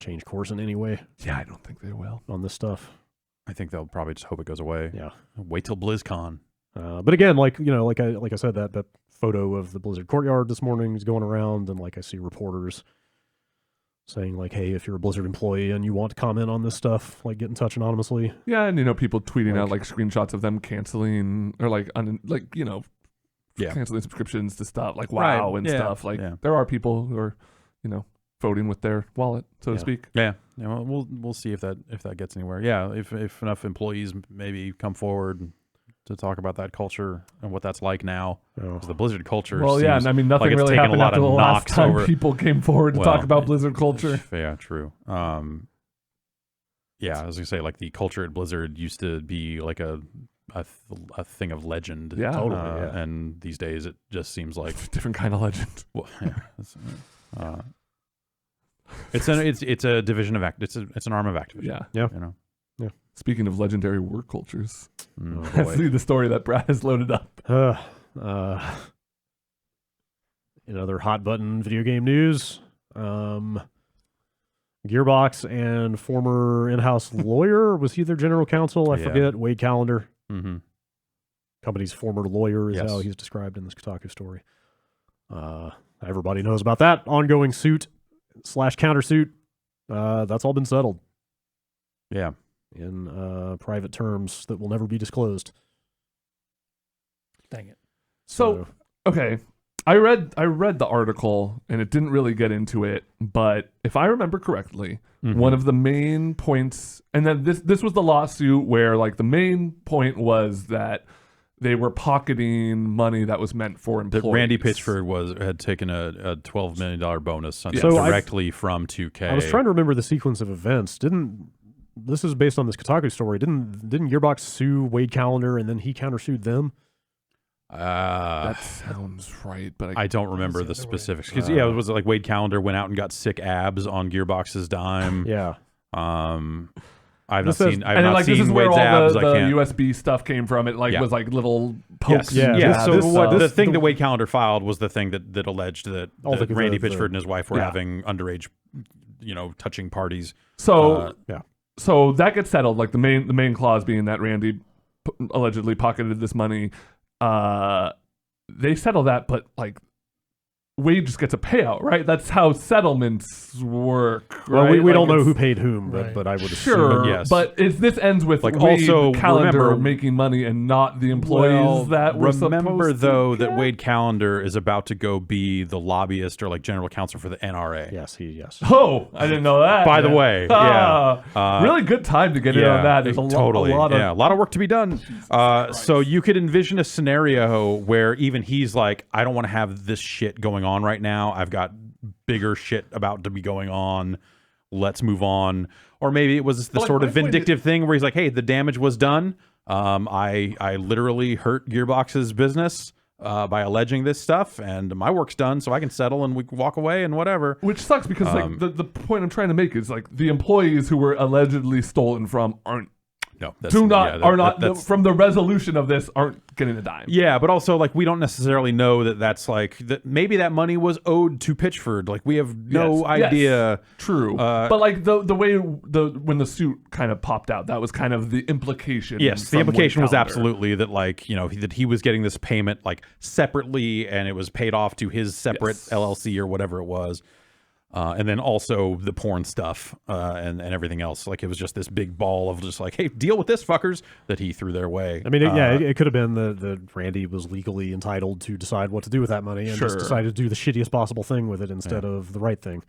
change course in any way. Yeah, I don't think they will on this stuff. I think they'll probably just hope it goes away. Yeah. Wait till BlizzCon. But again, like I said, that photo of the Blizzard courtyard this morning is going around, and like I see reporters saying like, "Hey, if you're a Blizzard employee and you want to comment on this stuff, like get in touch anonymously." Yeah, and people tweeting out like screenshots of them canceling or canceling subscriptions to stuff like WoW and stuff. Like there are people who are, voting with their wallet, so to speak. Yeah. Yeah. Well, we'll see if that gets anywhere. Yeah. If enough employees maybe come forward to talk about that culture and what that's like now. Because the Blizzard culture. Well, yeah, and I mean nothing really happened after the last time people came forward to talk about Blizzard culture. Yeah, true. Yeah, I was gonna say like the culture at Blizzard used to be like a thing of legend. Yeah, totally. And these days it just seems like different kind of legend. Well, yeah. It's a division of it's an arm of Activision. Yeah. Yeah. Speaking of legendary work cultures, I see the story that Brad has loaded up. In other hot button video game news, Gearbox and former in-house lawyer, was he their general counsel? I forget. Wade Callender, company's former lawyer, is how he's described in this Kotaku story. Everybody knows about that ongoing suit/countersuit. That's all been settled. Yeah. In private terms that will never be disclosed. Dang it. So okay, I read the article and it didn't really get into it, but if I remember correctly, one of the main points, and then this was the lawsuit where like the main point was that they were pocketing money that was meant for employees. That Randy Pitchford had taken a $12 million bonus directly from 2K. I was trying to remember the sequence of events. This is based on this Kotaku story. Didn't Gearbox sue Wade Callender and then he countersued them? That sounds right, but I don't remember the specifics. Because it was like Wade Callender went out and got sick abs on Gearbox's dime. Yeah. I've not seen this is where Wade's all abs. the I can't. USB stuff came from. It was like little pokes. Yes. The thing that Wade Callender filed was the thing that alleged that Randy Pitchford and his wife were having underage, touching parties. So So that gets settled. Like the main clause being that Randy allegedly pocketed this money. They settle that, but like Wade just gets a payout, right? That's how settlements work. Well, right? we don't know who paid whom, but I would assume yes. But this ends with like Wade also Callender making money and not the employees that were remember supposed though to that get? Wade Callender is about to go be the lobbyist or like general counsel for the NRA. Yes. Oh, I didn't know that. By the way, really good time to get in on that. There's a lot of work to be done. So you could envision a scenario where even he's like, I don't want to have this shit going on right now. I've got bigger shit about to be going on. Let's move on. Or maybe it was the sort of vindictive thing where he's like, hey, the damage was done. I literally hurt Gearbox's business by alleging this stuff, and my work's done, so I can settle and we can walk away and whatever. Which sucks because like the point I'm trying to make is like the employees who were allegedly stolen from aren't No, from the resolution of this aren't getting a dime. Yeah, but also like we don't necessarily know that's like that. Maybe that money was owed to Pitchford. Like we have no idea. Yes, true, but like the way when the suit kind of popped out, that was kind of the implication. Yes, the implication was absolutely that like that he was getting this payment like separately, and it was paid off to his separate LLC or whatever it was. And then also the porn stuff and everything else. Like it was just this big ball of just like, hey, deal with this, fuckers, that he threw their way. I mean, it could have been that Randy was legally entitled to decide what to do with that money and just decided to do the shittiest possible thing with it instead of the right thing.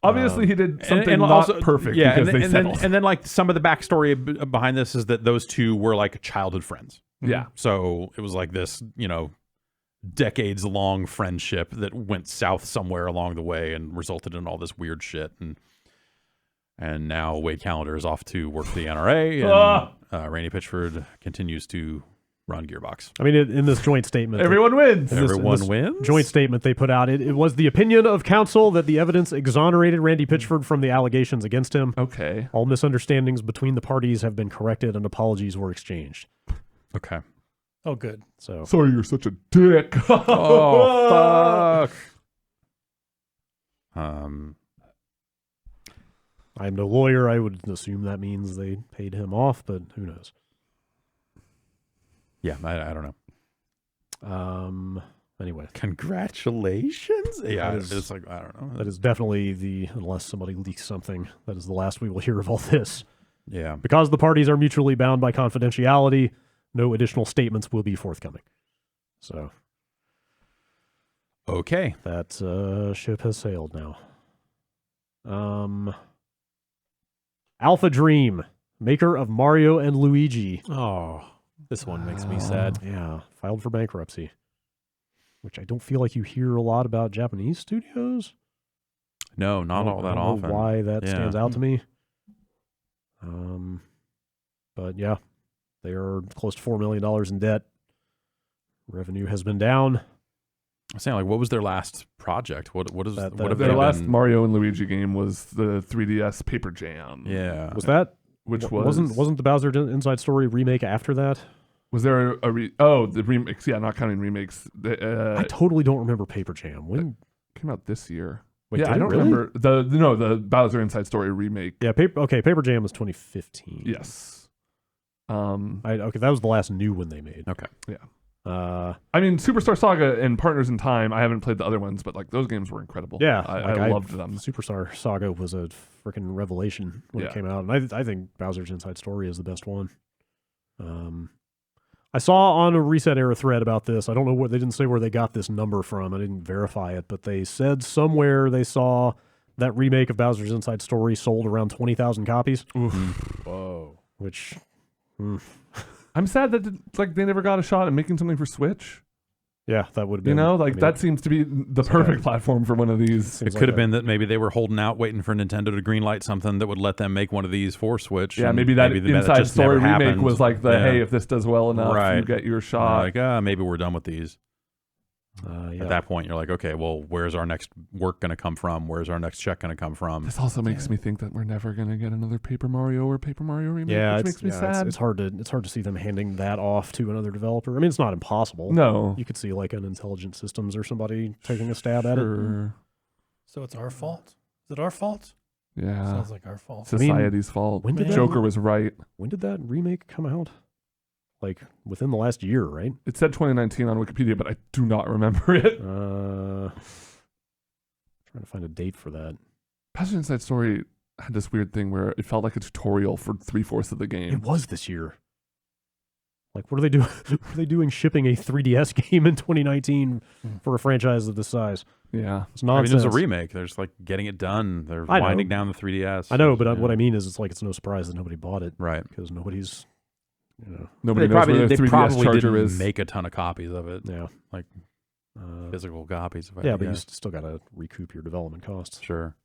Obviously, he did something not perfect. Yeah, and then like some of the backstory behind this is that those two were like childhood friends. Yeah. So it was like this, decades-long friendship that went south somewhere along the way and resulted in all this weird shit. And now Wade Callender is off to work for the NRA, and Randy Pitchford continues to run Gearbox. I mean, in this joint statement, everyone wins. Everyone wins. Joint statement they put out. It was the opinion of counsel that the evidence exonerated Randy Pitchford from the allegations against him. Okay. All misunderstandings between the parties have been corrected and apologies were exchanged. Okay. Oh, good. Sorry, you're such a dick. Oh, fuck. I'm no lawyer. I would assume that means they paid him off, but who knows? Yeah, I don't know. Anyway. Congratulations. Yeah, it's like, I don't know. That is definitely unless somebody leaks something, that is the last we will hear of all this. Yeah. Because the parties are mutually bound by confidentiality, no additional statements will be forthcoming. So. Okay. That ship has sailed now. AlphaDream, maker of Mario and Luigi. Oh, this one makes me sad. Yeah, filed for bankruptcy. Which I don't feel like you hear a lot about Japanese studios. No, not all that often. Why that stands out to me. But yeah, they are close to $4 million in debt. Revenue has been down. I'm saying, like, what was their last project? What is That- what have Their they last been- Mario and Luigi game was the 3DS Paper Jam. Yeah. Was that Which wasn't the Bowser Inside Story remake after that? Was there the remakes? Yeah, not counting remakes. I totally don't remember Paper Jam. When came out this year? Wait, yeah, did I it don't really? remember the Bowser Inside Story remake. Yeah, Paper Jam was 2015. Yes. Okay, that was the last new one they made. Okay. Yeah. I mean, Superstar Saga and Partners in Time. I haven't played the other ones, but like those games were incredible. Yeah, I loved them. Superstar Saga was a freaking revelation when it came out, and I think Bowser's Inside Story is the best one. I saw on a Reset Era thread about this. I don't know where they didn't say where they got this number from. I didn't verify it, but they said somewhere they saw that remake of Bowser's Inside Story sold around 20,000 copies. Whoa. Which, I'm sad that they never got a shot at making something for Switch. yeah, that would have been. That seems to be the perfect platform for one of these. It could have been that maybe they were holding out, waiting for Nintendo to greenlight something that would let them make one of these for Switch. Yeah, and maybe that Inside just Story never remake happened. was like hey, if this does well enough, Right. you get your shot. Like, maybe we're done with these. Yeah. At that point, you're like, okay, well, where's our next work going to come from? Where's our next check going to come from? This also makes me think that we're never going to get another Paper Mario or Paper Mario remake, Yeah, which makes me sad. It's hard to see them handing that off to another developer. I mean, it's not impossible. No. You could see like an Intelligent Systems or somebody taking a stab at it. Sure. So it's our fault? Is it our fault? Yeah. Sounds like our fault. Society's fault. when did Joker was right. When did that remake come out? Like within the last year, right? It said 2019 on Wikipedia, but I do not remember it. Trying to find a date for that. Bowser's Inside Story had this weird thing where it felt like a tutorial for 3/4 of the game. It was this year. Like, what are they doing? What are they doing shipping a 3DS game in 2019 for a franchise of this size? Yeah. It's I mean, nonsense. it was a remake. They're just like getting it done. They're I know. winding down the 3DS. I know, but Yeah. what I mean is, it's like it's no surprise that nobody bought it, Right. because nobody's, Nobody They knows where probably, the they 3DS probably charger didn't is. make a ton of copies of it. yeah, Like, uh, physical copies. If I yeah, had but to you guess. still got to recoup your development costs. Sure.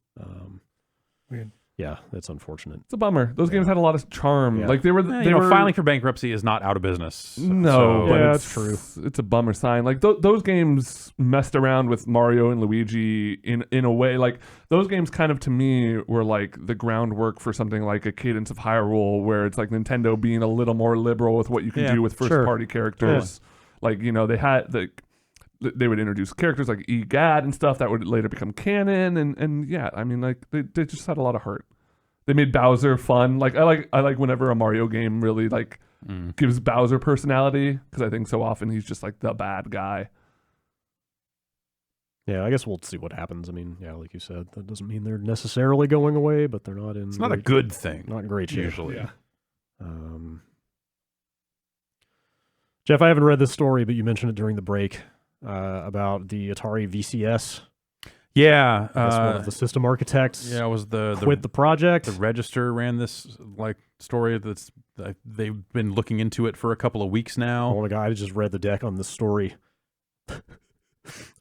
Weird. Yeah, it's unfortunate. It's a bummer. Those games had a lot of charm. Yeah. Like they were, You know, filing for bankruptcy is not out of business. No, So- but Yeah, it's it's true. It's a bummer sign. Like those games messed around with Mario and Luigi in a way. Like those games kind of to me were like the groundwork for something like a Cadence of Hyrule, where it's like Nintendo being a little more liberal with what you can do with first party characters. Like they had they would introduce characters like EGAD and stuff that would later become canon, and yeah, I mean, like they just had a lot of heart. They made Bowser fun. Like I like whenever a Mario game really like gives Bowser personality, because I think so often he's just like the bad guy. Yeah, I guess we'll see what happens. I mean, yeah, like you said, that doesn't mean they're necessarily going away, but they're not in. It's not a good thing. Not in great shape. Usually. Yeah. Jeff, I haven't read this story, but you mentioned it during the break about the Atari VCS. Yeah. I guess one of the system architects Yeah, it was quit the project. The Register ran this like story that's they've been looking into it for a couple of weeks now. Oh, a guy just read the deck on this story. I'm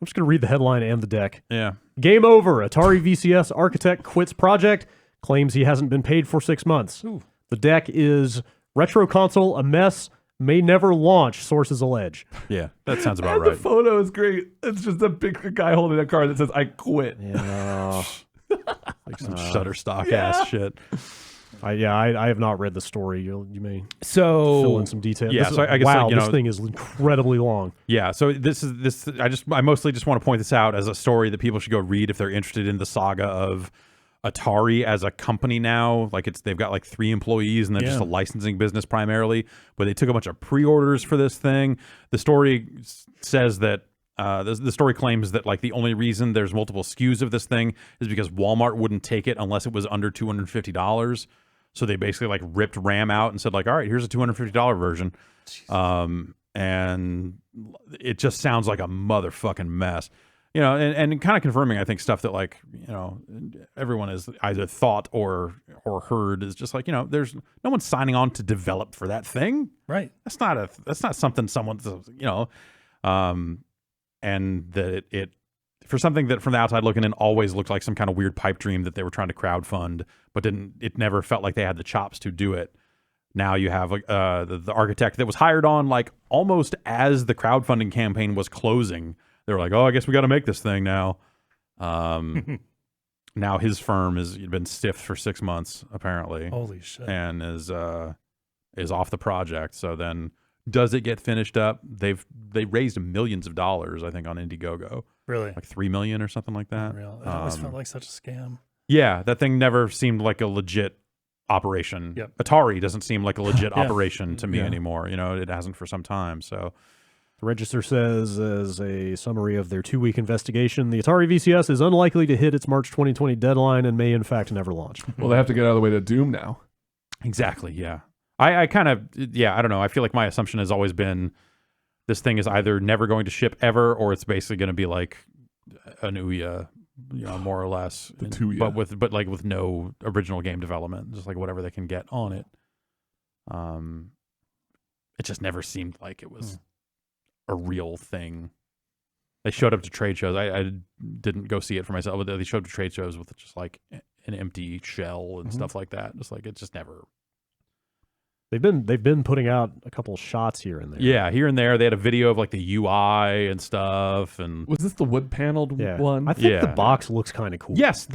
just going to read the headline and the deck. Yeah. Game over. Atari VCS architect quits project, claims he hasn't been paid for 6 months. Ooh. The deck is retro console, a mess, may never launch, sources allege. Yeah, that sounds about And right. the photo is great. It's just a big guy holding a card that says "I quit." Yeah. Like some Shutterstock ass shit. I have not read the story. You may So fill in some details. Yeah, This is- so I guess wow, like, this thing is incredibly long. Yeah, so this. I mostly just want to point this out as a story that people should go read if they're interested in the saga of Atari as a company now. Like they've got like 3 employees and they're just a licensing business primarily, but they took a bunch of pre-orders for this thing. The story says that the story claims that like the only reason there's multiple SKUs of this thing is because Walmart wouldn't take it unless it was under $250. So they basically like ripped RAM out and said like, all right, here's a $250 version. And it just sounds like a motherfucking mess. You know, and kind of confirming, I think, stuff that like, you know, everyone has either thought or heard is just like, you know, there's no one signing on to develop for that thing. Right. That's not something someone's, you know, and that it for something that from the outside looking in always looked like some kind of weird pipe dream that they were trying to crowdfund, but it never felt like they had the chops to do it. Now you have the architect that was hired on like almost as the crowdfunding campaign was closing. They were like, oh, I guess we got to make this thing now. Now his firm has been stiffed for 6 months, apparently. Holy shit. And is off the project. So then does it get finished up? They raised millions of dollars, I think, on Indiegogo. Really? Like $3 million or something like that. Unreal. It always felt like such a scam. Yeah, that thing never seemed like a legit operation. Yep. Atari doesn't seem like a legit Yeah. operation to me Yeah. anymore. You know, it hasn't for some time. So The Register says, as a summary of their 2-week investigation, the Atari VCS is unlikely to hit its March 2020 deadline and may, in fact, never launch. Well, they have to get out of the way to Doom now. exactly, yeah. I kind of, yeah, I don't know. I feel like my assumption has always been this thing is either never going to ship ever, or it's basically going to be like an Ouya, you know, more or less. The Ouya. But with no original game development, just like whatever they can get on it. It just never seemed like it was a real thing. They showed up to trade shows. I didn't go see it for myself, but they showed up to trade shows with just like an empty shell and stuff like that. Just like it just never. They've been putting out a couple shots here and there. Yeah, here and there. They had a video of like the UI and stuff, and Was this the wood paneled Yeah. one? I think Yeah. the box looks kind of cool. yes,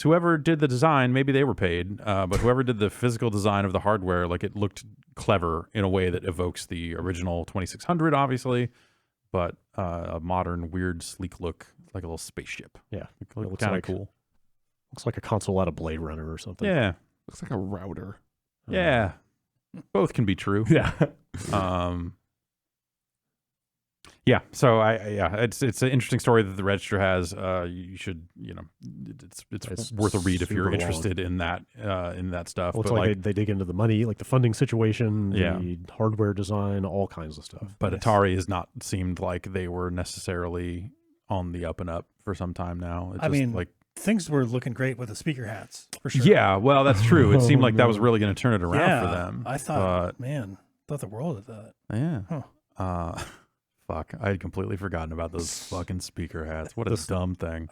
whoever did the design, maybe they were paid, but whoever did the physical design of the hardware, like it looked clever in a way that evokes the original 2600, obviously, but a modern, weird, sleek look, like a little spaceship. Yeah. It looked looks kind of like- cool. Looks like a console out of Blade Runner or something. Yeah, Looks like a router. yeah, both can be true. Yeah. Yeah, so it's an interesting story that the Register has. You should, you know, it's worth a read if you're super long. interested in that stuff. Looks but like they dig into the money, like the funding situation, Yeah. the hardware design, all kinds of stuff. but Atari has not seemed like they were necessarily on the up and up for some time now. It's I just mean, like things were looking great with the speaker hats, for sure. yeah, well, that's true. It seemed Oh, like that was no. really going to turn it around Yeah, for them. I thought, thought the world of that. Yeah. Fuck, I had completely forgotten about those fucking speaker hats. What a dumb thing.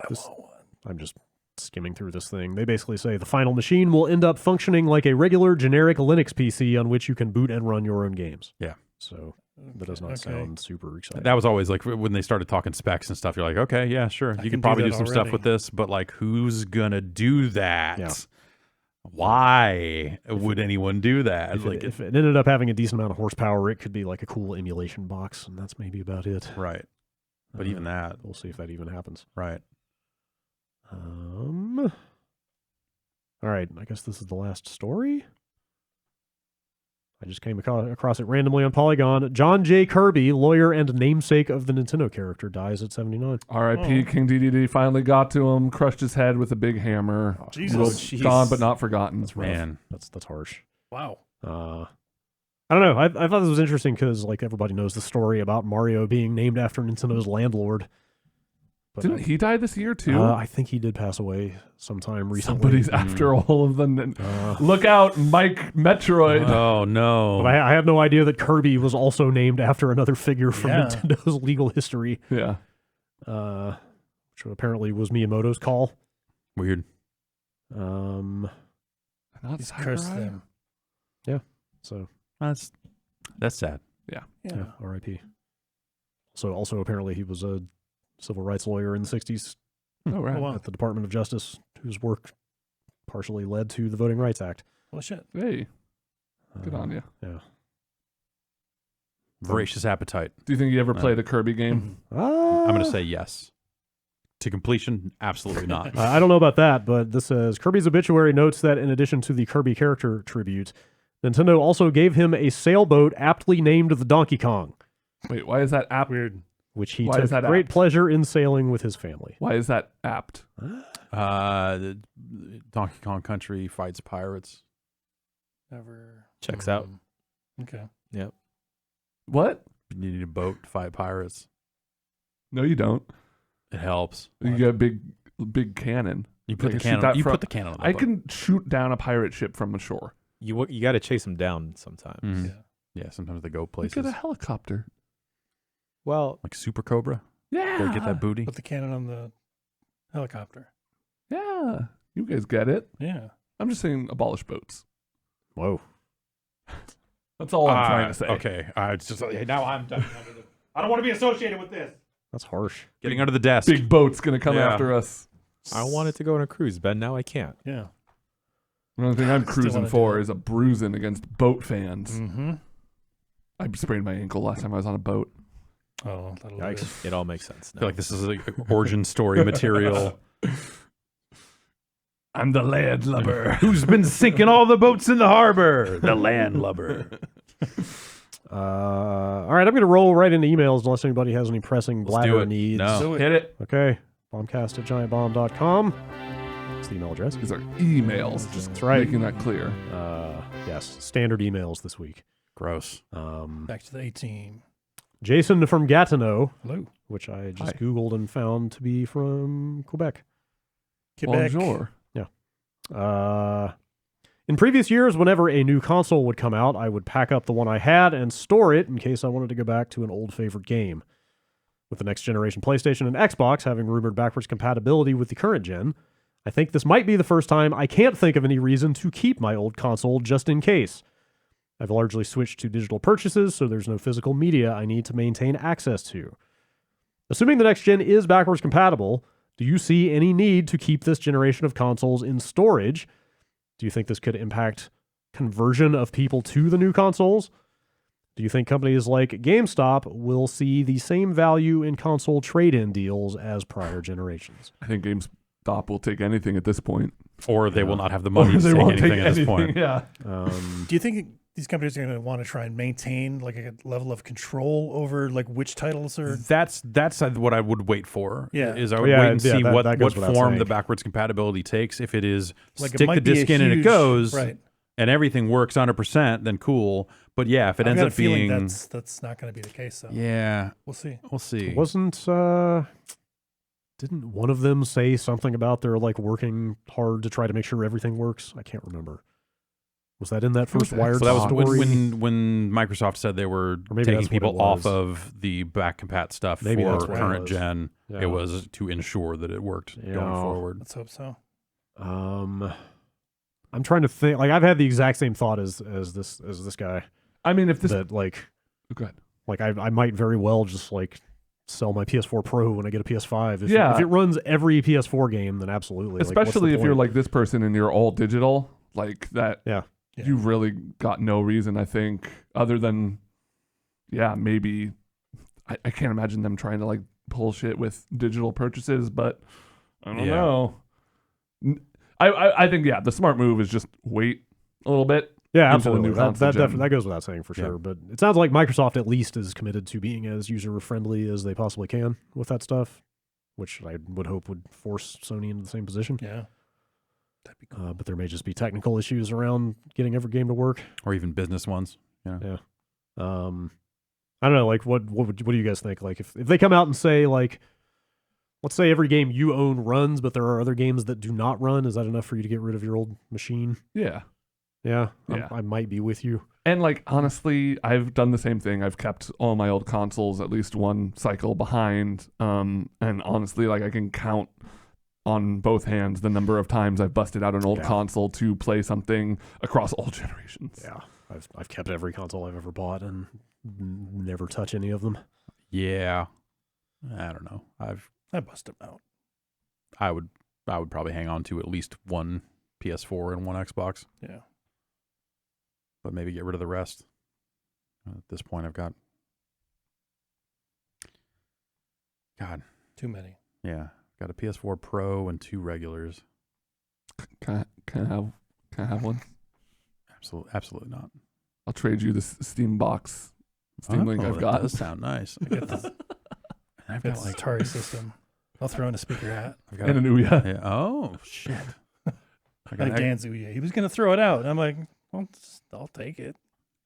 I'm just skimming through this thing. They basically say the final machine will end up functioning like a regular generic Linux PC on which you can boot and run your own games. Yeah. So that does not sound super exciting. That was always like when they started talking specs and stuff, you're like, okay, yeah, sure. You can do probably that do some stuff already. with this, but like, who's going to do that? Yeah. Why would anyone do that? If it ended up having a decent amount of horsepower, it could be like a cool emulation box, and that's maybe about it. Right. But even that. We'll see if that even happens. Right. All right, I guess this is the last story. I just came across it randomly on Polygon. John J. Kirby, lawyer and namesake of the Nintendo character, dies at 79. R.I.P. King DDD finally got to him, crushed his head with a big hammer. Jesus. Well, gone but not forgotten. That's rough. Man. That's harsh. Wow. I don't know. I thought this was interesting because like everybody knows the story about Mario being named after Nintendo's landlord. But Didn't he die this year too? I think he did pass away sometime recently. Somebody's after all of them. Look out, Mike Metroid. Oh, no. But I had no idea that Kirby was also named after another figure from Yeah. Nintendo's legal history, Yeah. which apparently was Miyamoto's call. Weird. Not He's cursed Sakurai? them. So That's sad. yeah, R.I.P. So also apparently he was a civil rights lawyer in the 60s Oh, right. Oh, wow. at the Department of Justice, whose work partially led to the Voting Rights Act. Well, shit. Hey, good on you. Yeah. Voracious appetite. Do you think you ever played a Kirby game? I'm going to say yes. To completion, absolutely not. I don't know about that, but this says Kirby's Obituary notes that in addition to the Kirby character tribute, Nintendo also gave him a sailboat aptly named the Donkey Kong, Wait, why is that apt? Weird. which he Why took is that great apt? pleasure in sailing with his family. Why is that apt? The Donkey Kong Country fights pirates. Never. Checks out. Okay. Yep. What? You need a boat to fight pirates. No, you don't. It helps. You got a big cannon. You put Like, the shoot cannon. that You from- put the cannon on the I boat. can shoot down a pirate ship from the shore. You got to chase them down sometimes. Mhm. Yeah. Yeah, sometimes they go Look places at a helicopter. Well, like Super Cobra. Yeah. Go get that booty. Put the cannon on the helicopter. Yeah. You guys get it. Yeah. I'm just saying abolish boats. Whoa. That's all I'm trying to say. Okay, it's just now I'm done. I don't want to be associated with this. That's harsh. Getting under the desk. Big boat's going to come Yeah. after us. I wanted to go on a cruise, Ben. Now I can't. Yeah. The only thing I'm Still cruising wanna do for it. is a bruising against boat fans. Mm-hmm. I sprained my ankle last time I was on a boat. Oh, that'll do Yikes. it. It all makes sense I now. feel like this is like origin story material. I'm the landlubber. Who's been sinking all the boats in the harbor? The landlubber. All right, I'm going to roll right into emails unless anybody has any pressing Let's do bladder it. needs. No. Do it. Hit it. Okay. Bombcast@giantbomb.com. That's the email address. These are emails. Just That's right. making that clear. Yes, standard emails this week. Gross. Back to the A-team. Jason from Gatineau, Hello. which I just Hi. Googled and found to be from Quebec. Quebec. Bonjour. In previous years, whenever a new console would come out, I would pack up the one I had and store it in case I wanted to go back to an old favorite game. With the next generation PlayStation and Xbox having rumored backwards compatibility with the current gen, I think this might be the first time I can't think of any reason to keep my old console just in case. I've largely switched to digital purchases, so there's no physical media I need to maintain access to. Assuming the next gen is backwards compatible, do you see any need to keep this generation of consoles in storage? Do you think this could impact conversion of people to the new consoles? Do you think companies like GameStop will see the same value in console trade-in deals as prior generations? I think GameStop will take anything at this point. Or they will not have the money to They take won't anything take at this point. Yeah. Do you think these companies are going to want to try and maintain like a level of control over like which titles are? That's what I would wait for. Yeah. Is I would Yeah, wait and yeah, see that what goes without form saying. the backwards compatibility takes. If it is Like, it stick the might be a disc in and it huge- goes, right. and everything works 100%, then cool. But yeah, if it I've ends got up a feeling being, that's not going to be the case though. yeah, We'll see. we'll see. Wasn't didn't one of them say something about they're like working hard to try to make sure everything works? I can't remember. Was that in that was first Wired So that was story? when Microsoft said they were Or maybe taking that's what people it was. off of the back compat stuff Maybe for that's what it current was. gen. Yeah. It was to ensure that it worked Yeah. going forward. Let's hope so. I'm trying to think. Like I've had the exact same thought as this guy. I mean, if this, That like, go ahead. like I might very well just like sell my PS4 Pro when I get a PS5. If Yeah. it runs every PS4 game, then absolutely. Especially if you're point? like this person and you're all digital, like that. Yeah. You really got no reason, I think, other than, maybe. I can't imagine them trying to like pull shit with digital purchases, but I don't know. I think the smart move is just wait a little bit. Yeah, into the absolutely. new That console gen. that goes without saying for Yeah. sure. But it sounds like Microsoft at least is committed to being as user friendly as they possibly can with that stuff, which I would hope would force Sony into the same position. Yeah. That'd be cool. But there may just be technical issues around getting every game to work. Or even business ones. Yeah. I don't know. Like, what do you guys think? Like, if they come out and say like, let's say every game you own runs, but there are other games that do not run, is that enough for you to get rid of your old machine? Yeah. Yeah. Yeah. I might be with you. And like honestly, I've done the same thing. I've kept all my old consoles at least one cycle behind. And honestly, like I can count on both hands the number of times I've busted out an old console to play something across all generations. Yeah. I've kept every console I've ever bought and never touch any of them. Yeah. I don't know. I bust them out. I would probably hang on to at least one PS4 and one Xbox, Yeah. but maybe get rid of the rest. At this point, I've got Too many. got a PS4 Pro and 2 regulars. Can I have one? Absolutely not. I'll trade you the Steam box, Steam Link I've got. That does sound nice. I get this. I've It's got Atari system. I'll throw in a speaker hat. I've got And an Ouya. yeah. Oh shit! I got And a Ganzuya. He was going to throw it out. I'm like, well, I'll take it.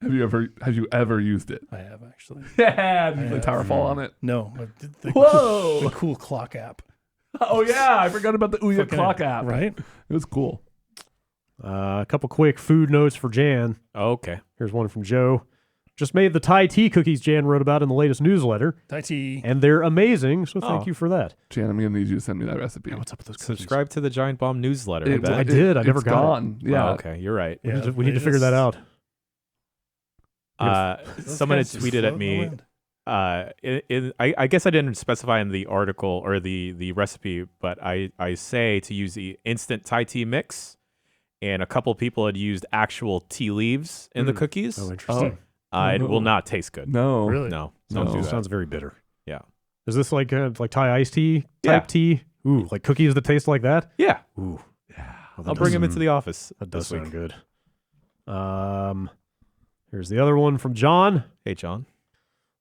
Have you ever used it? I have, actually. Yeah, did you I play have. Towerfall on it? No. I did the Whoa! the cool clock app. Oh yeah, I forgot about the Ouya Fucking clock app. Right? It was cool. A couple quick food notes for Jan. Okay. Here's one from Joe. Just made the Thai tea cookies Jan wrote about in the latest newsletter, Tai Chi. and they're amazing, so thank Oh. you for that. Jan, I'm gonna need you to send me that recipe. What's up with those cookies? Subscribe to the Giant Bomb newsletter. It- I did. I never it's got it. gone. Yeah. Oh, okay. You're right. We need to they figure that just- out. those Someone had guys just tweeted float at in the me. wind. I guess I didn't specify in the article or the recipe, but I say to use the instant Thai tea mix, and a couple people had used actual tea leaves in the cookies. Oh, interesting. It will not taste good. No. Really? No, No. don't do that. Sounds very bitter. Yeah. Is this like Thai iced tea type Yeah. tea? Ooh, like cookies that taste like that? Yeah, Ooh. Yeah. Oh, that I'll does bring him sound- into the office. That does this sound week. good. Here's the other one from John. Hey, John.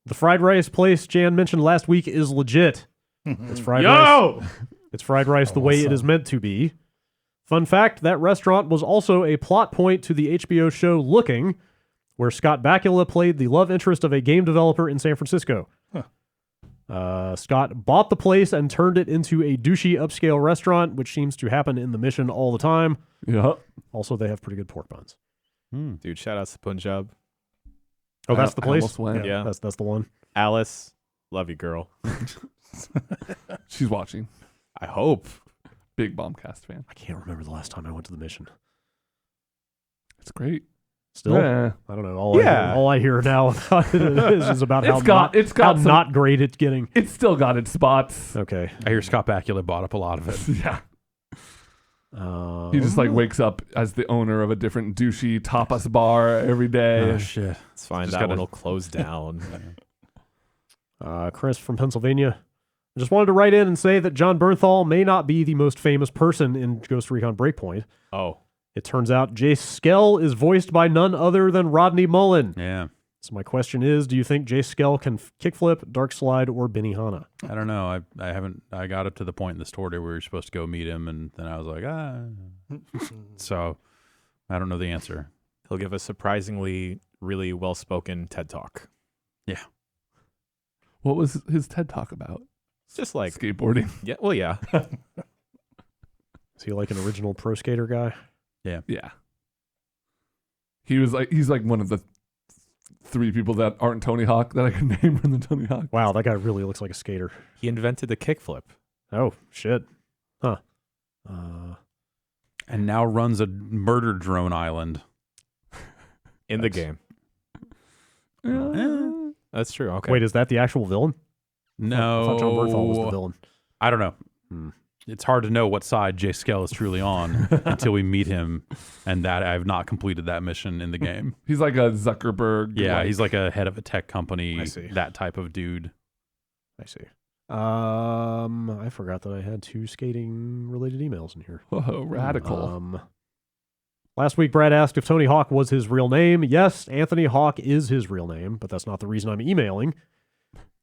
The fried rice place Jan mentioned last week is legit. It's fried rice. Yo! It's fried rice the way it is Awesome. meant to be. Fun fact, that restaurant was also a plot point to the HBO show Looking, where Scott Bakula played the love interest of a game developer in San Francisco. Scott bought the place and turned it into a douchey upscale restaurant, which seems to happen in the mission all the time. Yeah. Also, they have pretty good pork buns. Dude, shout outs to Punjab. Oh, that's the I place? almost went. Yeah. That's the one. Alice, love you, girl. She's watching. I hope. Big Bombcast fan. I can't remember the last time I went to the mission. It's great. Still? Yeah. I don't know. All I hear now about it is about how not great it's getting. It's still got its spots. Okay. I hear Scott Bakula bought up a lot of it. Yeah. He just like wakes up as the owner of a different douchey tapas bar every day. Oh shit! It's fine. Just That gotta- one will close down. Chris from Pennsylvania. I just wanted to write in and say that John Bernthal may not be the most famous person in Ghost Recon Breakpoint. Oh. It turns out Jace Skell is voiced by none other than Rodney Mullen. Yeah, So my question is, do you think Jace Skell can kickflip, dark slide, or Benihana? I don't know. I haven't. I got up to the point in the story where we were supposed to go meet him, and then I was like, So I don't know the answer. He'll give a surprisingly really well-spoken TED Talk. What was his TED Talk about? It's just like, Skateboarding. yeah, well, yeah. Is he like an original pro skater guy? Yeah. He's like one of the 3 people that aren't Tony Hawk that I can name from the Tony Hawk. Wow, that guy really looks like a skater. He invented the kickflip. Oh, shit. Huh. And now runs a murder drone island. In the game. That's true. Okay. Wait, is that the actual villain? No. I thought John Berthal was the villain. I don't know. It's hard to know what side Jay Skell is truly on until we meet him, and that I've not completed that mission in the game. He's like a Zuckerberg. Yeah, he's like a head of a tech company, I see. that type of dude. I see. I forgot that I had 2 skating related emails in here. Whoa, radical. Last week, Brad asked if Tony Hawk was his real name. Yes, Anthony Hawk is his real name, but that's not the reason I'm emailing.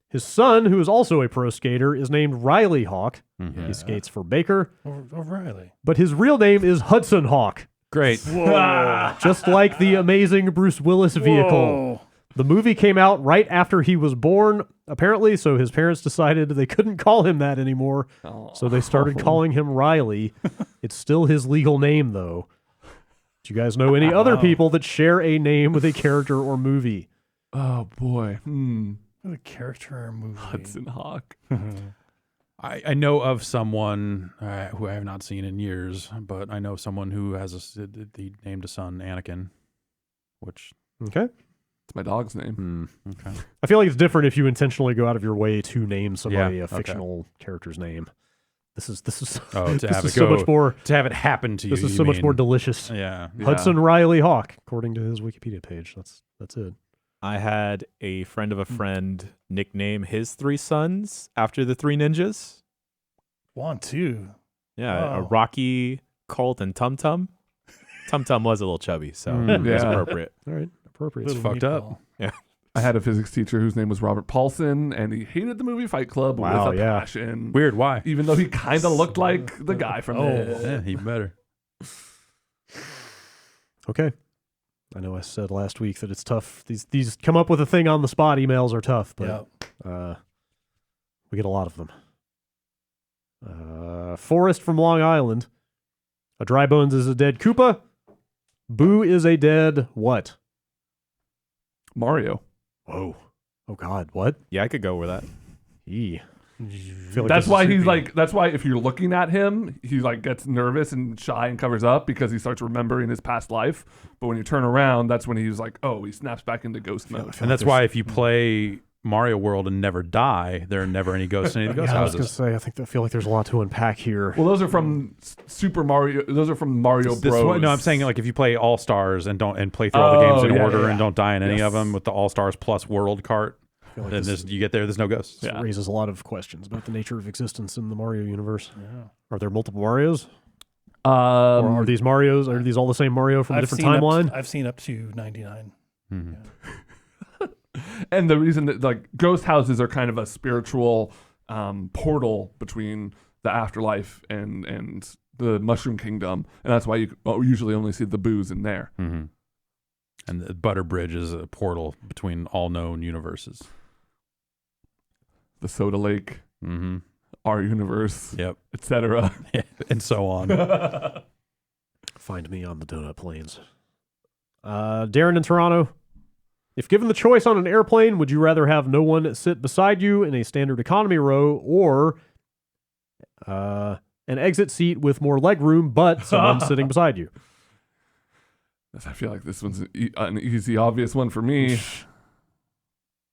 His son, who is also a pro skater, is named Riley Hawk. Mm-hmm. He skates for Baker. O'Reilly. But his real name is Hudson Hawk, Great. Whoa. just like the amazing Bruce Willis vehicle. Whoa. The movie came out right after he was born, apparently, so his parents decided they couldn't call him that anymore. So they started calling him Riley. It's still his legal name, though. Do you guys know any other people that share a name with a character or movie? Oh, boy. What a character or movie. Hudson Hawk. I know of someone who I have not seen in years, but I know someone who has he named a son Anakin, which... Okay. It's my dog's name. Okay. I feel like it's different if you intentionally go out of your way to name somebody Yeah, a fictional character's name. This is Oh, to this have is it so go, much more. to have it happen to you. This is you so much mean. more delicious. Yeah. Hudson Riley Hawk, according to his Wikipedia page. That's it. I had a friend of a friend nickname his 3 sons after the 3 ninjas. 1, 2. Yeah, a Wow. Rocky, Colt, and Tum Tum. Tum Tum was a little chubby, so it was Yeah. appropriate. All right, appropriate. Little fucked up. meatball. I had a physics teacher whose name was Robert Paulson, and he hated the movie Fight Club Wow, with a yeah. passion. Weird. Why? Even though he kind of looked like the guy from it. Yeah, he better. Okay. I know I said last week that it's tough. These come up with a thing on the spot emails are tough, but we get a lot of them. Forrest from Long Island. A Dry Bones is a dead Koopa. Boo is a dead what? Mario. Whoa. Oh God, what? Yeah, I could go with that. Feel like That's this why is- he's like. That's why if you're looking at him, he like gets nervous and shy and covers up because he starts remembering his past life. But when you turn around, that's when he's like, oh, he snaps back into ghost mode. And that's why if you play Mario World and never die, there are never any ghosts in any of the ghost I was gonna houses. say I feel like there's a lot to unpack here. Well, those are from Super Mario. Those are from Mario This Bros. one, no, I'm saying like if you play All Stars and play through all the games in yeah, order yeah. and don't die in any Yes. of them with the All Stars plus World cart, I feel like then this you get there's no ghosts. Yeah. raises a lot of questions about the nature of existence in the Mario universe. Yeah. Are there multiple Marios? Or are these Marios? Are these all the same Mario from a different timeline? I've seen up to 99. Mhm. Yeah. And the reason that like ghost houses are kind of a spiritual portal between the afterlife and the Mushroom Kingdom, and that's why you usually only see the boos in there. Mm-hmm. And the Butter Bridge is a portal between all known universes. The Soda Lake, Mm-hmm. our universe, Yep. etc. And so on. Find me on the Donut Plains. Darren in Toronto. If given the choice on an airplane, would you rather have no one sit beside you in a standard economy row or an exit seat with more leg room but someone sitting beside you? I feel like this one's an easy, obvious one for me.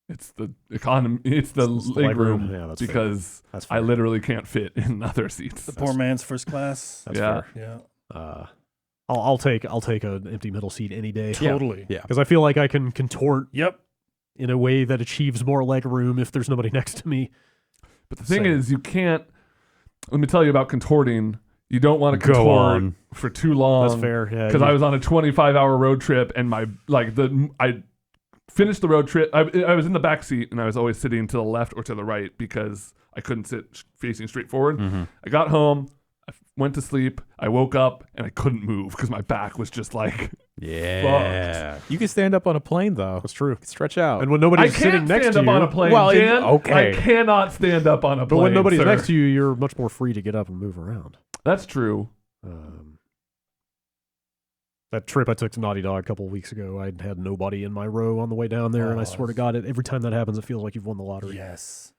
It's the economy. It's the leg room. Yeah, that's fair. because That's fair. I literally can't fit in other seats. The poor man's first class. That's yeah. fair. Yeah. I'll take an empty middle seat any day. Totally. Yeah. Because I feel like I can contort Yep. in a way that achieves more leg room if there's nobody next to me. But the thing Same. is, you can't. Let me tell you about contorting. You don't want to Go contort on. for too long. That's fair. Yeah. Because I was on a 25-hour road trip, and I finished the road trip. I was in the back seat, and I was always sitting to the left or to the right because I couldn't sit facing straight forward. Mm-hmm. I got home, I went to sleep, I woke up, and I couldn't move because my back was just like. Yeah. You can stand up on a plane though. That's true. Stretch out. And when I nobody's can't sitting next stand to up you, on a plane, Well, Jan. okay. I cannot stand up on a but plane. when nobody's sir. next to you, you're much more free to get up and move around. That's true. That trip I took to Naughty Dog a couple of weeks ago, I had nobody in my row on the way down there, and I swear to God, every time that happens, it feels like you've won the lottery. Yes.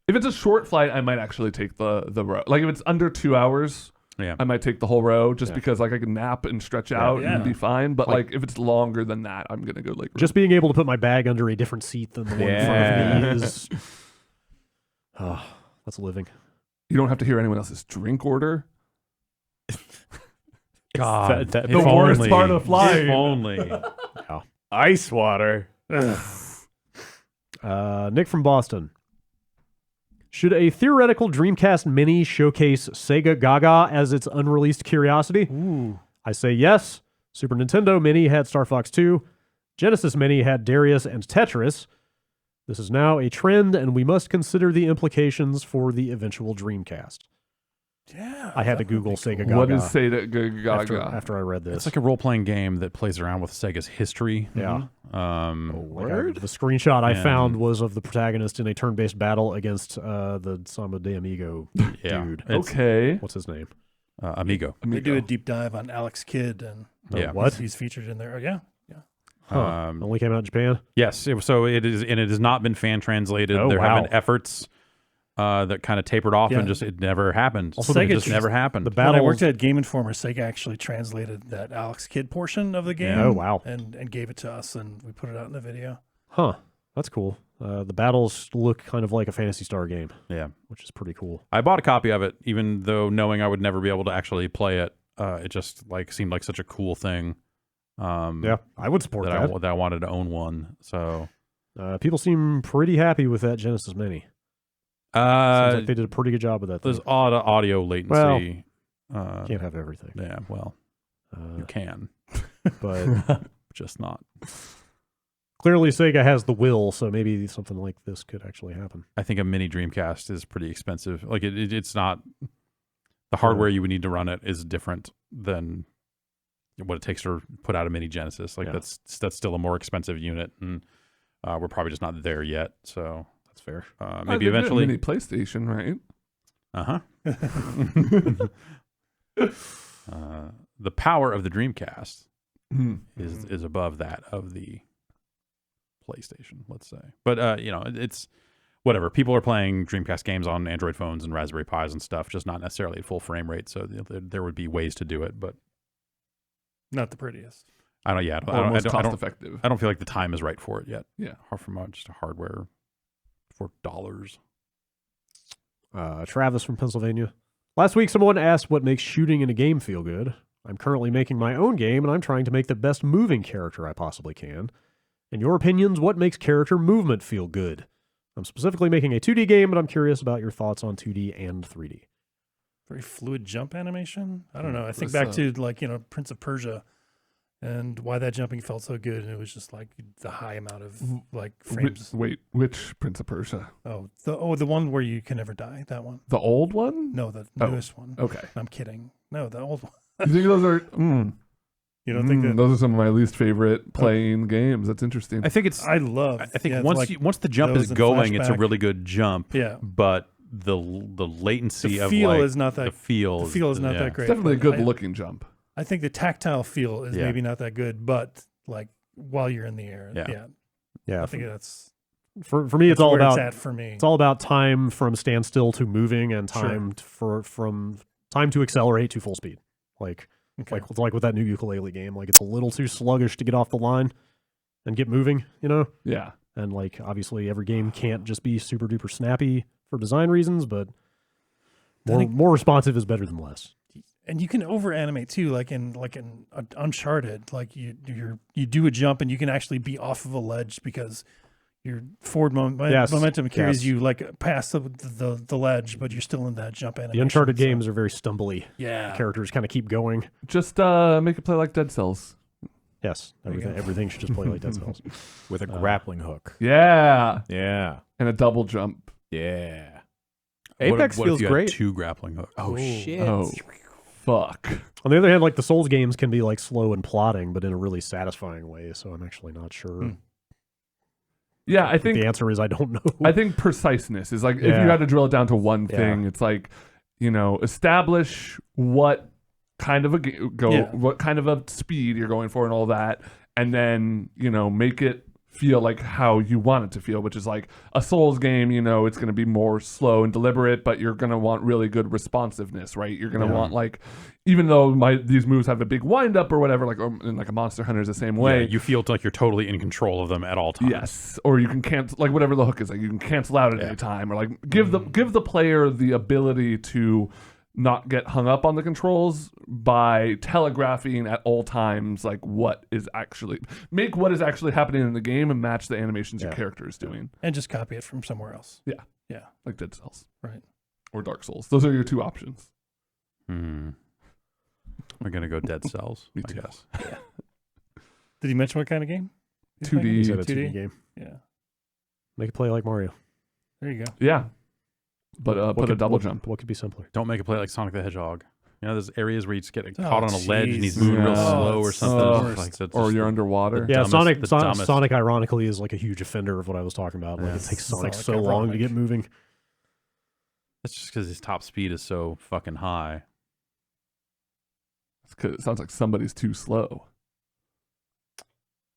If it's a short flight, I might actually take the road. Like if it's under 2 hours, I might take the whole row just because like I can nap and stretch out and be fine. But like if it's longer than that, I'm gonna go like just being able to put my bag under a different seat than the one in front of me is that's living. You don't have to hear anyone else's drink order. God, the worst part of flying. If only. Ice water. Nick from Boston. Should a theoretical Dreamcast Mini showcase Sega Gaga as its unreleased curiosity? Ooh. I say yes. Super Nintendo Mini had Star Fox 2. Genesis Mini had Darius and Tetris. This is now a trend, and we must consider the implications for the eventual Dreamcast. Yeah. I had to Google Sega Gaga. What is Sega Gaga? After I read this. It's like a role-playing game that plays around with Sega's history. Yeah. Word? The screenshot I found was of the protagonist in a turn-based battle against the Samba de Amigo dude. Okay. What's his name? Amigo. They do a deep dive on Alex Kidd, and what? he's featured in there. Oh, yeah. Huh. Only came out in Japan? Yes. So it is, and it has not been fan translated. There have been efforts that kind of tapered off and just it never happened. Also, it just never happened. The When battle I worked at Game Informer, Sega actually translated that Alex Kidd portion of the game. Oh, wow. And gave it to us, and we put it out in the video. Huh. That's cool. The battles look kind of like a Phantasy Star game. Yeah. Which is pretty cool. I bought a copy of it, even though knowing I would never be able to actually play it. It just like seemed like such a cool thing. Yeah, I would support that. That I wanted to own one. So people seem pretty happy with that Genesis Mini. Seems like they did a pretty good job with that. There's odd audio latency. Can't have everything. Yeah, well, you can, but just not. Clearly, Sega has the will, so maybe something like this could actually happen. I think a mini Dreamcast is pretty expensive. Like it's not. The hardware you would need to run it is different than what it takes to put out a mini Genesis. Like that's still a more expensive unit, and we're probably just not there yet. So that's fair. Maybe eventually. Mini PlayStation, right? The power of the Dreamcast is above that of the PlayStation, let's say. But it's whatever. People are playing Dreamcast games on Android phones and Raspberry Pis and stuff, just not necessarily at full frame rate. So there would be ways to do it, but not the prettiest. I don't cost effective. I don't feel like the time is right for it yet. Yeah, from just a hardware for dollars. Travis from Pennsylvania. Last week, someone asked what makes shooting in a game feel good. I'm currently making my own game, and I'm trying to make the best moving character I possibly can. In your opinions, what makes character movement feel good? I'm specifically making a 2D game, but I'm curious about your thoughts on 2D and 3D. Very fluid jump animation. I don't know. I think back to Prince of Persia and why that jumping felt so good. And it was just like the high amount of like frames. Wait, which Prince of Persia? The one where you can never die. That one. The old one? No, the newest one. Okay. I'm kidding. No, the old one. You think those are... You don't think that... Those are some of my least favorite playing games. That's interesting. I think it's... I think once the jump is going, it's a really good jump. Yeah. But the latency of feel like, is not that... The feel is not that great. It's definitely a good looking jump. I think the tactile feel is maybe not that good, but like while you're in the air, I think that's for me. It's all about it's for me. It's all about time from standstill to moving, and time from time to accelerate to full speed. Like with that new Yooka-Laylee game, like it's a little too sluggish to get off the line and get moving. Yeah. And like obviously every game can't just be super duper snappy for design reasons, but more responsive is better than less. And you can over animate too, like in Uncharted. Like you do a jump and you can actually be off of a ledge because your forward momentum carries you like past the ledge, but you're still in that jump animation. The Uncharted games are very stumbly. Yeah, the characters kind of keep going. Just make it play like Dead Cells. Yes, everything should just play like Dead Cells with a grappling hook. Yeah, and a double jump. Yeah, Apex what feels if you great. Had 2 grappling hooks. Oh shit. Oh. Fuck. On the other hand, like the Souls games can be like slow and plodding, but in a really satisfying way. So I'm actually not sure. Yeah, I think the answer is I don't know. I think preciseness is like if you had to drill it down to one thing, it's like establish what kind of what kind of a speed you're going for and all that, and then make it feel like how you want it to feel, which is like a Souls game. You know, it's going to be more slow and deliberate, but you're going to want really good responsiveness, right? You're going to want like, even though these moves have a big wind up or whatever, like in like a Monster Hunter is the same way. Yeah, you feel like you're totally in control of them at all times. Yes, or you can cancel, like whatever the hook is, like you can cancel out at any time, or like give the player the ability to not get hung up on the controls by telegraphing at all times like what is actually happening in the game and match the animations your character is doing, and just copy it from somewhere else. Yeah, like Dead Cells, right, or Dark Souls. Those are your two options. We're gonna go Dead Cells. Me I too. guess. Did you mention what kind of game? 2D. He said a 2D 2D game. Yeah, Make it play like Mario. there you go. Yeah, but What put a could- double what- jump. What could be simpler? Don't make it play like Sonic the Hedgehog. You know, there's areas where you just get Oh, caught on a ledge and he's jeez. moving real Yeah. slow or it's something. the Like, worst. that's Or just you're the- underwater. the Yeah, dumbest- the dumbest. Sonic ironically is like a huge offender of what I was talking about. Like Yeah. it takes Sonic Sonic so long to ironic. get moving. That's just because his top speed is so fucking high. It's 'cause it sounds like somebody's too slow.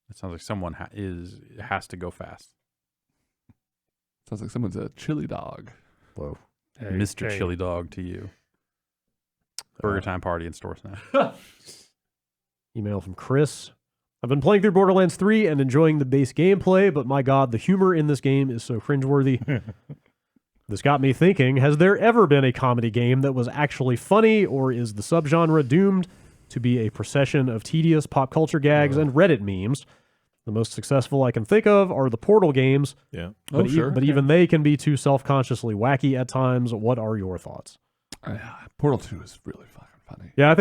It sounds like someone has to go fast. Sounds like someone's a chili dog. Whoa. Hey, Mr. hey. Chili Dog to you. BurgerTime party in stores now. Email from Chris. I've been playing through Borderlands 3 and enjoying the base gameplay, but my god, the humor in this game is so cringeworthy. This got me thinking, has there ever been a comedy game that was actually funny, or is the subgenre doomed to be a procession of tedious pop culture gags and Reddit memes? The most successful I can think of are the Portal games, Yeah. but, sure. but even they can be too self-consciously wacky at times. What are your thoughts? Portal 2 is really fucking funny. Yeah, I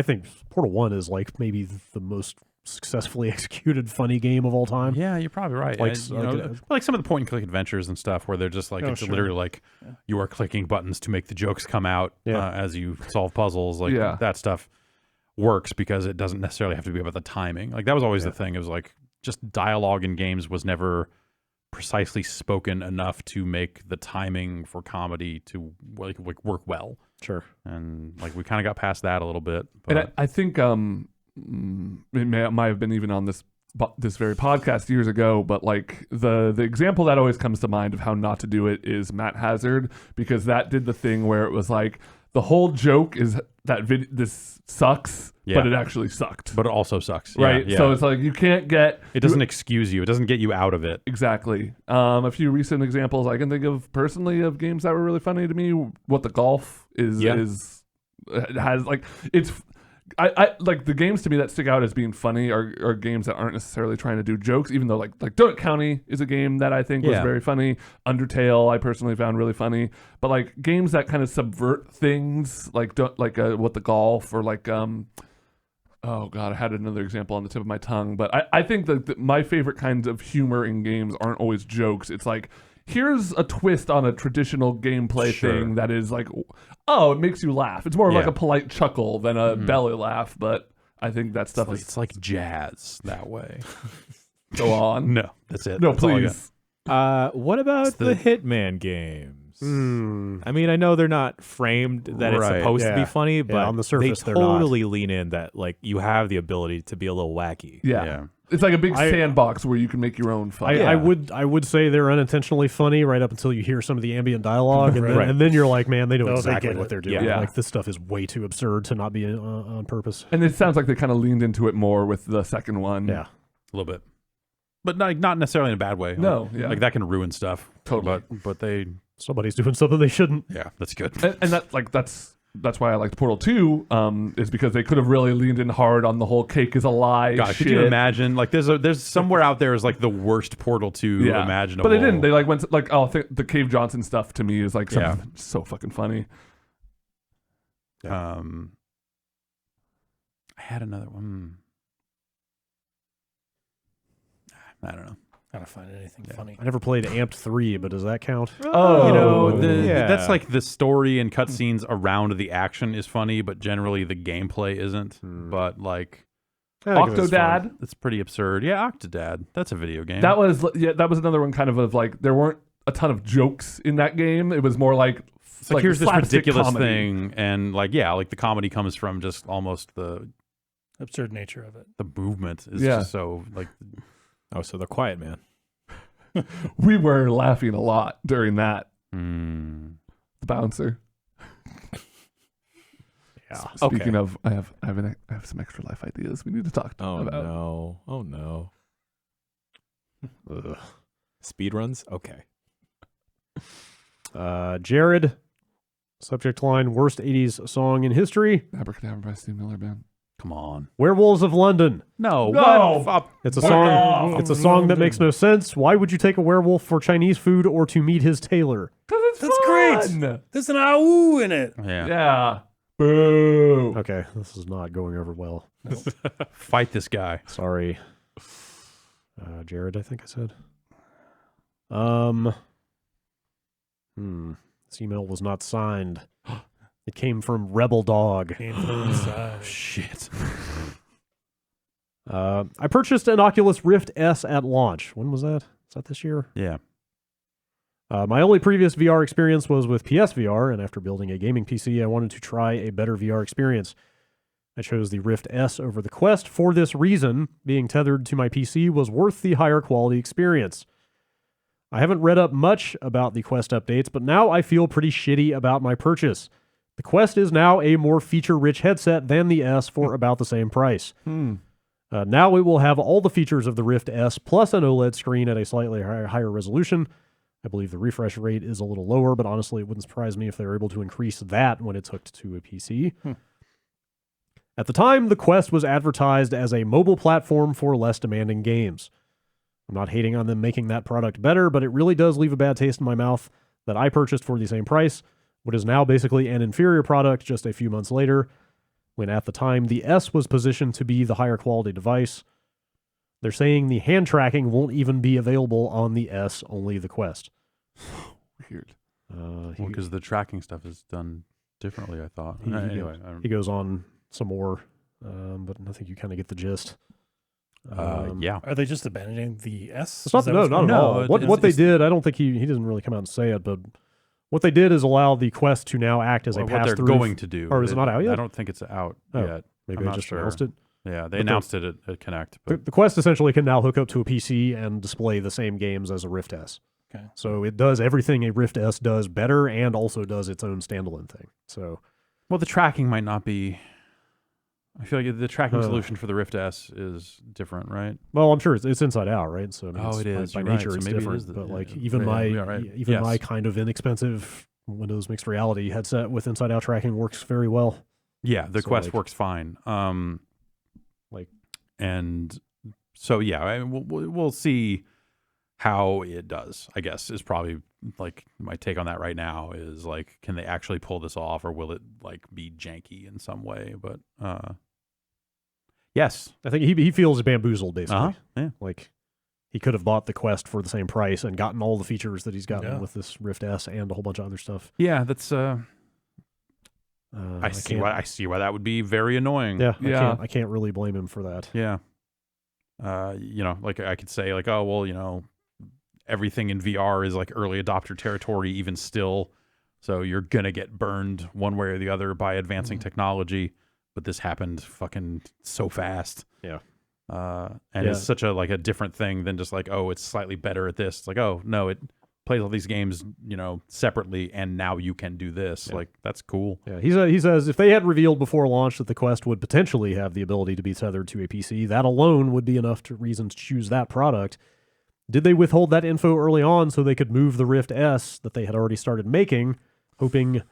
think Portal 1 is like maybe the most successfully executed funny game of all time. Yeah, you're probably right. Like, You know, like some of the point and click adventures and stuff where they're just like, Oh, it's sure. literally like you are clicking buttons to make the jokes come out as you solve puzzles. Like that stuff works because it doesn't necessarily have to be about the timing. Like that was always the thing. It was like just dialogue in games was never precisely spoken enough to make the timing for comedy to like work well. Sure. And like we kind of got past that a little bit. But And I think it might have been even on this very podcast years ago, but like the example that always comes to mind of how not to do it is Matt Hazard, because that did the thing where it was like the whole joke is that this sucks, but it actually sucked. but it also sucks. Right? Yeah. So it's like you can't get... It doesn't excuse you. It doesn't get you out of it. Exactly. A few recent examples I can think of personally of games that were really funny to me. What the Golf is has like it's I like the games to me that stick out as being funny are games that aren't necessarily trying to do jokes, even though like Donut County is a game that I think was very funny. Undertale I personally found really funny, but like games that kind of subvert things like What the Golf or like oh god, I had another example on the tip of my tongue, but I think that my favorite kinds of humor in games aren't always jokes. It's like, here's a twist on a traditional gameplay thing that is like, oh, it makes you laugh. It's more of like a polite chuckle than a belly laugh, but I think that stuff It's like jazz that way. Go on. No, that's it. No, That's all I got. please. What about It's the the- Hitman games? I mean, I know they're not framed that it's Right, supposed to be yeah. funny, but on the surface, they they're not. totally lean in that like you have the ability to be a little wacky. Yeah. It's like a big sandbox where you can make your own fun. I would say they're unintentionally funny right up until you hear some of the ambient dialogue, and then you're like, man, they know Oh, they exactly get what it. they're doing. Yeah. Like this stuff is way too absurd to not be on purpose. And it sounds like they kind of leaned into it more with the second one. Yeah. A little bit. But not necessarily in a bad way. No, yeah. Like that can ruin stuff. Totally. But they, Somebody's doing something they shouldn't. yeah, that's good. And that's why I liked Portal 2, is because they could have really leaned in hard on the whole cake is a lie God, shit. could you imagine? Like, there's somewhere out there is like the worst Portal 2 imaginable. But they didn't. They like went to, like, the Cave Johnson stuff to me is like something so fucking funny. I had another one. I don't know. Gotta find anything funny. I never played Amped 3, but does that count? Oh, You know, yeah. that's like the story and cutscenes around the action is funny, but generally the gameplay isn't. But like, I think it was fun. Octodad. it's pretty absurd. Yeah, Octodad. That's a video game. That was another one kind of like there weren't a ton of jokes in that game. It was more like it's like here's this slapstick ridiculous comedy. thing, and like like the comedy comes from just almost the Absurd nature of it. movement is Yeah. just so like Oh, so the quiet man. We were laughing a lot during that. Hmm. The bouncer. Yeah. Speaking of, I have some extra life ideas we need to talk about. No. Oh no. Speed runs? Okay. Jared, subject line, worst 80s song in history. Abracadabra by Steve Miller Band. Come on. Werewolves of London. No. No. What? It's a song. It's a song that makes no sense. Why would you take a werewolf for Chinese food or to meet his tailor? Because That's great. There's an ow in it. Yeah. Yeah. Boo. Okay, this is not going over well. Fight this guy. Sorry, Jared. I think I said. This email was not signed. It came from Rebel Dog. Shit. I purchased an Oculus Rift S at launch. When was that? Is that this year? Yeah. My only previous VR experience was with PSVR, and after building a gaming PC, I wanted to try a better VR experience. I chose the Rift S over the Quest for this reason. Being tethered to my PC was worth the higher quality experience. I haven't read up much about the Quest updates, but now I feel pretty shitty about my purchase. The Quest is now a more feature-rich headset than the S for about the same price. Now it will have all the features of the Rift S plus an OLED screen at a slightly higher resolution. I believe the refresh rate is a little lower, but honestly, it wouldn't surprise me if they were able to increase that when it's hooked to a PC. At the time, the Quest was advertised as a mobile platform for less demanding games. I'm not hating on them making that product better, but it really does leave a bad taste in my mouth that I purchased for the same price, what is now basically an inferior product just a few months later, when at the time the S was positioned to be the higher quality device. They're saying the hand tracking won't even be available on the S, only the Quest. Weird. Because the tracking stuff is done differently, I thought. Anyway. He goes on some more, but I think you kind of get the gist. Yeah. Are they just abandoning the S? It's not, no, not at all. What they did, I don't think he doesn't really come out and say it, but what they did is allow the Quest to now act as a what pass-through. they're going to do. Or is it not out yet? I don't think it's out yet. Maybe I'm they not just sure. announced it. Yeah, they But announced it at Connect. But The Quest essentially can now hook up to a PC and display the same games as a Rift S. Okay. So it does everything a Rift S does better and also does its own standalone thing. So, well, the tracking might not be. I feel like the tracking solution for the Rift S is different, right? well, I'm sure it's inside out, right? So I mean, Oh, it is. by You're right. nature So it's maybe it different. is But yeah, like yeah, even Yes. my kind of inexpensive Windows mixed reality headset with inside out tracking works very well. Yeah, the So, Quest like- works fine. Like- and so yeah, we'll see how it does. I guess is probably like my take on that right now is like, can they actually pull this off, or will it like be janky in some way? But yes, I think he feels bamboozled basically. Yeah. Like he could have bought the Quest for the same price and gotten all the features that he's gotten Yeah. with this Rift S and a whole bunch of other stuff. Yeah, that's. I can't- see why that would be very annoying. Yeah, Yeah. I can't really blame him for that. Yeah. Like I could say like, oh, well, everything in VR is like early adopter territory even still. So you're going to get burned one way or the other by advancing technology. But this happened fucking so fast. Yeah. And it's such a different thing than just like, oh, it's slightly better at this. It's like, oh, no, it plays all these games, separately. And now you can do this. Yeah. Like, that's cool. Yeah, he says if they had revealed before launch that the Quest would potentially have the ability to be tethered to a PC, that alone would be enough reason to choose that product. Did they withhold that info early on so they could move the Rift S that they had already started making, hoping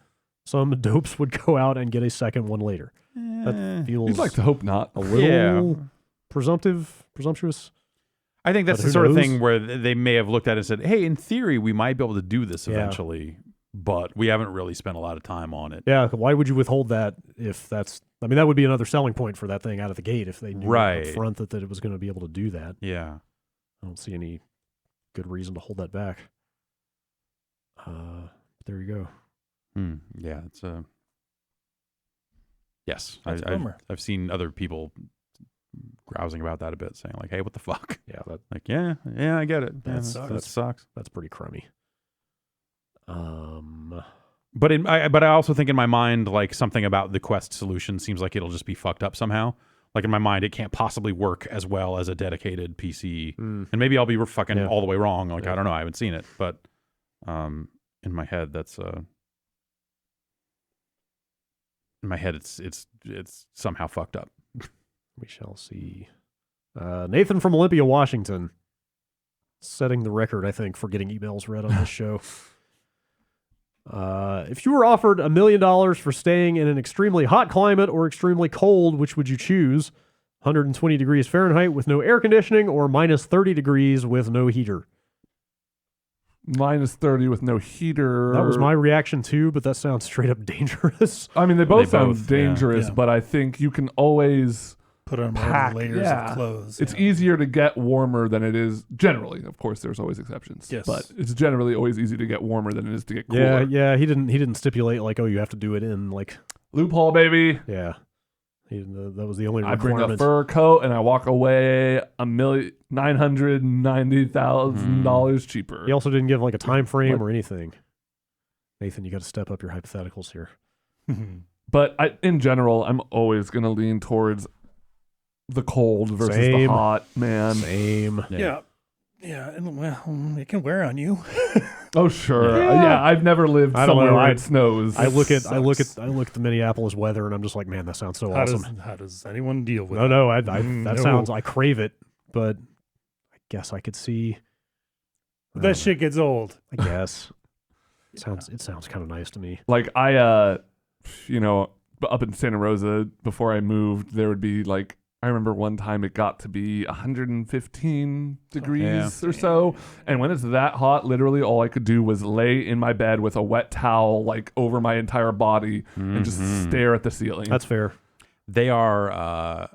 some dopes would go out and get a second one later? That feels You'd like to hope not. a little presumptuous. I think that's But the who sort of knows? thing where they may have looked at it and said, hey, in theory, we might be able to do this eventually, but we haven't really spent a lot of time on it. Yeah, why would you withhold that if that's... I mean, that would be another selling point for that thing out of the gate if they knew Right. up front that it was going to be able to do that. Yeah. I don't see any good reason to hold that back. There you go. Yeah, it's yes. That's a bummer. I've seen other people grousing about that a bit, saying like, hey, what the fuck? Yeah, Like, yeah, I get it. That Yeah, sucks. That sucks. that's pretty crummy. But I also think in my mind, like something about the Quest solution seems like it'll just be fucked up somehow. like in my mind, it can't possibly work as well as a dedicated PC. And maybe I'll be fucking all the way wrong. Like I don't know, I haven't seen it, but in my head, that's in my head, it's somehow fucked up. We shall see. Nathan from Olympia, Washington, setting the record, I think, for getting emails read on this show. If you were offered $1 million for staying in an extremely hot climate or extremely cold, which would you choose? 120 degrees Fahrenheit with no air conditioning or minus 30 degrees with no heater? Minus 30 with no heater. That was my reaction too, but that sounds straight up dangerous. I mean, they both sound dangerous, but I think you can always put on pack, more layers of clothes. It's easier to get warmer than it is generally. Of course, there's always exceptions. Yes. But it's generally always easy to get warmer than it is to get cooler. Yeah. He didn't stipulate like, oh, you have to do it in like loophole, baby. Yeah. That was the only I requirement. bring a fur coat and I walk away $1,990,000 cheaper. He also didn't give like a time frame or anything. Nathan, you got to step up your hypotheticals here. But in general, I'm always going to lean towards the cold versus the hot, man. Same. Yeah, and well, it can wear on you. Oh sure, yeah. I've never lived somewhere where it snows. I look at the Minneapolis weather, and I'm just like, man, that sounds so awesome. How does anyone deal with? That sounds. I crave it, but I guess I could see that shit gets old. I guess it sounds kind of nice to me. Like I, up in Santa Rosa before I moved, there would be like. I remember one time it got to be 115 degrees or so. And when it's that hot, literally all I could do was lay in my bed with a wet towel like over my entire body and just stare at the ceiling. That's fair. They are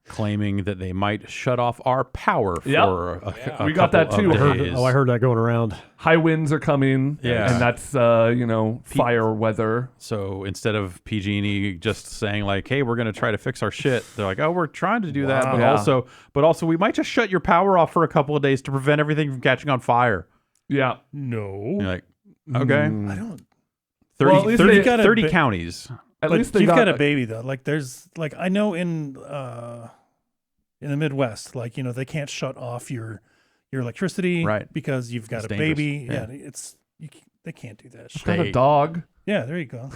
claiming that they might shut off our power for a we got that too. I heard that going around. High winds are coming, and that's fire weather. So instead of PG&E just saying like, "Hey, we're going to try to fix our shit," they're like, "Oh, we're trying to do that, but also we might just shut your power off for a couple of days to prevent everything from catching on fire." Yeah, no. You're like, okay, I don't. 30 counties. At least you've got a baby though. Like there's like I know in the Midwest, like they can't shut off your electricity because you've got a baby. Yeah, they can't do that shit. Got a dog. Yeah, there you go.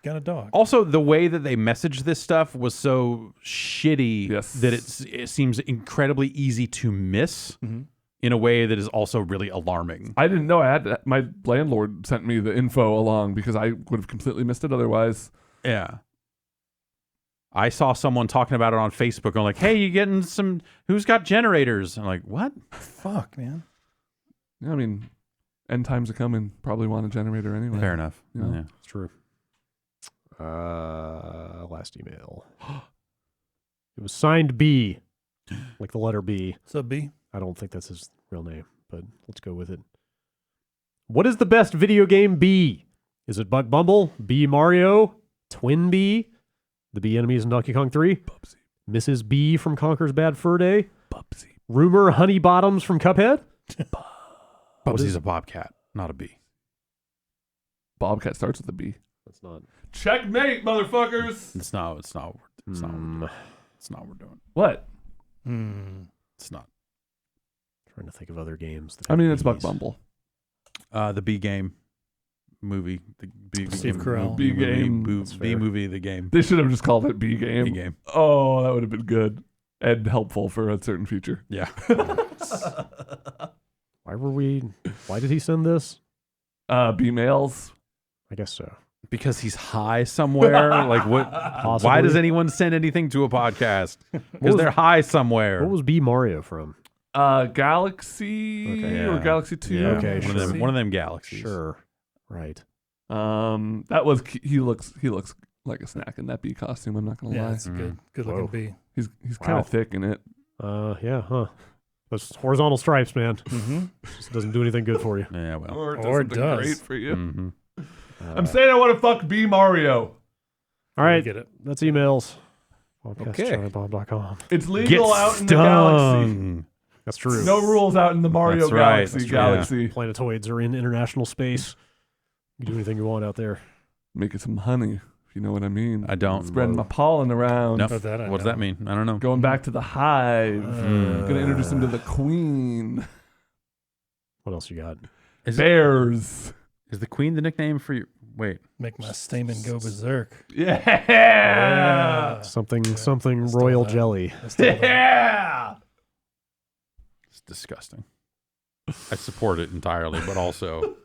Got a dog. Also, the way that they messaged this stuff was so shitty that it seems incredibly easy to miss in a way that is also really alarming. I didn't know my landlord sent me the info along because I would have completely missed it otherwise. Yeah. I saw someone talking about it on Facebook. I'm like, hey, you getting some, who's got generators? I'm like, what? Fuck, man. Yeah, I mean, end times are coming. Probably want a generator anyway. Fair enough. Yeah. It's true. Last email. It was signed B, like the letter B. Sub B? I don't think that's his real name, but let's go with it. What is the best video game B? Is it Buck Bumble, B Mario, Twin B, the Bee enemies in Donkey Kong 3, Bubsy. Mrs. B from Conker's Bad Fur Day, Bubsy. Rumor Honey Bottoms from Cuphead? Bubsy's a bobcat, not a bee. Bobcat starts with a B. That's not. Checkmate, motherfuckers. It's not what we're doing. What? It's not. Trying to think of other games. I mean, it's Buck Bumble. The B game movie. The B Steve Carell. B game. B movie, the game. They should have just called it B game. B game. Oh, that would have been good and helpful for a certain feature. Yeah. Why did he send this? B mails. I guess so. Because he's high somewhere. Like what? Possibly. Why does anyone send anything to a podcast? Because they're high somewhere. What was B Mario from? Galaxy or Galaxy 2. Yeah. Okay, one of them galaxies. Sure. Right. That was he looks like a snack in that bee costume. I'm not gonna lie. It's a good looking bee. He's kind of thick in it. Yeah. Huh. Those horizontal stripes, man. Just doesn't do anything good for you. Yeah. Well. Or it does. Great for you. Mm-hmm. I'm saying I want to fuck B Mario. All right. Get it. That's emails. Okay. Bombcast.com. It's legal out in the galaxy. That's true. No rules out in the Mario That's right. Galaxy. That's Galaxy. Planetoids are in international space. You can do anything you want out there. Make it some honey if you know what I mean. I don't. Spreading my pollen around. No. Oh, that I What does know. that mean? I don't know. Going back to the hive. Gonna introduce him to the queen. What else you got? Bears. Is the queen the nickname for your... Wait. Make my stamen go berserk. Yeah. Something Stole royal that. jelly. I stole that. Yeah. It's disgusting. I support it entirely, but also...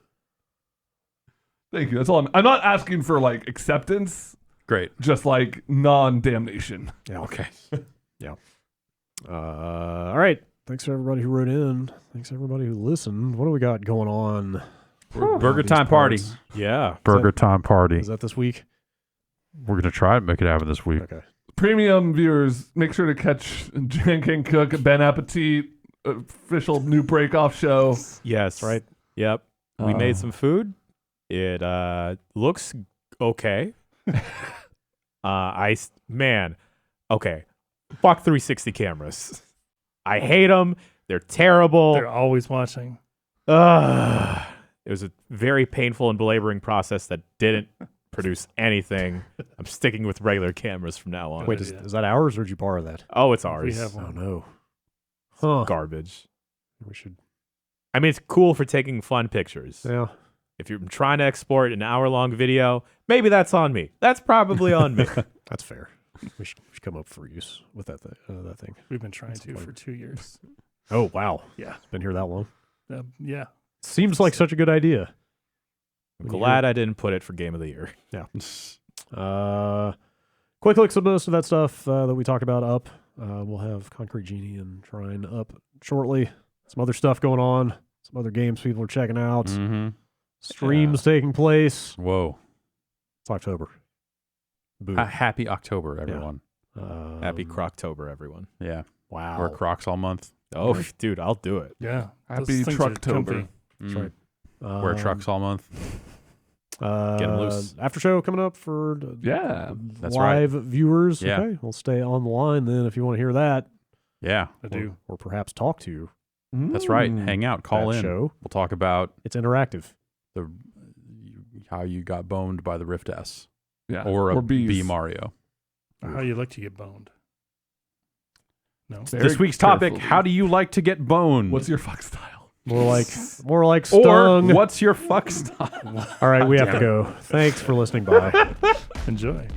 Thank you. That's all. I'm not asking for like acceptance, Great. just like non-damnation. Yeah. Okay. Yeah. All right. Thanks to everybody who wrote in. Thanks to everybody who listened. What do we got going on? Burger These time party. parts? Yeah. Burger time party. Is that this week? We're going to try and make it happen this week. Okay. Premium viewers, make sure to catch Jan King Cook, Ben Appetit, official new break-off show. Yes. Right. Yep. We made some food. It looks okay. Man, okay. Fuck 360 cameras. I hate them. They're terrible. They're always watching. It was a very painful and belaboring process that didn't produce anything. I'm sticking with regular cameras from now on. Wait, is that ours or did you borrow that? Oh, it's We ours. have Oh one. no. Huh. Garbage. We should. I mean, it's cool for taking fun pictures. Yeah. If you're trying to export an hour-long video, maybe that's on me. That's probably on me. That's fair. We should come up for use with that thing. We've been trying That's to fun. for 2 years. Oh wow. Yeah. It's been here that long. Yeah. Seems like such a good idea. I'm glad I didn't put it for Game of the Year. Quick looks at most of that stuff that we talked about up. We'll have Concrete Genie and Trine up shortly. Some other stuff going on. Some other games people are checking out. Mm-hmm. Streams taking place. Whoa. It's October. Boom. Happy October, everyone. Happy Croctober, everyone. Yeah. Wow. Wear Crocs all month. Oh, dude, I'll do it. Yeah. Happy Those things are Trucktober. comfy. That's right. Wear trucks all month. Get them loose. After show coming up for Yeah. That's live viewers. Yeah. Okay, we'll stay on the line then if you want to hear that. Yeah. I do. Or perhaps talk to That's right. Hang out. Call that in. show. We'll talk about It's interactive. how you got boned by the Rift S. Yeah. Or a bees. B Mario. Or how you like to get boned. No. Very This week's topic, carefully. how do you like to get boned? What's your fuck style? More like or stung. what's your fuck style? All right, we have to go. Thanks for listening. Bye. Enjoy.